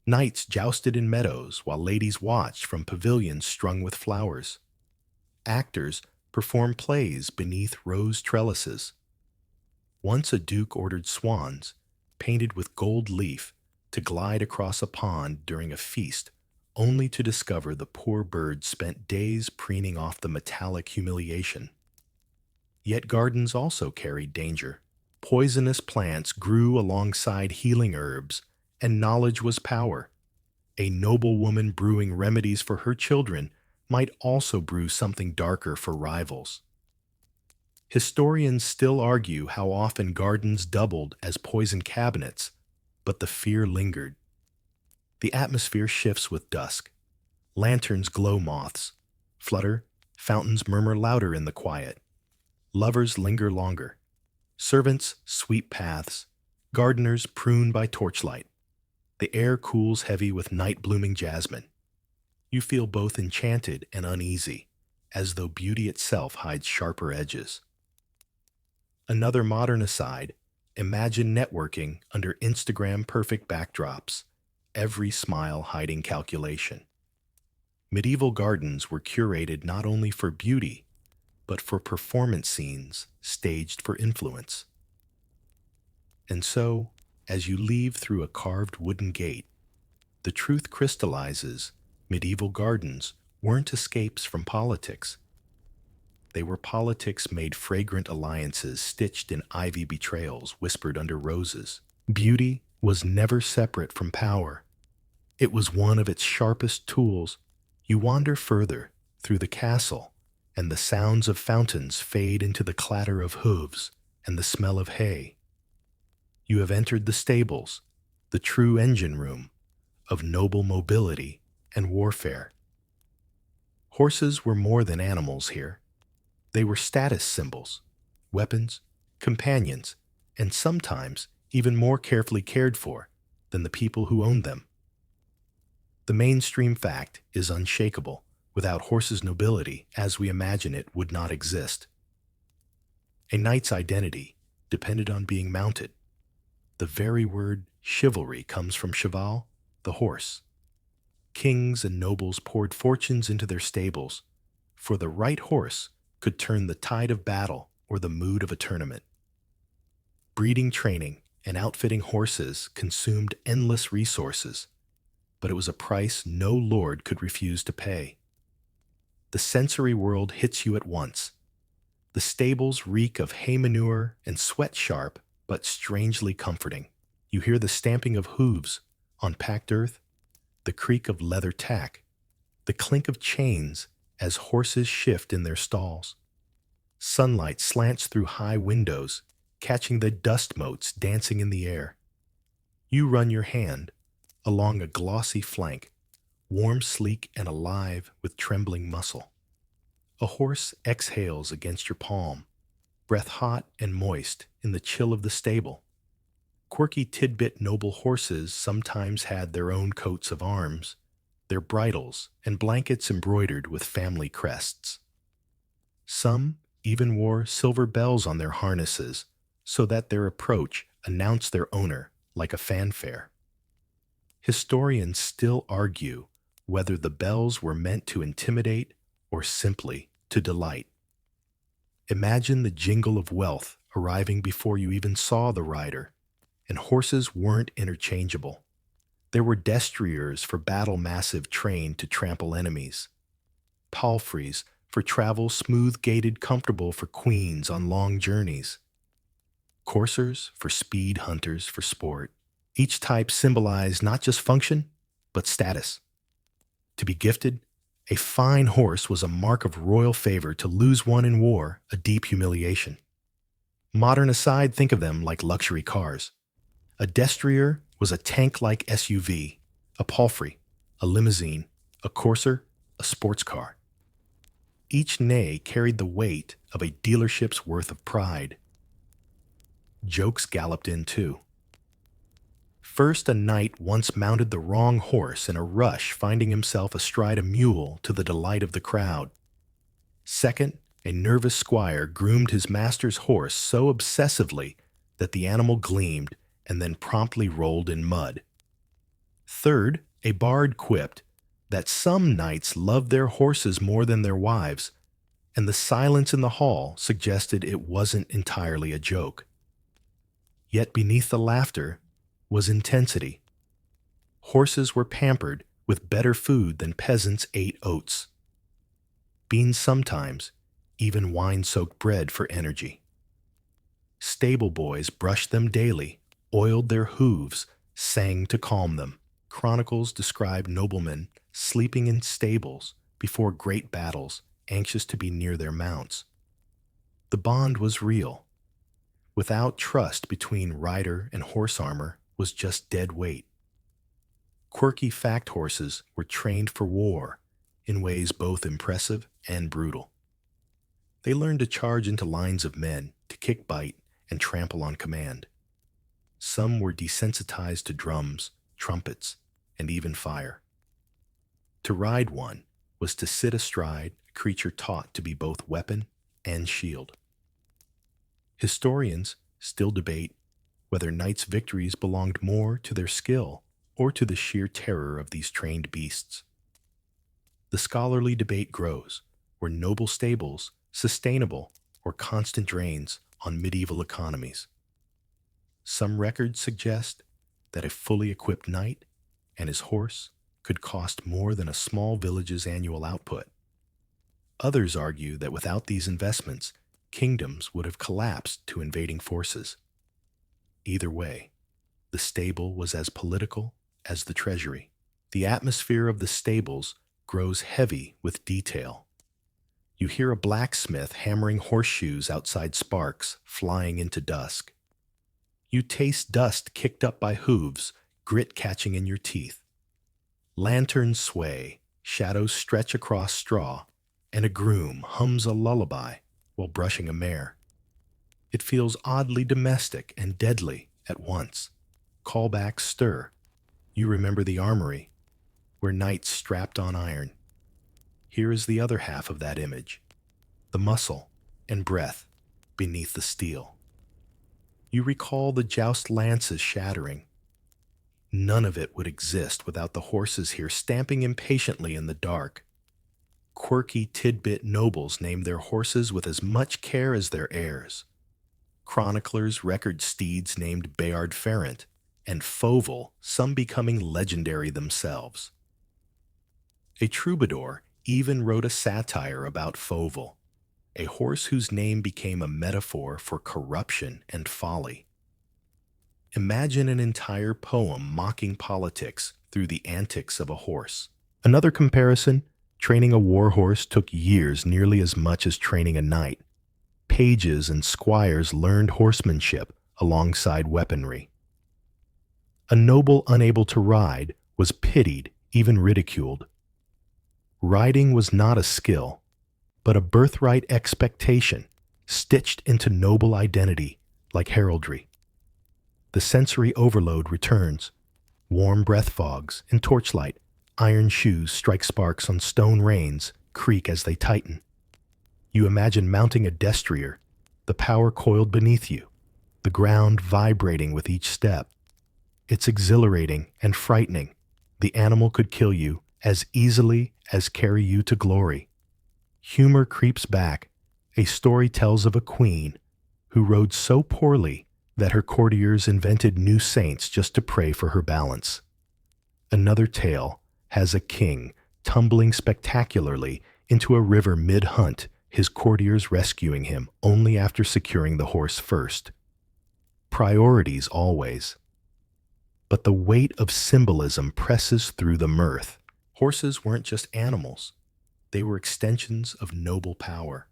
Knights jousted in meadows while ladies watched from pavilions strung with flowers. Actors performed plays beneath rose trellises. Once a duke ordered swans, painted with gold leaf, to glide across a pond during a feast, only to discover the poor birds spent days preening off the metallic humiliation. Yet gardens also carried danger. Poisonous plants grew alongside healing herbs, and knowledge was power. A noble woman brewing remedies for her children might also brew something darker for rivals. Historians still argue how often gardens doubled as poison cabinets, but the fear lingered. The atmosphere shifts with dusk. Lanterns glow, moths flutter, fountains murmur louder in the quiet. Lovers linger longer. Servants sweep paths. Gardeners prune by torchlight. The air cools heavy with night-blooming jasmine. You feel both enchanted and uneasy, as though beauty itself hides sharper edges. Another modern aside, imagine networking under Instagram perfect backdrops, every smile hiding calculation. Medieval gardens were curated not only for beauty, but for performance scenes staged for influence. And so, as you leave through a carved wooden gate, the truth crystallizes: medieval gardens weren't escapes from politics. They were politics made fragrant, alliances stitched in ivy, betrayals whispered under roses. Beauty was never separate from power. It was one of its sharpest tools. You wander further through the castle, and the sounds of fountains fade into the clatter of hooves and the smell of hay. You have entered the stables, the true engine room of noble mobility and warfare. Horses were more than animals here. They were status symbols, weapons, companions, and sometimes even more carefully cared for than the people who owned them. The mainstream fact is unshakable. Without horses, nobility, as we imagine it, would not exist. A knight's identity depended on being mounted. The very word chivalry comes from cheval, the horse. Kings and nobles poured fortunes into their stables, for the right horse could turn the tide of battle or the mood of a tournament. Breeding, training, and outfitting horses consumed endless resources, but it was a price no lord could refuse to pay. The sensory world hits you at once. The stables reek of hay manure and sweat, sharp but strangely comforting. You hear the stamping of hooves on packed earth, the creak of leather tack, the clink of chains as horses shift in their stalls. Sunlight slants through high windows, catching the dust motes dancing in the air. You run your hand along a glossy flank, warm, sleek, and alive with trembling muscle. A horse exhales against your palm, breath hot and moist in the chill of the stable. Quirky tidbit noble horses sometimes had their own coats of arms, their bridles and blankets embroidered with family crests. Some even wore silver bells on their harnesses so that their approach announced their owner like a fanfare. Historians still argue whether the bells were meant to intimidate or simply to delight. Imagine the jingle of wealth arriving before you even saw the rider, and horses weren't interchangeable. There were destriers for battle, massive trained to trample enemies. Palfreys for travel, smooth-gaited, comfortable for queens on long journeys. Coursers for speed, hunters for sport. Each type symbolized not just function, but status. To be gifted, a fine horse was a mark of royal favor. To lose one in war, a deep humiliation. Modern aside, think of them like luxury cars. A destrier was a tank-like SUV, a palfrey, a limousine, a courser, a sports car. Each neigh carried the weight of a dealership's worth of pride. Jokes galloped in too. First, a knight once mounted the wrong horse in a rush, finding himself astride a mule to the delight of the crowd. Second, a nervous squire groomed his master's horse so obsessively that the animal gleamed and then promptly rolled in mud. Third, a bard quipped that some knights loved their horses more than their wives, and the silence in the hall suggested it wasn't entirely a joke. Yet beneath the laughter was intensity. Horses were pampered with better food than peasants ate oats. Beans sometimes, even wine-soaked bread for energy. Stable boys brushed them daily, oiled their hooves, sang to calm them. Chronicles describe noblemen sleeping in stables before great battles, anxious to be near their mounts. The bond was real. Without trust between rider and horse armor was just dead weight. Quirky fact horses were trained for war in ways both impressive and brutal. They learned to charge into lines of men, to kick, bite, and trample on command. Some were desensitized to drums, trumpets, and even fire. To ride one was to sit astride a creature taught to be both weapon and shield. Historians still debate whether knights' victories belonged more to their skill or to the sheer terror of these trained beasts. The scholarly debate grows: were noble stables sustainable or constant drains on medieval economies? Some records suggest that a fully equipped knight and his horse could cost more than a small village's annual output. Others argue that without these investments, kingdoms would have collapsed to invading forces. Either way, the stable was as political as the treasury. The atmosphere of the stables grows heavy with detail. You hear a blacksmith hammering horseshoes outside sparks flying into dusk. You taste dust kicked up by hooves, grit catching in your teeth. Lanterns sway, shadows stretch across straw, and a groom hums a lullaby while brushing a mare. It feels oddly domestic and deadly at once. Callbacks stir. You remember the armory, where knights strapped on iron. Here is the other half of that image: the muscle and breath beneath the steel. You recall the joust lances shattering. None of it would exist without the horses here stamping impatiently in the dark. Quirky tidbit nobles named their horses with as much care as their heirs. Chroniclers record steeds named Bayard Ferrant and Fauvel, some becoming legendary themselves. A troubadour even wrote a satire about Fauvel, a horse whose name became a metaphor for corruption and folly. Imagine an entire poem mocking politics through the antics of a horse. Another comparison: training a war horse took years, nearly as much as training a knight. Pages and squires learned horsemanship alongside weaponry. A noble unable to ride was pitied, even ridiculed. Riding was not a skill, but a birthright expectation, stitched into noble identity like heraldry. The sensory overload returns. Warm breath fogs and torchlight, iron shoes strike sparks on stone reins, creak as they tighten. You imagine mounting a destrier, the power coiled beneath you, the ground vibrating with each step. It's exhilarating and frightening. The animal could kill you as easily as carry you to glory. Humor creeps back. A story tells of a queen who rode so poorly that her courtiers invented new saints just to pray for her balance. Another tale has a king tumbling spectacularly into a river mid-hunt, his courtiers rescuing him only after securing the horse first. Priorities always. But the weight of symbolism presses through the mirth. Horses weren't just animals. They were extensions of noble power.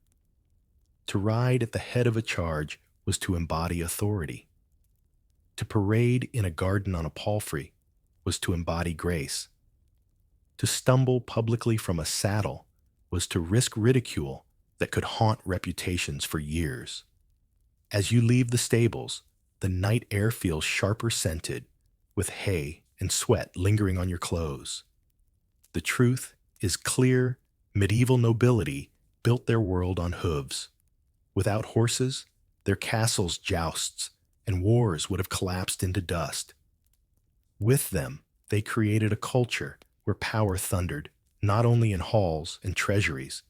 To ride at the head of a charge was to embody authority. To parade in a garden on a palfrey was to embody grace. To stumble publicly from a saddle was to risk ridicule that could haunt reputations for years. As you leave the stables, the night air feels sharper scented, with hay and sweat lingering on your clothes. The truth is clear: medieval nobility built their world on hooves. Without horses, their castles' jousts and wars would have collapsed into dust. With them, they created a culture where power thundered, not only in halls and treasuries,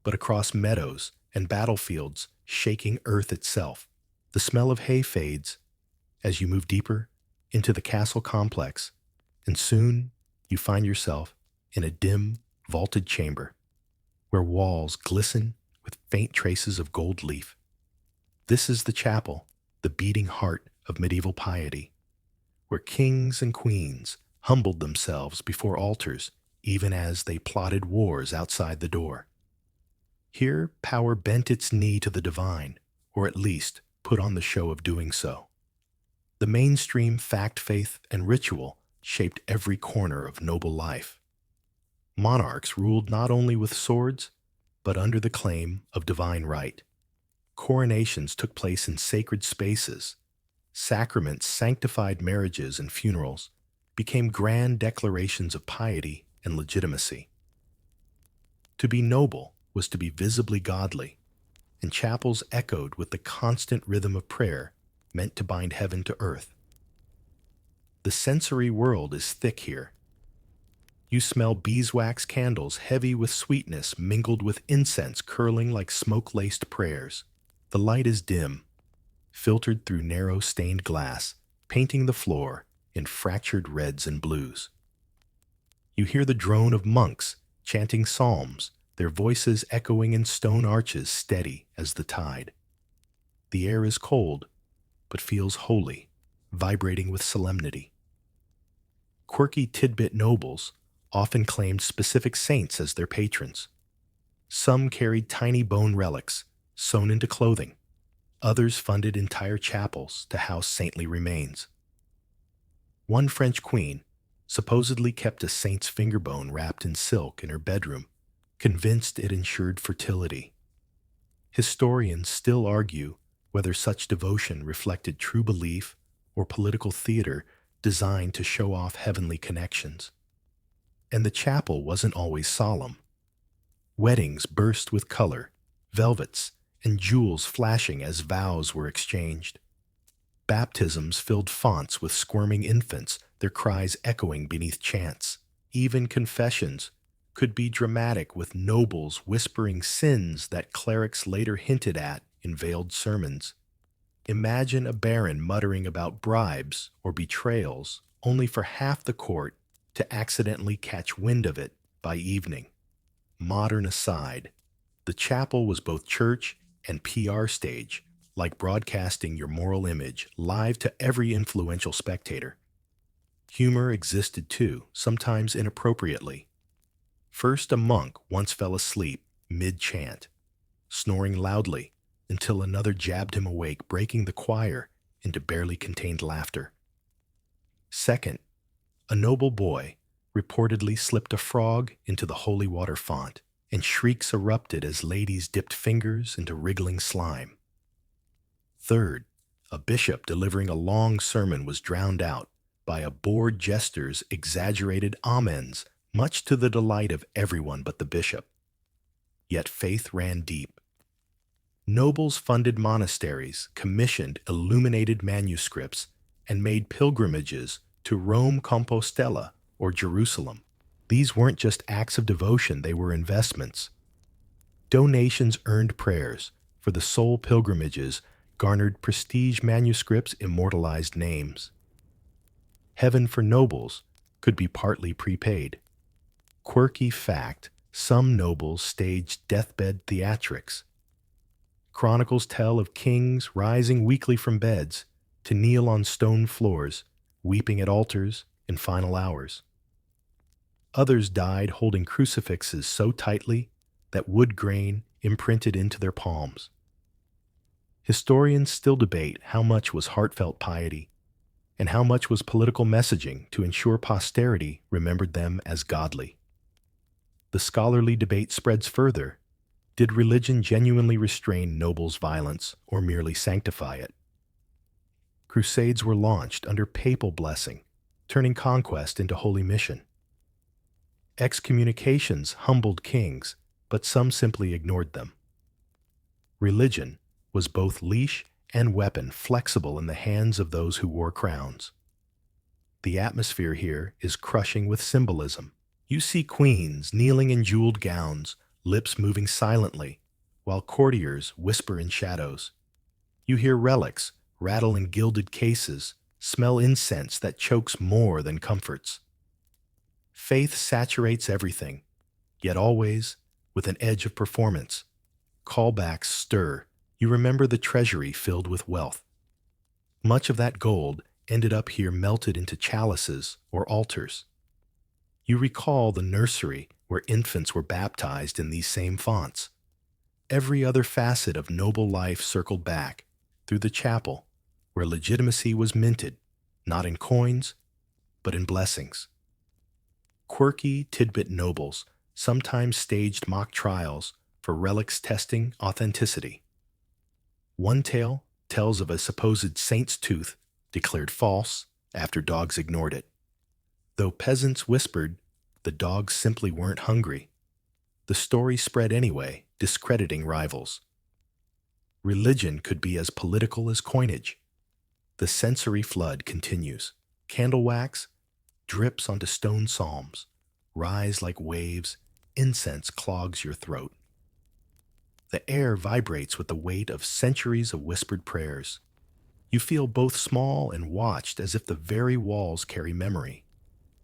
but across meadows and battlefields, shaking earth itself. The smell of hay fades as you move deeper into the castle complex, and soon you find yourself in a dim, vaulted chamber where walls glisten with faint traces of gold leaf. This is the chapel, the beating heart of medieval piety, where kings and queens humbled themselves before altars even as they plotted wars outside the door. Here, power bent its knee to the divine, or at least put on the show of doing so. The mainstream fact, faith, and ritual shaped every corner of noble life. Monarchs ruled not only with swords, but under the claim of divine right. Coronations took place in sacred spaces. Sacraments sanctified marriages and funerals, became grand declarations of piety and legitimacy. To be noble was to be visibly godly, and chapels echoed with the constant rhythm of prayer meant to bind heaven to earth. The sensory world is thick here. You smell beeswax candles heavy with sweetness mingled with incense curling like smoke-laced prayers. The light is dim, filtered through narrow stained glass, painting the floor in fractured reds and blues. You hear the drone of monks chanting psalms, their voices echoing in stone arches steady as the tide. The air is cold, but feels holy, vibrating with solemnity. Quirky tidbit nobles often claimed specific saints as their patrons. Some carried tiny bone relics sewn into clothing. Others funded entire chapels to house saintly remains. One French queen supposedly kept a saint's finger bone wrapped in silk in her bedroom, convinced it ensured fertility. Historians still argue whether such devotion reflected true belief or political theater designed to show off heavenly connections. And the chapel wasn't always solemn. Weddings burst with color, velvets, and jewels flashing as vows were exchanged. Baptisms filled fonts with squirming infants, their cries echoing beneath chants. Even confessions could be dramatic, with nobles whispering sins that clerics later hinted at in veiled sermons. Imagine a baron muttering about bribes or betrayals, only for half the court to accidentally catch wind of it by evening. Modern aside, the chapel was both church and PR stage, like broadcasting your moral image live to every influential spectator. Humor existed too, sometimes inappropriately. First, a monk once fell asleep mid-chant, snoring loudly until another jabbed him awake, breaking the choir into barely contained laughter. Second, a noble boy reportedly slipped a frog into the holy water font, and shrieks erupted as ladies dipped fingers into wriggling slime. Third, a bishop delivering a long sermon was drowned out by a bored jester's exaggerated amens, much to the delight of everyone but the bishop. Yet faith ran deep. Nobles funded monasteries, commissioned illuminated manuscripts, and made pilgrimages to Rome, Compostela, or Jerusalem. These weren't just acts of devotion, they were investments. Donations earned prayers, for the soul pilgrimages garnered prestige manuscripts, immortalized names. Heaven for nobles could be partly prepaid. Quirky fact, Some nobles staged deathbed theatrics. Chronicles tell of kings rising weekly from beds to kneel on stone floors, weeping at altars in final hours. Others died holding crucifixes so tightly that wood grain imprinted into their palms. Historians still debate how much was heartfelt piety and how much was political messaging to ensure posterity remembered them as godly. The scholarly debate spreads further. Did religion genuinely restrain nobles' violence or merely sanctify it? Crusades were launched under papal blessing, turning conquest into holy mission. Excommunications humbled kings, but some simply ignored them. Religion was both leash and weapon, flexible in the hands of those who wore crowns. The atmosphere here is crushing with symbolism. You see queens kneeling in jeweled gowns, lips moving silently, while courtiers whisper in shadows. You hear relics rattle in gilded cases, smell incense that chokes more than comforts. Faith saturates everything, yet always with an edge of performance. Callbacks stir. You remember the treasury filled with wealth. Much of that gold ended up here melted into chalices or altars. You recall the nursery where infants were baptized in these same fonts. Every other facet of noble life circled back through the chapel where legitimacy was minted, not in coins, but in blessings. Quirky tidbit nobles sometimes staged mock trials for relics testing authenticity. One tale tells of a supposed saint's tooth declared false after dogs ignored it. Though peasants whispered the dogs simply weren't hungry, the story spread anyway, discrediting rivals. Religion could be as political as coinage. The sensory flood continues. Candle wax drips onto stone psalms, rise like waves, incense clogs your throat. The air vibrates with the weight of centuries of whispered prayers. You feel both small and watched, as if the very walls carry memory.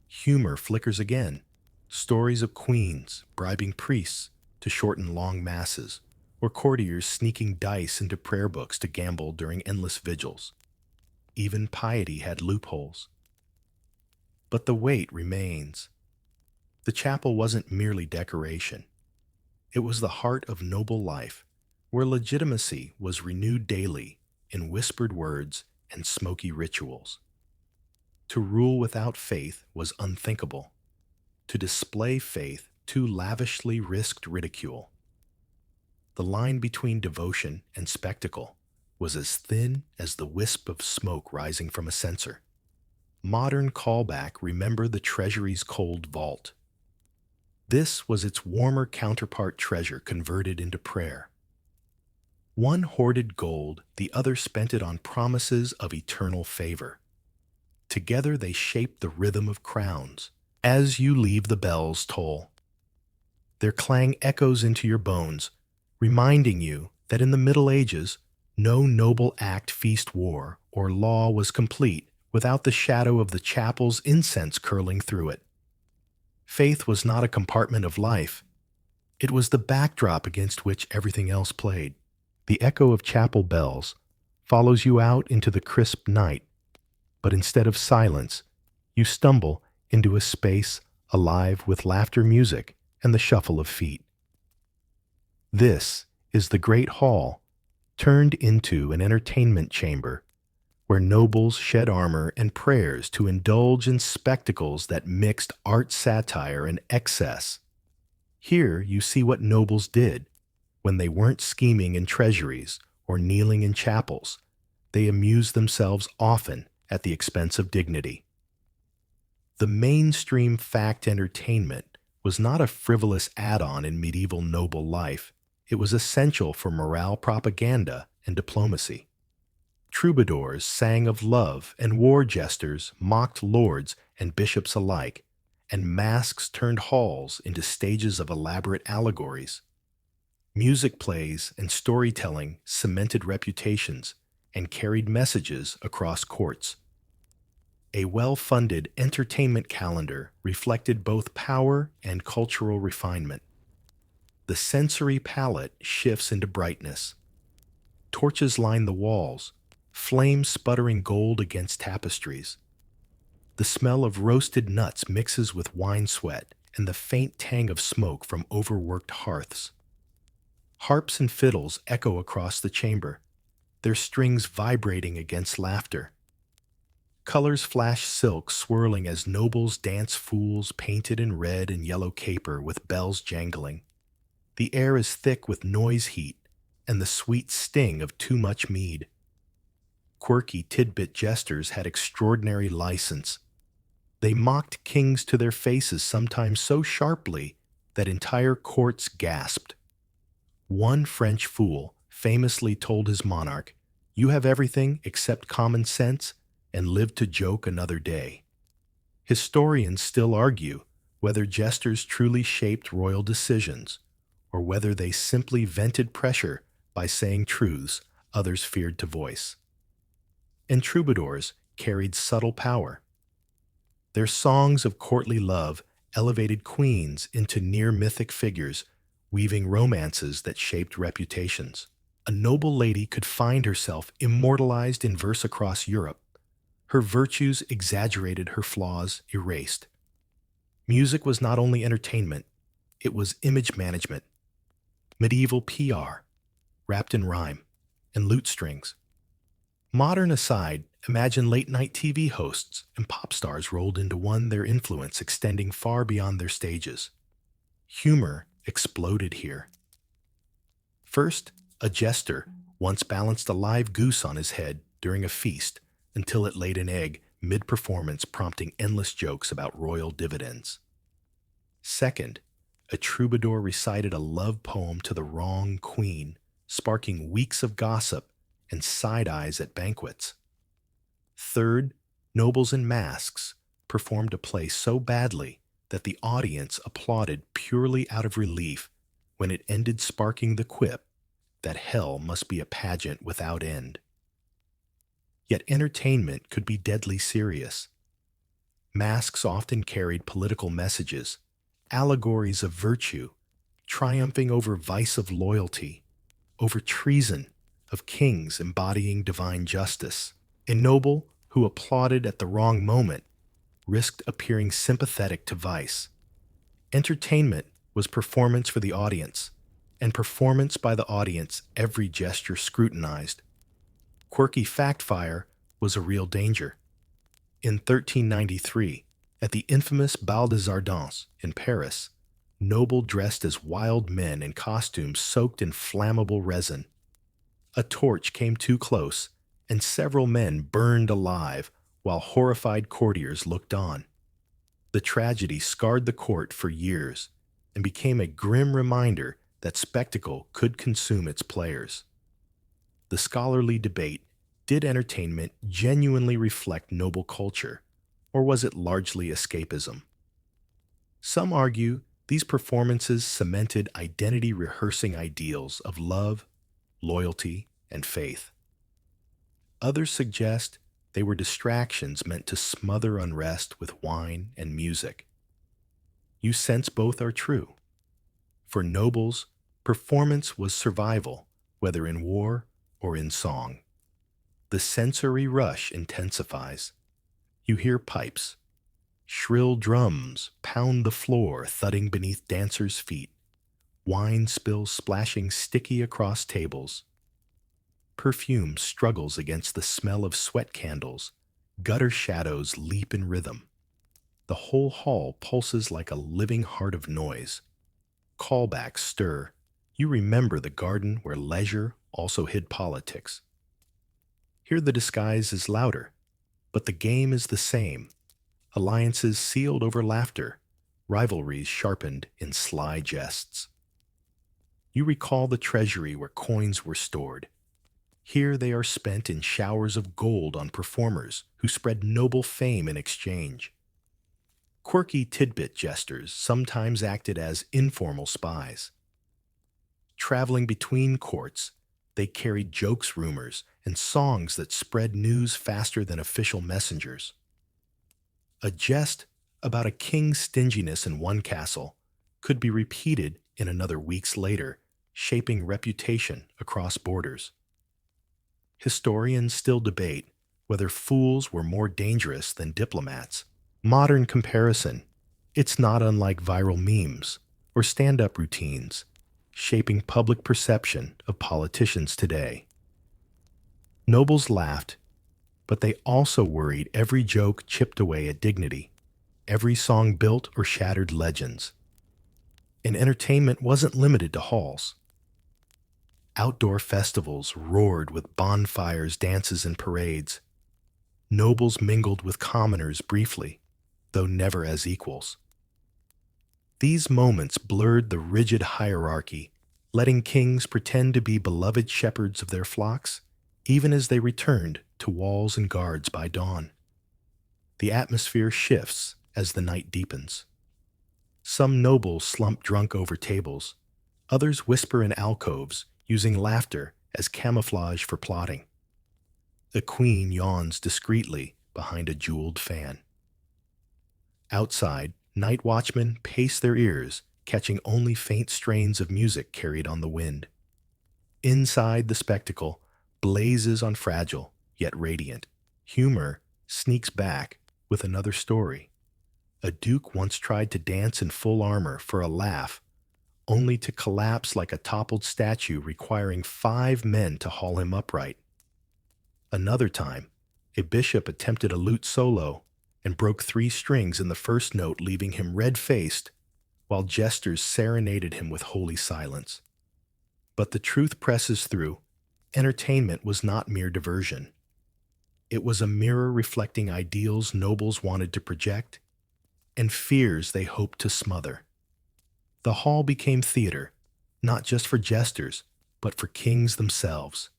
Humor flickers again. Stories of queens bribing priests to shorten long masses, or courtiers sneaking dice into prayer books to gamble during endless vigils. Even piety had loopholes. But the weight remains. The chapel wasn't merely decoration. It was the heart of noble life, where legitimacy was renewed daily in whispered words and smoky rituals. To rule without faith was unthinkable. To display faith too lavishly risked ridicule. The line between devotion and spectacle was as thin as the wisp of smoke rising from a censer. Modern callback remember the treasury's cold vault. This was its warmer counterpart, treasure converted into prayer. One hoarded gold, the other spent it on promises of eternal favor. Together they shaped the rhythm of crowns. As you leave, the bells toll. Their clang echoes into your bones, reminding you that in the Middle Ages, no noble act, feast, war, or law was complete without the shadow of the chapel's incense curling through it. Faith was not a compartment of life. It was the backdrop against which everything else played. The echo of chapel bells follows you out into the crisp night, but instead of silence, you stumble into a space alive with laughter, music, and the shuffle of feet. This is the great hall, turned into an entertainment chamber, where nobles shed armor and prayers to indulge in spectacles that mixed art, satire, and excess. Here you see what nobles did. When they weren't scheming in treasuries or kneeling in chapels, they amused themselves, often at the expense of dignity. The mainstream fact entertainment was not a frivolous add-on in medieval noble life. It was essential for morale propaganda and diplomacy. Troubadours sang of love, and war jesters mocked lords and bishops alike, and masks turned halls into stages of elaborate allegories. Music plays and storytelling cemented reputations and carried messages across courts. A well-funded entertainment calendar reflected both power and cultural refinement. The sensory palette shifts into brightness. Torches line the walls, flames sputtering gold against tapestries. The smell of roasted nuts mixes with wine sweat and the faint tang of smoke from overworked hearths. Harps and fiddles echo across the chamber, their strings vibrating against laughter. Colors flash silk swirling as nobles dance fools painted in red and yellow caper with bells jangling. The air is thick with noise heat and the sweet sting of too much mead. Quirky tidbit jesters had extraordinary license. They mocked kings to their faces sometimes so sharply that entire courts gasped. One French fool famously told his monarch, "You have everything except common sense and live to joke another day." Historians still argue whether jesters truly shaped royal decisions or whether they simply vented pressure by saying truths others feared to voice. And troubadours carried subtle power. Their songs of courtly love elevated queens into near-mythic figures, weaving romances that shaped reputations. A noble lady could find herself immortalized in verse across Europe, her virtues exaggerated, her flaws erased. Music was not only entertainment, it was image management, medieval PR, wrapped in rhyme, and lute strings. Modern aside, imagine late-night TV hosts and pop stars rolled into one, their influence extending far beyond their stages. Humor exploded here. First, a jester once balanced a live goose on his head during a feast until it laid an egg mid-performance, prompting endless jokes about royal dividends. Second, a troubadour recited a love poem to the wrong queen, sparking weeks of gossip and side eyes at banquets. Third, nobles in masks performed a play so badly that the audience applauded purely out of relief when it ended, sparking the quip that hell must be a pageant without end. Yet entertainment could be deadly serious. Masks often carried political messages, allegories of virtue, triumphing over vice of loyalty, over treason, of kings embodying divine justice. A noble who applauded at the wrong moment risked appearing sympathetic to vice. Entertainment was performance for the audience, and performance by the audience every gesture scrutinized. Quirky fact-fire was a real danger. In 1393, at the infamous Bal des Ardents in Paris, nobles dressed as wild men in costumes soaked in flammable resin. A torch came too close, and several men burned alive while horrified courtiers looked on. The tragedy scarred the court for years and became a grim reminder that spectacle could consume its players. The scholarly debate: did entertainment genuinely reflect noble culture, or was it largely escapism? Some argue these performances cemented identity-rehearsing ideals of love, loyalty, and faith. Others suggest they were distractions meant to smother unrest with wine and music. You sense both are true. For nobles, performance was survival, whether in war or in song. The sensory rush intensifies. You hear pipes. Shrill drums pound the floor, thudding beneath dancers' feet. Wine spills splashing sticky across tables. Perfume struggles against the smell of sweat candles. Gutter shadows leap in rhythm. The whole hall pulses like a living heart of noise. Callbacks stir. You remember the garden where leisure also hid politics. Here the disguise is louder, but the game is the same. Alliances sealed over laughter, rivalries sharpened in sly jests. You recall the treasury where coins were stored. Here they are spent in showers of gold on performers who spread noble fame in exchange. Quirky tidbit jesters sometimes acted as informal spies. Traveling between courts, they carried jokes, rumors, and songs that spread news faster than official messengers. A jest about a king's stinginess in one castle could be repeated in another weeks later, shaping reputation across borders. Historians still debate whether fools were more dangerous than diplomats. Modern comparison, it's not unlike viral memes or stand-up routines, shaping public perception of politicians today. Nobles laughed, but they also worried every joke chipped away at dignity, every song built or shattered legends. And entertainment wasn't limited to halls. Outdoor festivals roared with bonfires, dances, and parades. Nobles mingled with commoners briefly, though never as equals. These moments blurred the rigid hierarchy, letting kings pretend to be beloved shepherds of their flocks, even as they returned to walls and guards by dawn. The atmosphere shifts as the night deepens. Some nobles slump drunk over tables, others whisper in alcoves, using laughter as camouflage for plotting. The queen yawns discreetly behind a jeweled fan. Outside, night watchmen pace their ears, catching only faint strains of music carried on the wind. Inside, the spectacle blazes on fragile, yet radiant. Humor sneaks back with another story. A duke once tried to dance in full armor for a laugh, only to collapse like a toppled statue, requiring 5 men to haul him upright. Another time, a bishop attempted a lute solo and broke 3 strings in the first note, leaving him red-faced, while jesters serenaded him with holy silence. But the truth presses through. Entertainment was not mere diversion. It was a mirror reflecting ideals nobles wanted to project and fears they hoped to smother. The hall became theater, not just for jesters, but for kings themselves.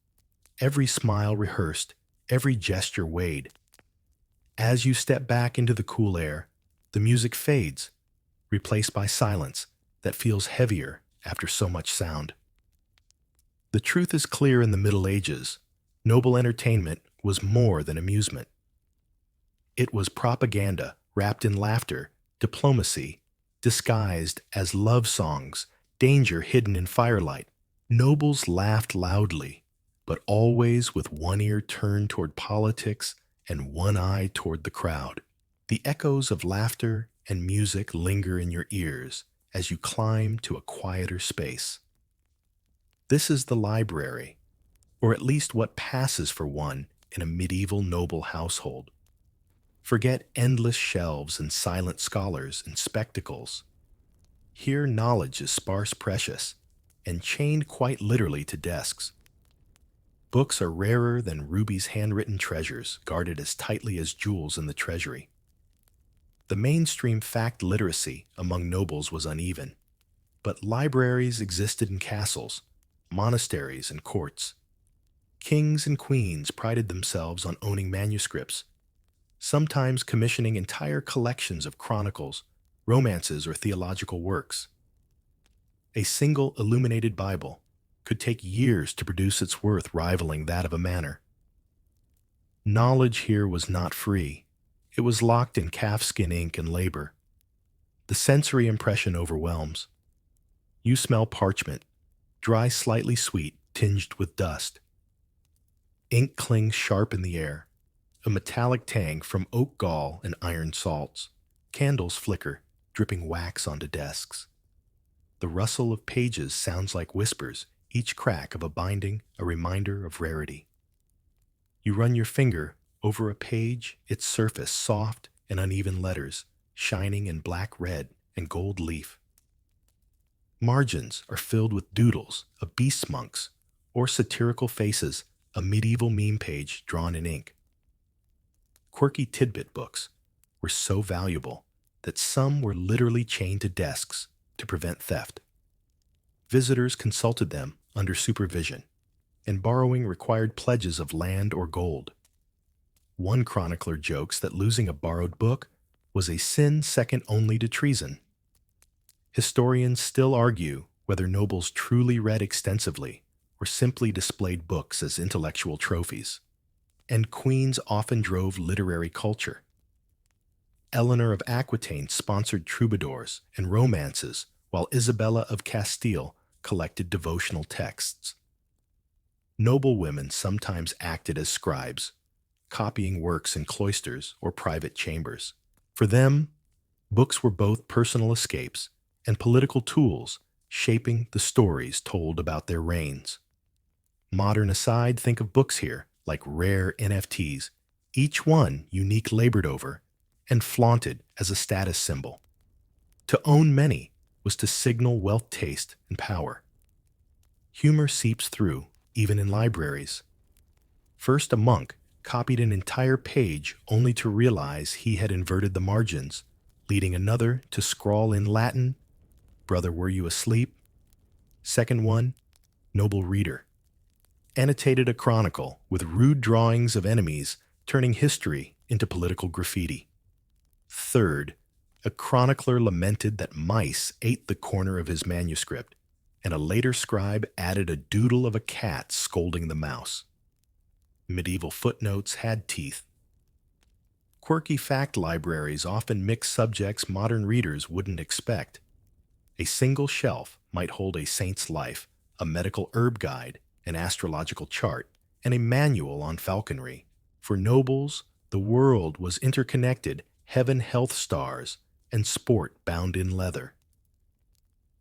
Every smile rehearsed, every gesture weighed. As you step back into the cool air, the music fades, replaced by silence that feels heavier after so much sound. The truth is clear in the Middle Ages. Noble entertainment was more than amusement. It was propaganda wrapped in laughter, diplomacy, disguised as love songs, danger hidden in firelight. Nobles laughed loudly, but always with one ear turned toward politics and one eye toward the crowd. The echoes of laughter and music linger in your ears as you climb to a quieter space. This is the library, or at least what passes for one in a medieval noble household. Forget endless shelves and silent scholars and spectacles. Here knowledge is sparse, precious, and chained quite literally to desks. Books are rarer than rubies, handwritten treasures, guarded as tightly as jewels in the treasury. The mainstream fact literacy among nobles was uneven, but libraries existed in castles, monasteries, and courts. Kings and queens prided themselves on owning manuscripts, sometimes commissioning entire collections of chronicles, romances, or theological works. A single illuminated Bible could take years to produce its worth, rivaling that of a manor. Knowledge here was not free. It was locked in calfskin ink and labor. The sensory impression overwhelms. You smell parchment, dry, slightly sweet, tinged with dust. Ink clings sharp in the air, a metallic tang from oak gall and iron salts. Candles flicker, dripping wax onto desks. The rustle of pages sounds like whispers, each crack of a binding a reminder of rarity. You run your finger over a page, its surface soft and uneven letters, shining in black, red, and gold leaf. Margins are filled with doodles of beast monks or satirical faces, a medieval meme page drawn in ink. Quirky tidbit books were so valuable that some were literally chained to desks to prevent theft. Visitors consulted them under supervision, and borrowing required pledges of land or gold. One chronicler jokes that losing a borrowed book was a sin second only to treason. Historians still argue whether nobles truly read extensively or simply displayed books as intellectual trophies. And queens often drove literary culture. Eleanor of Aquitaine sponsored troubadours and romances while Isabella of Castile collected devotional texts. Noble women sometimes acted as scribes, copying works in cloisters or private chambers. For them, books were both personal escapes and political tools, shaping the stories told about their reigns. Modern aside, think of books here like rare NFTs, each one unique labored over and flaunted as a status symbol. To own many was to signal wealth, taste, and power. Humor seeps through, even in libraries. First, a monk copied an entire page only to realize he had inverted the margins, leading another to scrawl in Latin, "Brother, were you asleep?" Second one, noble reader, annotated a chronicle with rude drawings of enemies, turning history into political graffiti. Third, a chronicler lamented that mice ate the corner of his manuscript, and a later scribe added a doodle of a cat scolding the mouse. Medieval footnotes had teeth. Quirky fact libraries often mix subjects modern readers wouldn't expect. A single shelf might hold a saint's life, a medical herb guide, an astrological chart, and a manual on falconry. For nobles, the world was interconnected, heaven health stars, and sport bound in leather.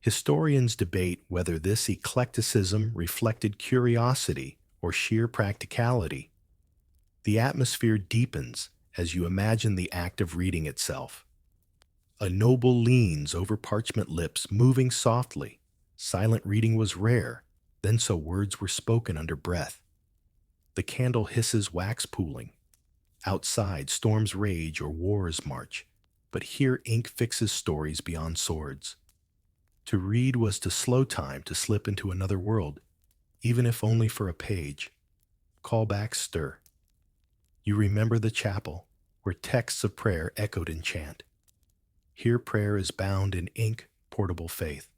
Historians debate whether this eclecticism reflected curiosity or sheer practicality. The atmosphere deepens as you imagine the act of reading itself. A noble leans over parchment lips, moving softly. Silent reading was rare, then so words were spoken under breath. The candle hisses, wax pooling. Outside, storms rage or wars march, but here ink fixes stories beyond swords. To read was to slow time, to slip into another world, even if only for a page. Callbacks stir. You remember the chapel, where texts of prayer echoed in chant. Here prayer is bound in ink, portable faith.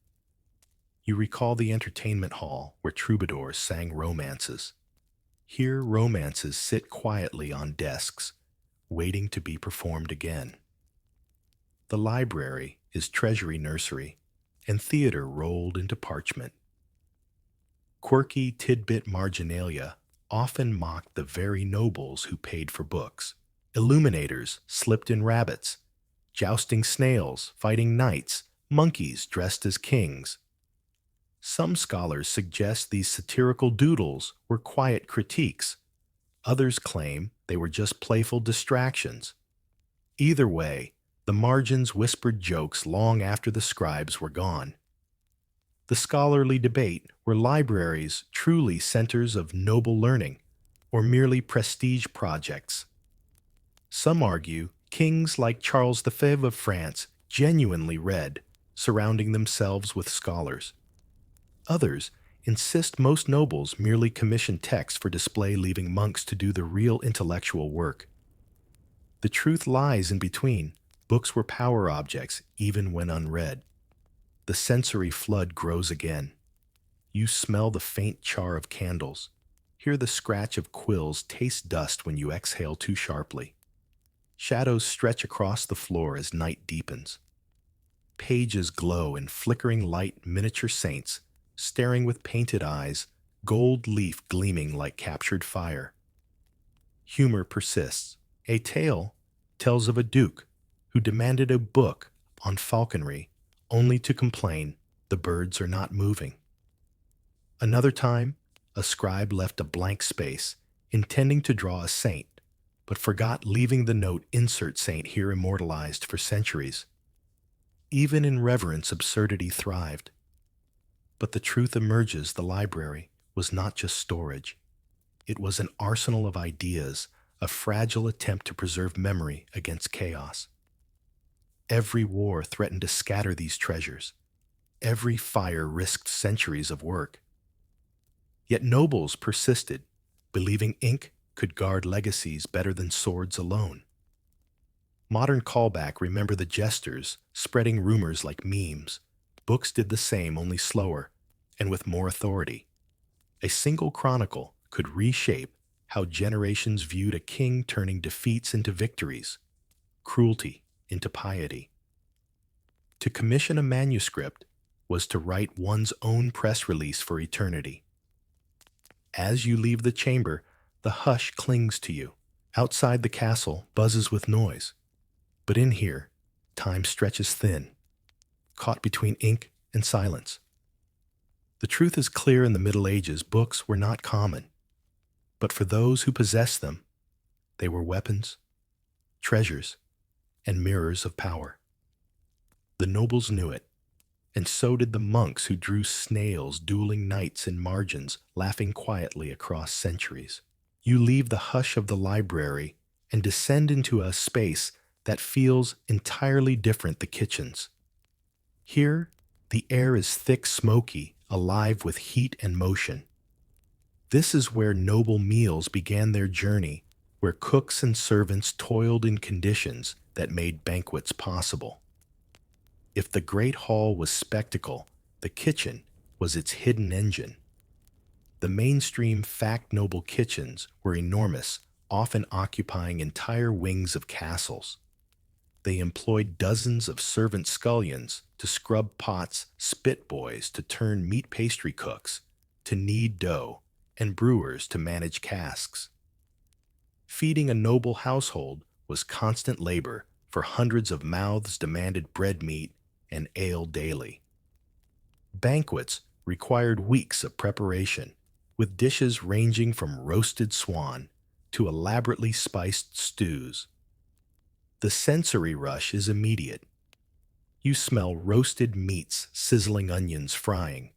You recall the entertainment hall, where troubadours sang romances. Here romances sit quietly on desks, waiting to be performed again. The library is treasury nursery, and theater rolled into parchment. Quirky tidbit marginalia often mocked the very nobles who paid for books. Illuminators slipped in rabbits, jousting snails, fighting knights, monkeys dressed as kings. Some scholars suggest these satirical doodles were quiet critiques. Others claim they were just playful distractions. Either way, the margins whispered jokes long after the scribes were gone. The scholarly debate: were libraries truly centers of noble learning, or merely prestige projects? Some argue kings like Charles V of France genuinely read, surrounding themselves with scholars. Others insist most nobles merely commissioned texts for display, leaving monks to do the real intellectual work. The truth lies in between. Books were power objects, even when unread. The sensory flood grows again. You smell the faint char of candles, hear the scratch of quills, taste dust when you exhale too sharply. Shadows stretch across the floor as night deepens. Pages glow in flickering light, miniature saints, staring with painted eyes, gold leaf gleaming like captured fire. Humor persists. A tale tells of a duke who demanded a book on falconry only to complain, "The birds are not moving." Another time, a scribe left a blank space, intending to draw a saint, but forgot leaving the note, "Insert saint here," immortalized for centuries. Even in reverence, absurdity thrived. But the truth emerges: the library was not just storage. It was an arsenal of ideas, a fragile attempt to preserve memory against chaos. Every war threatened to scatter these treasures. Every fire risked centuries of work. Yet nobles persisted, believing ink could guard legacies better than swords alone. Modern callback: remember the jesters, spreading rumors like memes. Books did the same, only slower, and with more authority. A single chronicle could reshape how generations viewed a king, turning defeats into victories, cruelty into piety. To commission a manuscript was to write one's own press release for eternity. As you leave the chamber, the hush clings to you. Outside the castle buzzes with noise, but in here, time stretches thin, caught between ink and silence. The truth is clear: in the Middle Ages, books were not common, but for those who possessed them, they were weapons, treasures, and mirrors of power. The nobles knew it, and so did the monks who drew snails, dueling knights in margins, laughing quietly across centuries. You leave the hush of the library and descend into a space that feels entirely different: the kitchens. Here, the air is thick, smoky, alive with heat and motion. This is where noble meals began their journey, where cooks and servants toiled in conditions that made banquets possible. If the great hall was spectacle, the kitchen was its hidden engine. The mainstream fact-noble kitchens were enormous, often occupying entire wings of castles. They employed dozens of servant scullions to scrub pots, spit boys to turn meat, pastry cooks to knead dough, and brewers to manage casks. Feeding a noble household was constant labor, for hundreds of mouths demanded bread, meat, and ale daily. Banquets required weeks of preparation, with dishes ranging from roasted swan to elaborately spiced stews. The sensory rush is immediate. You smell roasted meats, sizzling onions frying,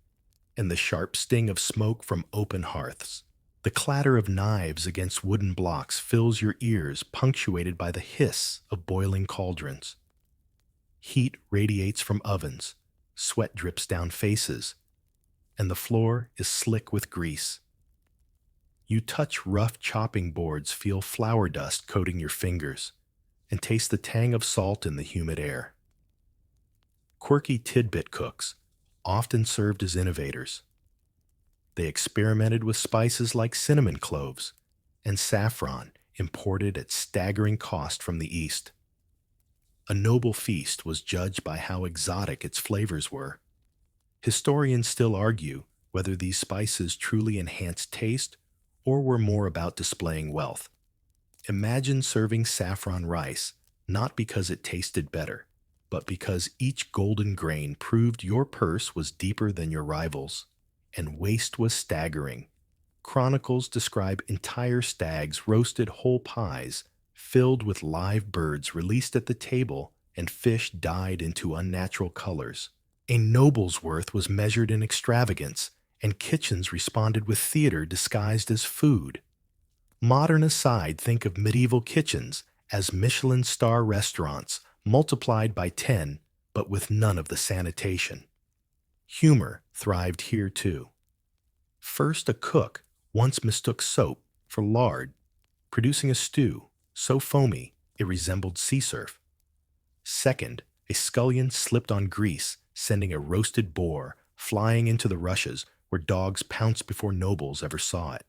and the sharp sting of smoke from open hearths. The clatter of knives against wooden blocks fills your ears, punctuated by the hiss of boiling cauldrons. Heat radiates from ovens, sweat drips down faces, and the floor is slick with grease. You touch rough chopping boards, feel flour dust coating your fingers, and taste the tang of salt in the humid air. Quirky tidbit cooks often served as innovators. They experimented with spices like cinnamon cloves and saffron, imported at staggering cost from the East. A noble feast was judged by how exotic its flavors were. Historians still argue whether these spices truly enhanced taste or were more about displaying wealth. Imagine serving saffron rice, not because it tasted better, but because each golden grain proved your purse was deeper than your rivals, and waste was staggering. Chronicles describe entire stags, roasted whole pies, filled with live birds released at the table, and fish dyed into unnatural colors. A noble's worth was measured in extravagance, and kitchens responded with theater disguised as food. Modern aside, think of medieval kitchens as Michelin star restaurants multiplied by 10, but with none of the sanitation. Humor thrived here too. First, a cook once mistook soap for lard, producing a stew so foamy it resembled sea surf. Second, a scullion slipped on grease, sending a roasted boar flying into the rushes where dogs pounced before nobles ever saw it.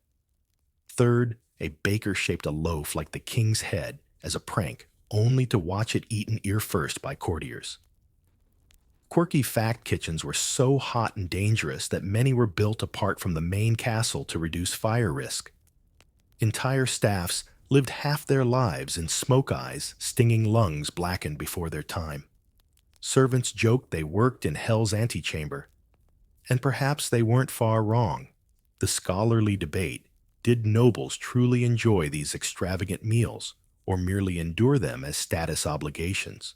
Third, a baker shaped a loaf like the king's head as a prank, only to watch it eaten ear first by courtiers. Quirky fact kitchens were so hot and dangerous that many were built apart from the main castle to reduce fire risk. Entire staffs lived half their lives in smoke eyes, stinging lungs blackened before their time. Servants joked they worked in hell's antechamber, and perhaps they weren't far wrong. The scholarly debate: did nobles truly enjoy these extravagant meals, or merely endure them as status obligations?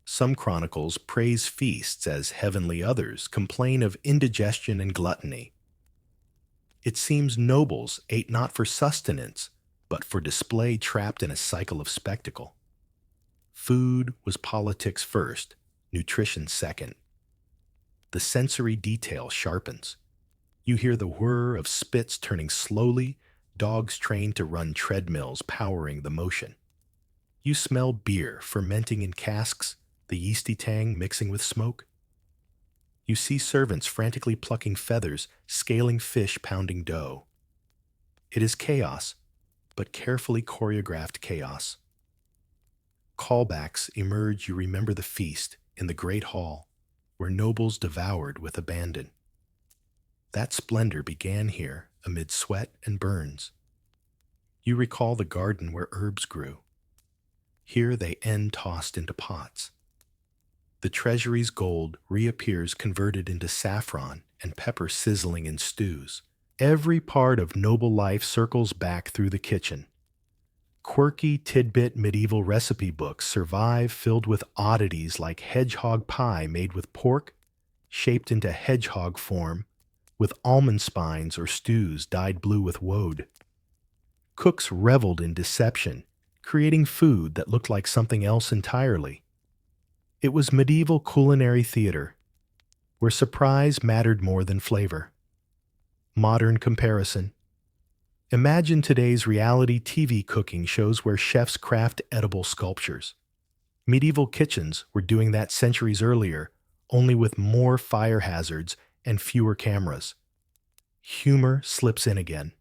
Some chronicles praise feasts as heavenly, others complain of indigestion and gluttony. It seems nobles ate not for sustenance, but for display, trapped in a cycle of spectacle. Food was politics first, nutrition second. The sensory detail sharpens. You hear the whir of spits turning slowly, dogs trained to run treadmills powering the motion. You smell beer fermenting in casks, the yeasty tang mixing with smoke. You see servants frantically plucking feathers, scaling fish, pounding dough. It is chaos, but carefully choreographed chaos. Callbacks emerge. You remember the feast in the great hall, where nobles devoured with abandon. That splendor began here amid sweat and burns. You recall the garden where herbs grew. Here they end tossed into pots. The treasury's gold reappears converted into saffron and pepper sizzling in stews. Every part of noble life circles back through the kitchen. Quirky tidbit medieval recipe books survive filled with oddities like hedgehog pie made with pork, shaped into hedgehog form, with almond spines or stews dyed blue with woad. Cooks reveled in deception, creating food that looked like something else entirely. It was medieval culinary theater, where surprise mattered more than flavor. Modern comparison. Imagine today's reality TV cooking shows where chefs craft edible sculptures. Medieval kitchens were doing that centuries earlier, only with more fire hazards and fewer cameras. Humor slips in again.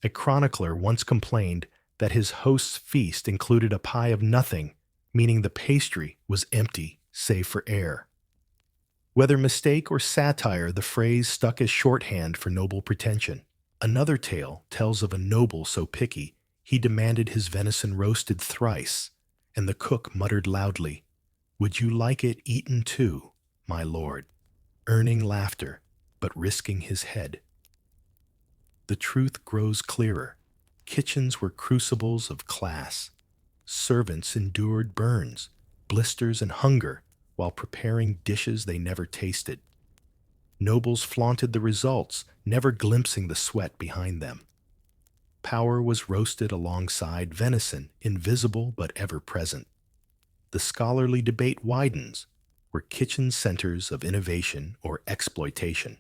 A chronicler once complained that his host's feast included a pie of nothing, meaning the pastry was empty, save for air. Whether mistake or satire, the phrase stuck as shorthand for noble pretension. Another tale tells of a noble so picky, he demanded his venison roasted thrice, and the cook muttered loudly, "Would you like it eaten too, my lord?" earning laughter, but risking his head. The truth grows clearer. Kitchens were crucibles of class. Servants endured burns, blisters, and hunger while preparing dishes they never tasted. Nobles flaunted the results, never glimpsing the sweat behind them. Power was roasted alongside venison, invisible but ever present. The scholarly debate widens. Were kitchen centers of innovation or exploitation?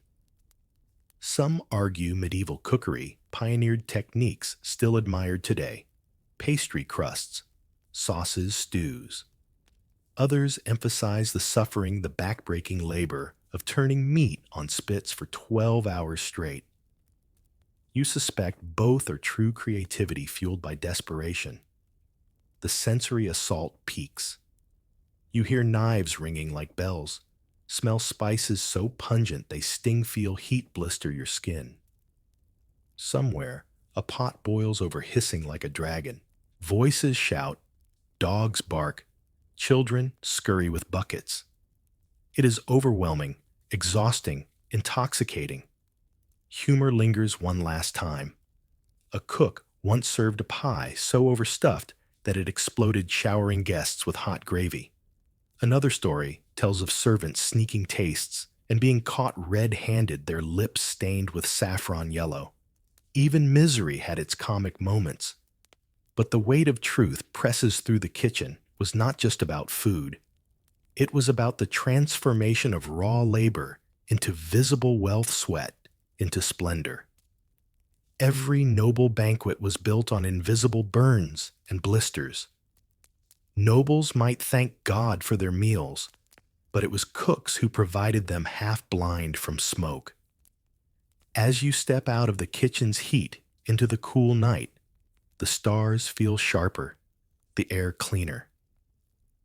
Some argue medieval cookery pioneered techniques still admired today: pastry crusts, sauces, stews. Others emphasize the suffering, the backbreaking labor of turning meat on spits for 12 hours straight. You suspect both are true creativity fueled by desperation. The sensory assault peaks. You hear knives ringing like bells, smell spices so pungent they sting, feel heat blister your skin. Somewhere, a pot boils over hissing like a dragon. Voices shout, dogs bark, children scurry with buckets. It is overwhelming, exhausting, intoxicating. Humor lingers one last time. A cook once served a pie so overstuffed that it exploded, showering guests with hot gravy. Another story tells of servants sneaking tastes and being caught red-handed, their lips stained with saffron yellow. Even misery had its comic moments. But the weight of truth presses through the kitchen was not just about food. It was about the transformation of raw labor into visible wealth, sweat into splendor. Every noble banquet was built on invisible burns and blisters. Nobles might thank God for their meals, but it was cooks who provided them half-blind from smoke. As you step out of the kitchen's heat into the cool night, the stars feel sharper, the air cleaner.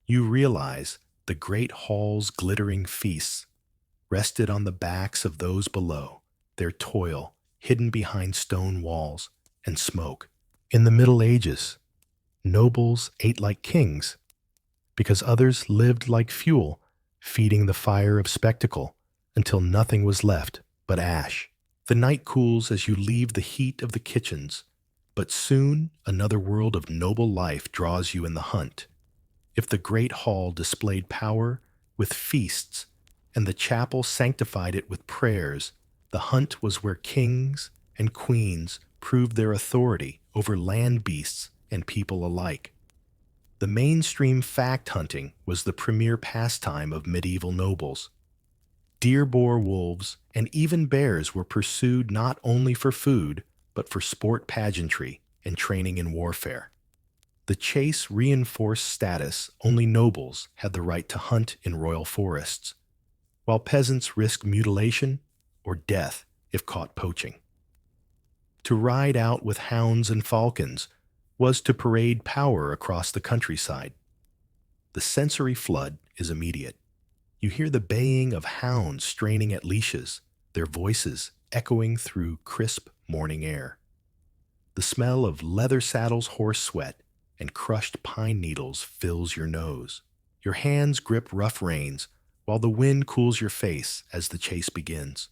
You realize the great hall's glittering feasts rested on the backs of those below, their toil hidden behind stone walls and smoke. In the Middle Ages, nobles ate like kings, because others lived like fuel, feeding the fire of spectacle until nothing was left but ash. The night cools as you leave the heat of the kitchens, but soon another world of noble life draws you in the hunt. If the great hall displayed power with feasts and the chapel sanctified it with prayers, the hunt was where kings and queens proved their authority over land beasts and people alike. The mainstream fact hunting was the premier pastime of medieval nobles. Deer, boar, wolves, and even bears were pursued not only for food, but for sport, pageantry, and training in warfare. The chase reinforced status. Only nobles had the right to hunt in royal forests, while peasants risked mutilation or death if caught poaching. To ride out with hounds and falcons was to parade power across the countryside. The sensory flood is immediate. You hear the baying of hounds straining at leashes, their voices echoing through crisp morning air. The smell of leather saddles, horse sweat, and crushed pine needles fills your nose. Your hands grip rough reins while the wind cools your face as the chase begins.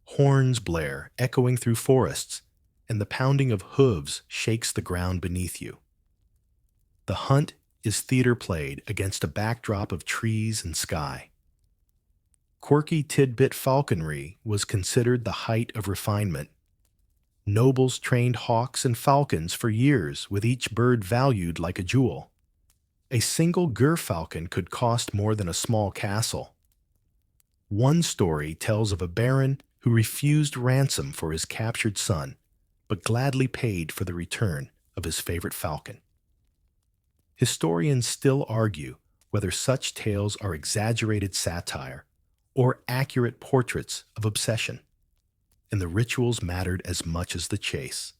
Horns blare, echoing through forests, and the pounding of hooves shakes the ground beneath you. The hunt is theater played against a backdrop of trees and sky. Quirky tidbit falconry was considered the height of refinement. Nobles trained hawks and falcons for years, with each bird valued like a jewel. A single gerfalcon could cost more than a small castle. One story tells of a baron who refused ransom for his captured son, but gladly paid for the return of his favorite falcon. Historians still argue whether such tales are exaggerated satire or accurate portraits of obsession, and the rituals mattered as much as the chase.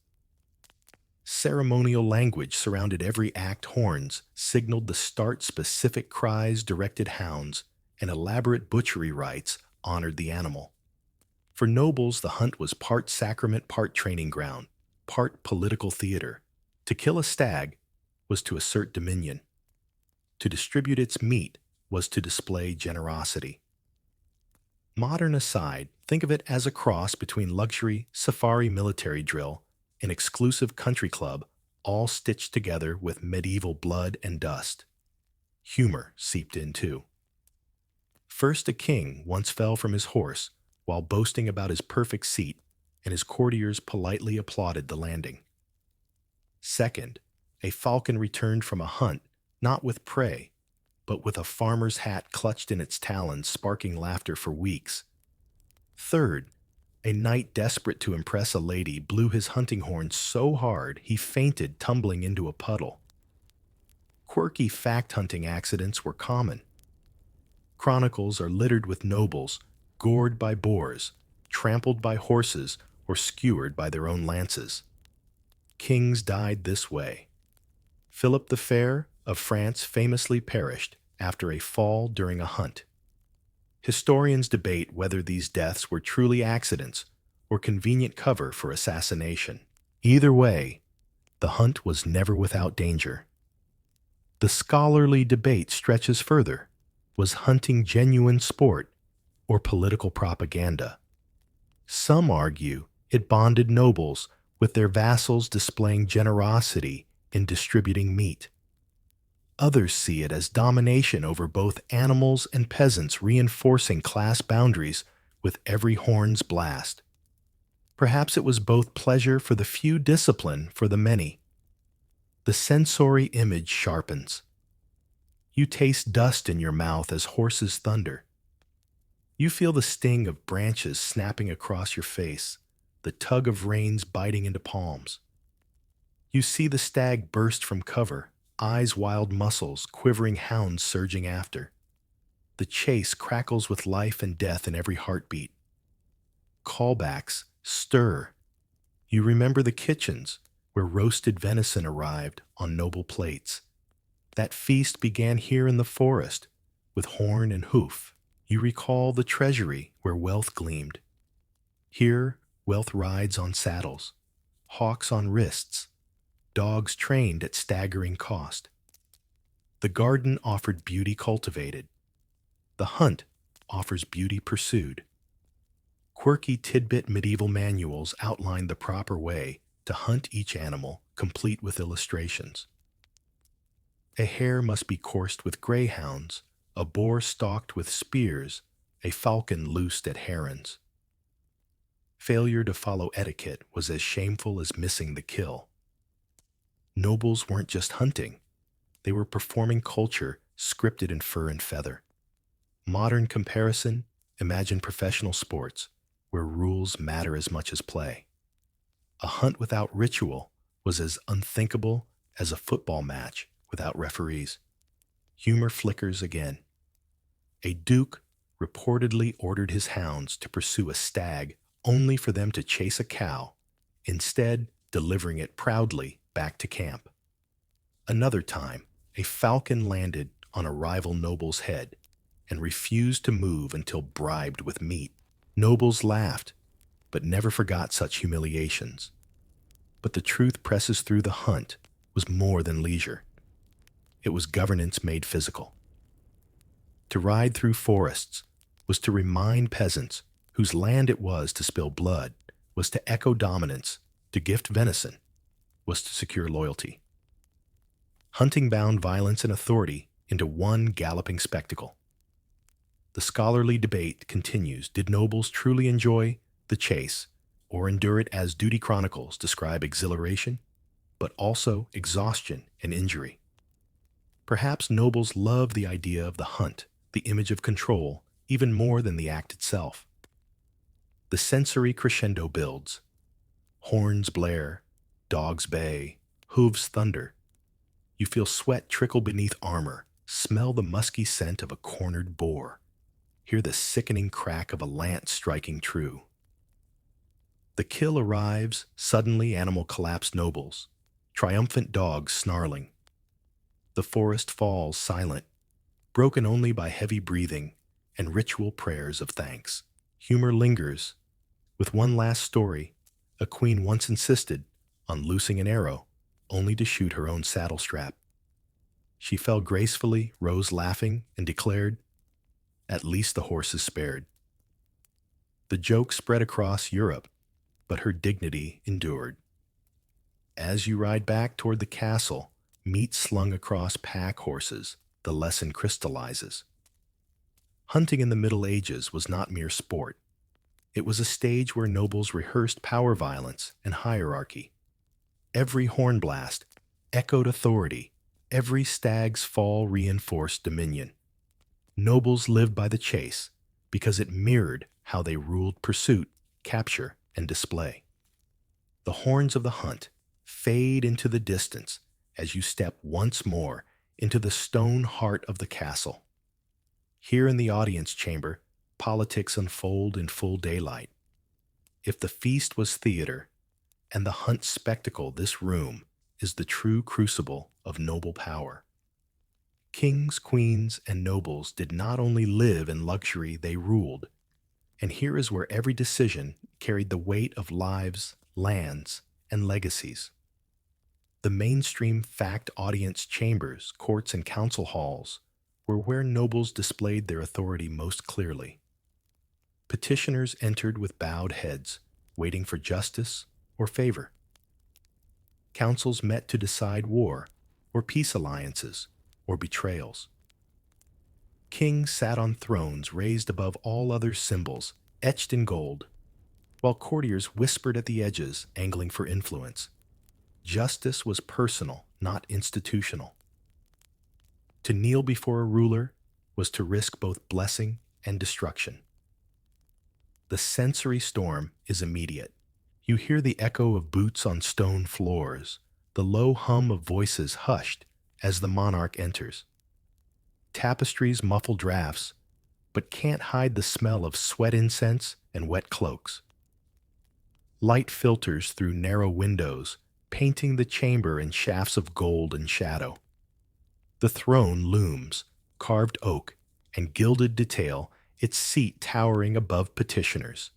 Ceremonial language surrounded every act. Horns signaled the start, specific cries directed hounds, and elaborate butchery rites honored the animal. For nobles, the hunt was part sacrament, part training ground, part political theater. To kill a stag was to assert dominion. To distribute its meat was to display generosity. Modern aside, think of it as a cross between luxury, safari military drill, and exclusive country club, all stitched together with medieval blood and dust. Humor seeped in too. First, a king once fell from his horse while boasting about his perfect seat, and his courtiers politely applauded the landing. Second, a falcon returned from a hunt, not with prey, but with a farmer's hat clutched in its talons, sparking laughter for weeks. Third, a knight desperate to impress a lady blew his hunting horn so hard he fainted, tumbling into a puddle. Quirky fact-hunting accidents were common. Chronicles are littered with nobles, gored by boars, trampled by horses, or skewered by their own lances. Kings died this way. Philip the Fair of France famously perished after a fall during a hunt. Historians debate whether these deaths were truly accidents or convenient cover for assassination. Either way, the hunt was never without danger. The scholarly debate stretches further. Was hunting genuine sport or political propaganda? Some argue it bonded nobles with their vassals, displaying generosity in distributing meat. Others see it as domination over both animals and peasants, reinforcing class boundaries with every horn's blast. Perhaps it was both pleasure for the few, discipline for the many. The sensory image sharpens. You taste dust in your mouth as horses thunder. You feel the sting of branches snapping across your face, the tug of reins biting into palms. You see the stag burst from cover, eyes wild, muscles, quivering hounds surging after. The chase crackles with life and death in every heartbeat. Callbacks stir. You remember the kitchens where roasted venison arrived on noble plates. That feast began here in the forest, with horn and hoof. You recall the treasury where wealth gleamed. Here, wealth rides on saddles, hawks on wrists, dogs trained at staggering cost. The garden offered beauty cultivated. The hunt offers beauty pursued. Quirky tidbit medieval manuals outline the proper way to hunt each animal, complete with illustrations. A hare must be coursed with greyhounds, a boar stalked with spears, a falcon loosed at herons. Failure to follow etiquette was as shameful as missing the kill. Nobles weren't just hunting. They were performing culture scripted in fur and feather. Modern comparison, imagine professional sports, where rules matter as much as play. A hunt without ritual was as unthinkable as a football match without referees. Humor flickers again. A duke reportedly ordered his hounds to pursue a stag only for them to chase a cow, instead delivering it proudly back to camp. Another time, a falcon landed on a rival noble's head, and refused to move until bribed with meat. Nobles laughed, but never forgot such humiliations. But the truth presses through: the hunt was more than leisure. It was governance made physical. To ride through forests was to remind peasants whose land it was; to spill blood was to echo dominance; to gift venison was to secure loyalty. Hunting bound violence and authority into one galloping spectacle. The scholarly debate continues: did nobles truly enjoy the chase, or endure it as duty chronicles describe exhilaration, but also exhaustion and injury? Perhaps nobles love the idea of the hunt, the image of control, even more than the act itself. The sensory crescendo builds. Horns blare, dogs bay, hooves thunder. You feel sweat trickle beneath armor, smell the musky scent of a cornered boar, hear the sickening crack of a lance striking true. The kill arrives, suddenly animal collapse nobles, triumphant dogs snarling. The forest falls silent, broken only by heavy breathing and ritual prayers of thanks. Humor lingers. With one last story, a queen once insisted on loosing an arrow, only to shoot her own saddle strap. She fell gracefully, rose laughing, and declared, "At least the horse is spared." The joke spread across Europe, but her dignity endured. As you ride back toward the castle, meat slung across pack horses, the lesson crystallizes. Hunting in the Middle Ages was not mere sport. It was a stage where nobles rehearsed power violence and hierarchy. Every horn blast echoed authority. Every stag's fall reinforced dominion. Nobles lived by the chase because it mirrored how they ruled pursuit, capture, and display. The horns of the hunt fade into the distance as you step once more into the stone heart of the castle. Here in the audience chamber, politics unfold in full daylight. If the feast was theater, and the hunt spectacle, this room is the true crucible of noble power. Kings, queens, and nobles did not only live in luxury, they ruled. And here is where every decision carried the weight of lives, lands, and legacies. The mainstream fact audience chambers, courts, and council halls were where nobles displayed their authority most clearly. Petitioners entered with bowed heads, waiting for justice or favor. Councils met to decide war, or peace alliances, or betrayals. Kings sat on thrones raised above all other symbols, etched in gold, while courtiers whispered at the edges, angling for influence. Justice was personal, not institutional. To kneel before a ruler was to risk both blessing and destruction. The sensory storm is immediate. You hear the echo of boots on stone floors, the low hum of voices hushed as the monarch enters. Tapestries muffle drafts, but can't hide the smell of sweat incense and wet cloaks. Light filters through narrow windows, painting the chamber in shafts of gold and shadow. The throne looms, carved oak and gilded detail, its seat towering above petitioners.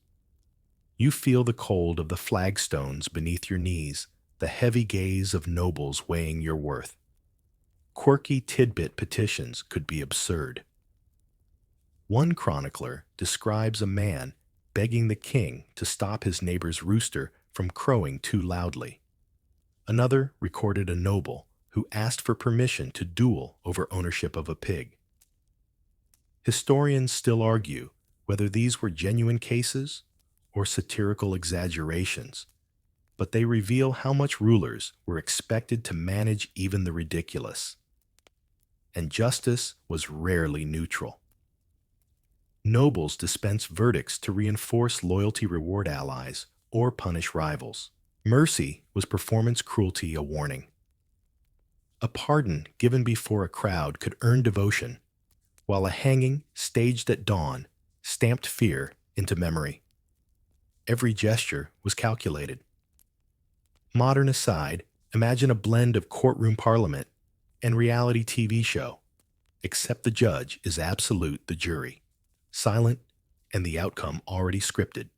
You feel the cold of the flagstones beneath your knees, the heavy gaze of nobles weighing your worth. Quirky tidbit petitions could be absurd. One chronicler describes a man begging the king to stop his neighbor's rooster from crowing too loudly. Another recorded a noble who asked for permission to duel over ownership of a pig. Historians still argue whether these were genuine cases or satirical exaggerations, but they reveal how much rulers were expected to manage even the ridiculous. And justice was rarely neutral. Nobles dispensed verdicts to reinforce loyalty, reward allies, or punish rivals. Mercy was performance cruelty a warning. A pardon given before a crowd could earn devotion, while a hanging, staged at dawn, stamped fear into memory. Every gesture was calculated. Modern aside, imagine a blend of courtroom parliament and reality TV show. Except the judge is absolute, the jury, silent, and the outcome already scripted.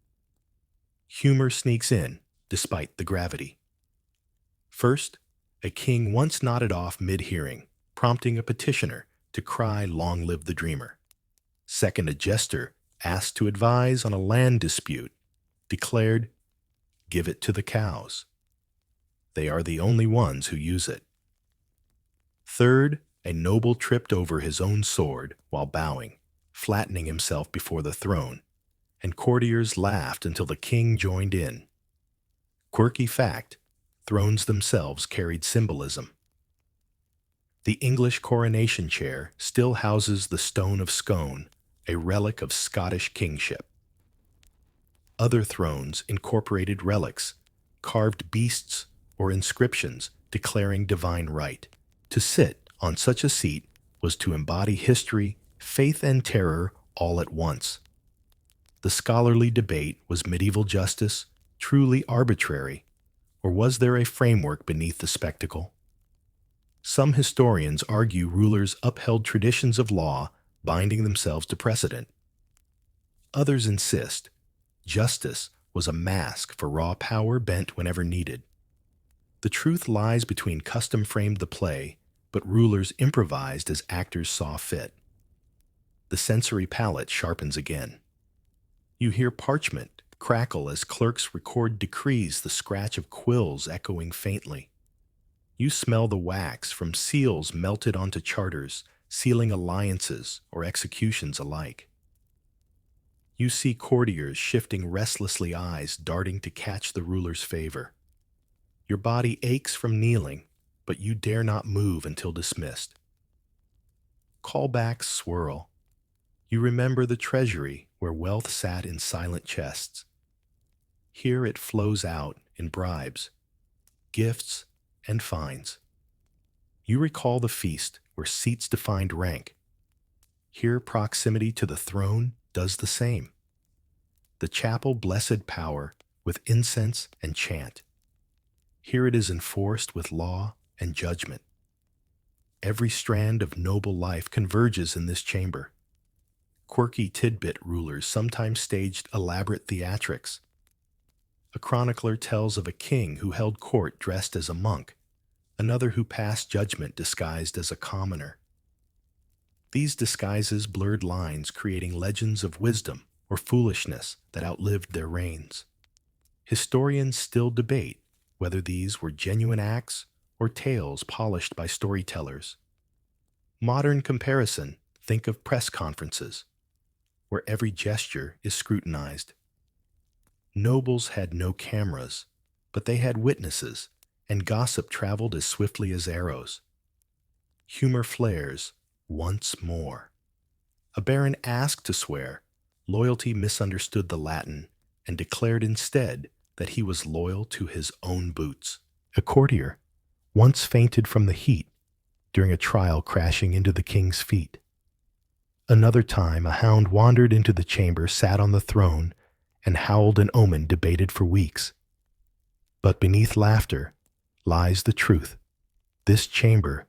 Humor sneaks in, despite the gravity. First, a king once nodded off mid-hearing, prompting a petitioner to cry, "Long live the dreamer." Second, a jester asked to advise on a land dispute, declared, "Give it to the cows. They are the only ones who use it." Third, a noble tripped over his own sword while bowing, flattening himself before the throne, and courtiers laughed until the king joined in. Quirky fact, thrones themselves carried symbolism. The English coronation chair still houses the Stone of Scone, a relic of Scottish kingship. Other thrones incorporated relics, carved beasts, or inscriptions declaring divine right. To sit on such a seat was to embody history, faith, and terror all at once. The scholarly debate: was medieval justice truly arbitrary, or was there a framework beneath the spectacle? Some historians argue rulers upheld traditions of law, binding themselves to precedent. Others insist justice was a mask for raw power bent whenever needed. The truth lies between custom framed the play, but rulers improvised as actors saw fit. The sensory palate sharpens again. You hear parchment crackle as clerks record decrees, the scratch of quills echoing faintly. You smell the wax from seals melted onto charters, sealing alliances or executions alike. You see courtiers shifting restlessly, eyes darting to catch the ruler's favor. Your body aches from kneeling, but you dare not move until dismissed. Callbacks swirl. You remember the treasury where wealth sat in silent chests. Here it flows out in bribes, gifts, and fines. You recall the feast where seats defined rank. Here proximity to the throne does the same. The chapel blessed power with incense and chant. Here it is enforced with law and judgment. Every strand of noble life converges in this chamber. Quirky tidbit rulers sometimes staged elaborate theatrics. A chronicler tells of a king who held court dressed as a monk, another who passed judgment disguised as a commoner. These disguises blurred lines, creating legends of wisdom or foolishness that outlived their reigns. Historians still debate whether these were genuine acts or tales polished by storytellers. Modern comparison: think of press conferences, where every gesture is scrutinized. Nobles had no cameras, but they had witnesses, and gossip traveled as swiftly as arrows. Humor flares once more. A baron asked to swear. Loyalty misunderstood the Latin and declared instead that he was loyal to his own boots. A courtier once fainted from the heat during a trial, crashing into the king's feet. Another time, a hound wandered into the chamber, sat on the throne, and howled an omen debated for weeks. But beneath laughter lies the truth. This chamber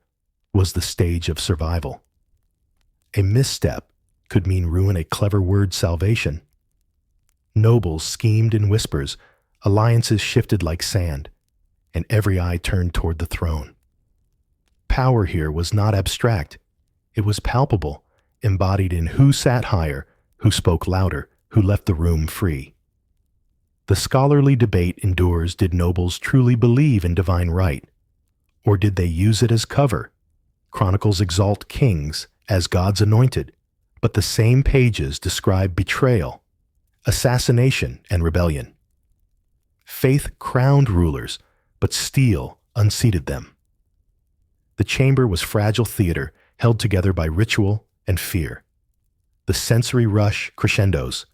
was the stage of survival. A misstep could mean ruin, a clever word salvation. Nobles schemed in whispers, alliances shifted like sand, and every eye turned toward the throne. Power here was not abstract. It was palpable, embodied in who sat higher, who spoke louder, who left the room free. The scholarly debate endures: did nobles truly believe in divine right, or did they use it as cover? Chronicles exalt kings as God's anointed, but the same pages describe betrayal, assassination, and rebellion. Faith crowned rulers, but steel unseated them. The chamber was fragile theater held together by ritual and fear. The sensory rush crescendos.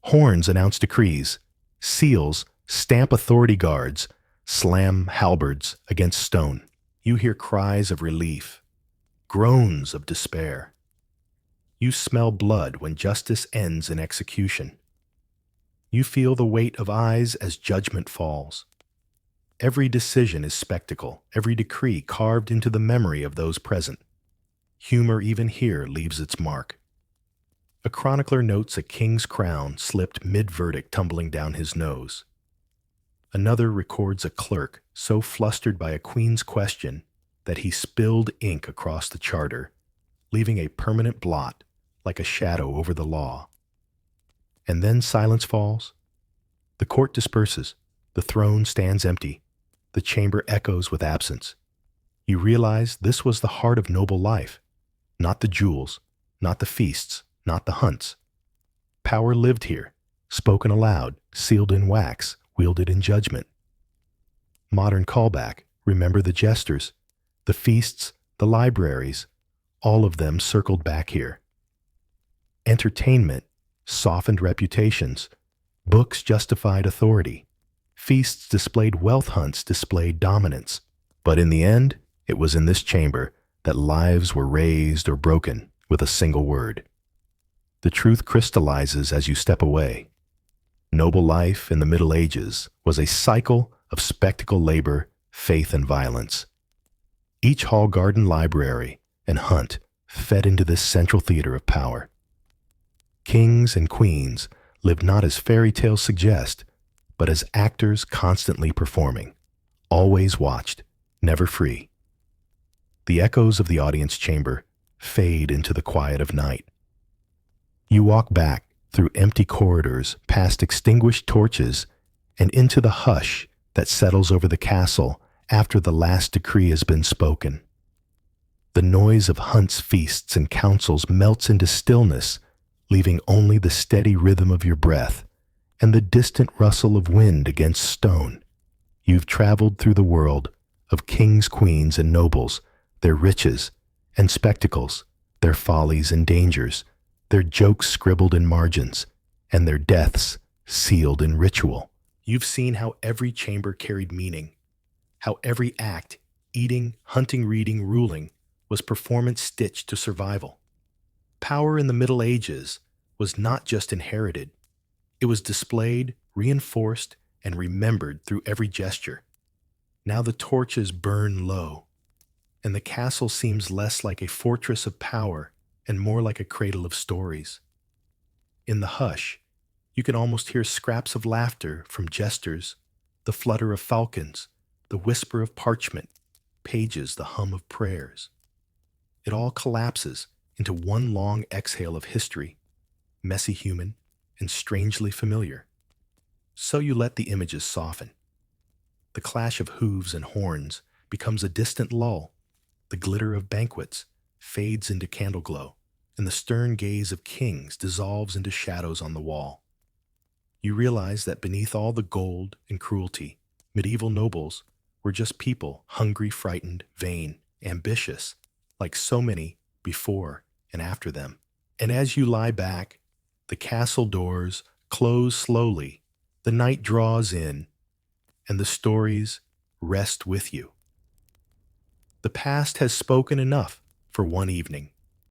Horns announce decrees, seals stamp authority guards, slam halberds against stone. You hear cries of relief, groans of despair. You smell blood when justice ends in execution. You feel the weight of eyes as judgment falls. Every decision is spectacle, every decree carved into the memory of those present. humor even here leaves its mark. A chronicler notes a king's crown slipped mid-verdict tumbling down his nose. Another records a clerk so flustered by a queen's question that he spilled ink across the charter, leaving a permanent blot like a shadow over the law. And then silence falls. The court disperses. The throne stands empty. The chamber echoes with absence. You realize this was the heart of noble life. Not the jewels, not the feasts, not the hunts. Power lived here, spoken aloud, sealed in wax, wielded in judgment. Modern callback, remember the jesters, the feasts, the libraries, all of them circled back here. Entertainment softened reputations. Books justified authority. Feasts displayed wealth, hunts displayed dominance. But in the end, it was in this chamber that lives were raised or broken with a single word. The truth crystallizes as you step away. Noble life in the Middle Ages was a cycle of spectacle, labor, faith, and violence. Each hall, garden, library, and hunt fed into this central theater of power. Kings and queens lived not as fairy tales suggest, but as actors constantly performing, always watched, never free. The echoes of the audience chamber fade into the quiet of night. You walk back through empty corridors, past extinguished torches, and into the hush that settles over the castle after the last decree has been spoken. The noise of hunts, feasts, and councils melts into stillness, leaving only the steady rhythm of your breath and the distant rustle of wind against stone. You've traveled through the world of kings, queens, and nobles, their riches and spectacles, their follies and dangers, their jokes scribbled in margins, and their deaths sealed in ritual. You've seen how every chamber carried meaning, how every act, eating, hunting, reading, ruling, was performance stitched to survival. Power in the Middle Ages was not just inherited. It was displayed, reinforced, and remembered through every gesture. Now the torches burn low, and the castle seems less like a fortress of power and more like a cradle of stories. In the hush, you can almost hear scraps of laughter from jesters, the flutter of falcons, the whisper of parchment, pages, the hum of prayers. It all collapses into one long exhale of history, messy, human, and strangely familiar. So you let the images soften. The clash of hooves and horns becomes a distant lull. The glitter of banquets fades into candle glow, and the stern gaze of kings dissolves into shadows on the wall. You realize that beneath all the gold and cruelty, medieval nobles were just people, hungry, frightened, vain, ambitious, like so many before and after them. And as you lie back, the castle doors close slowly, the night draws in, and the stories rest with you. The past has spoken enough for one evening.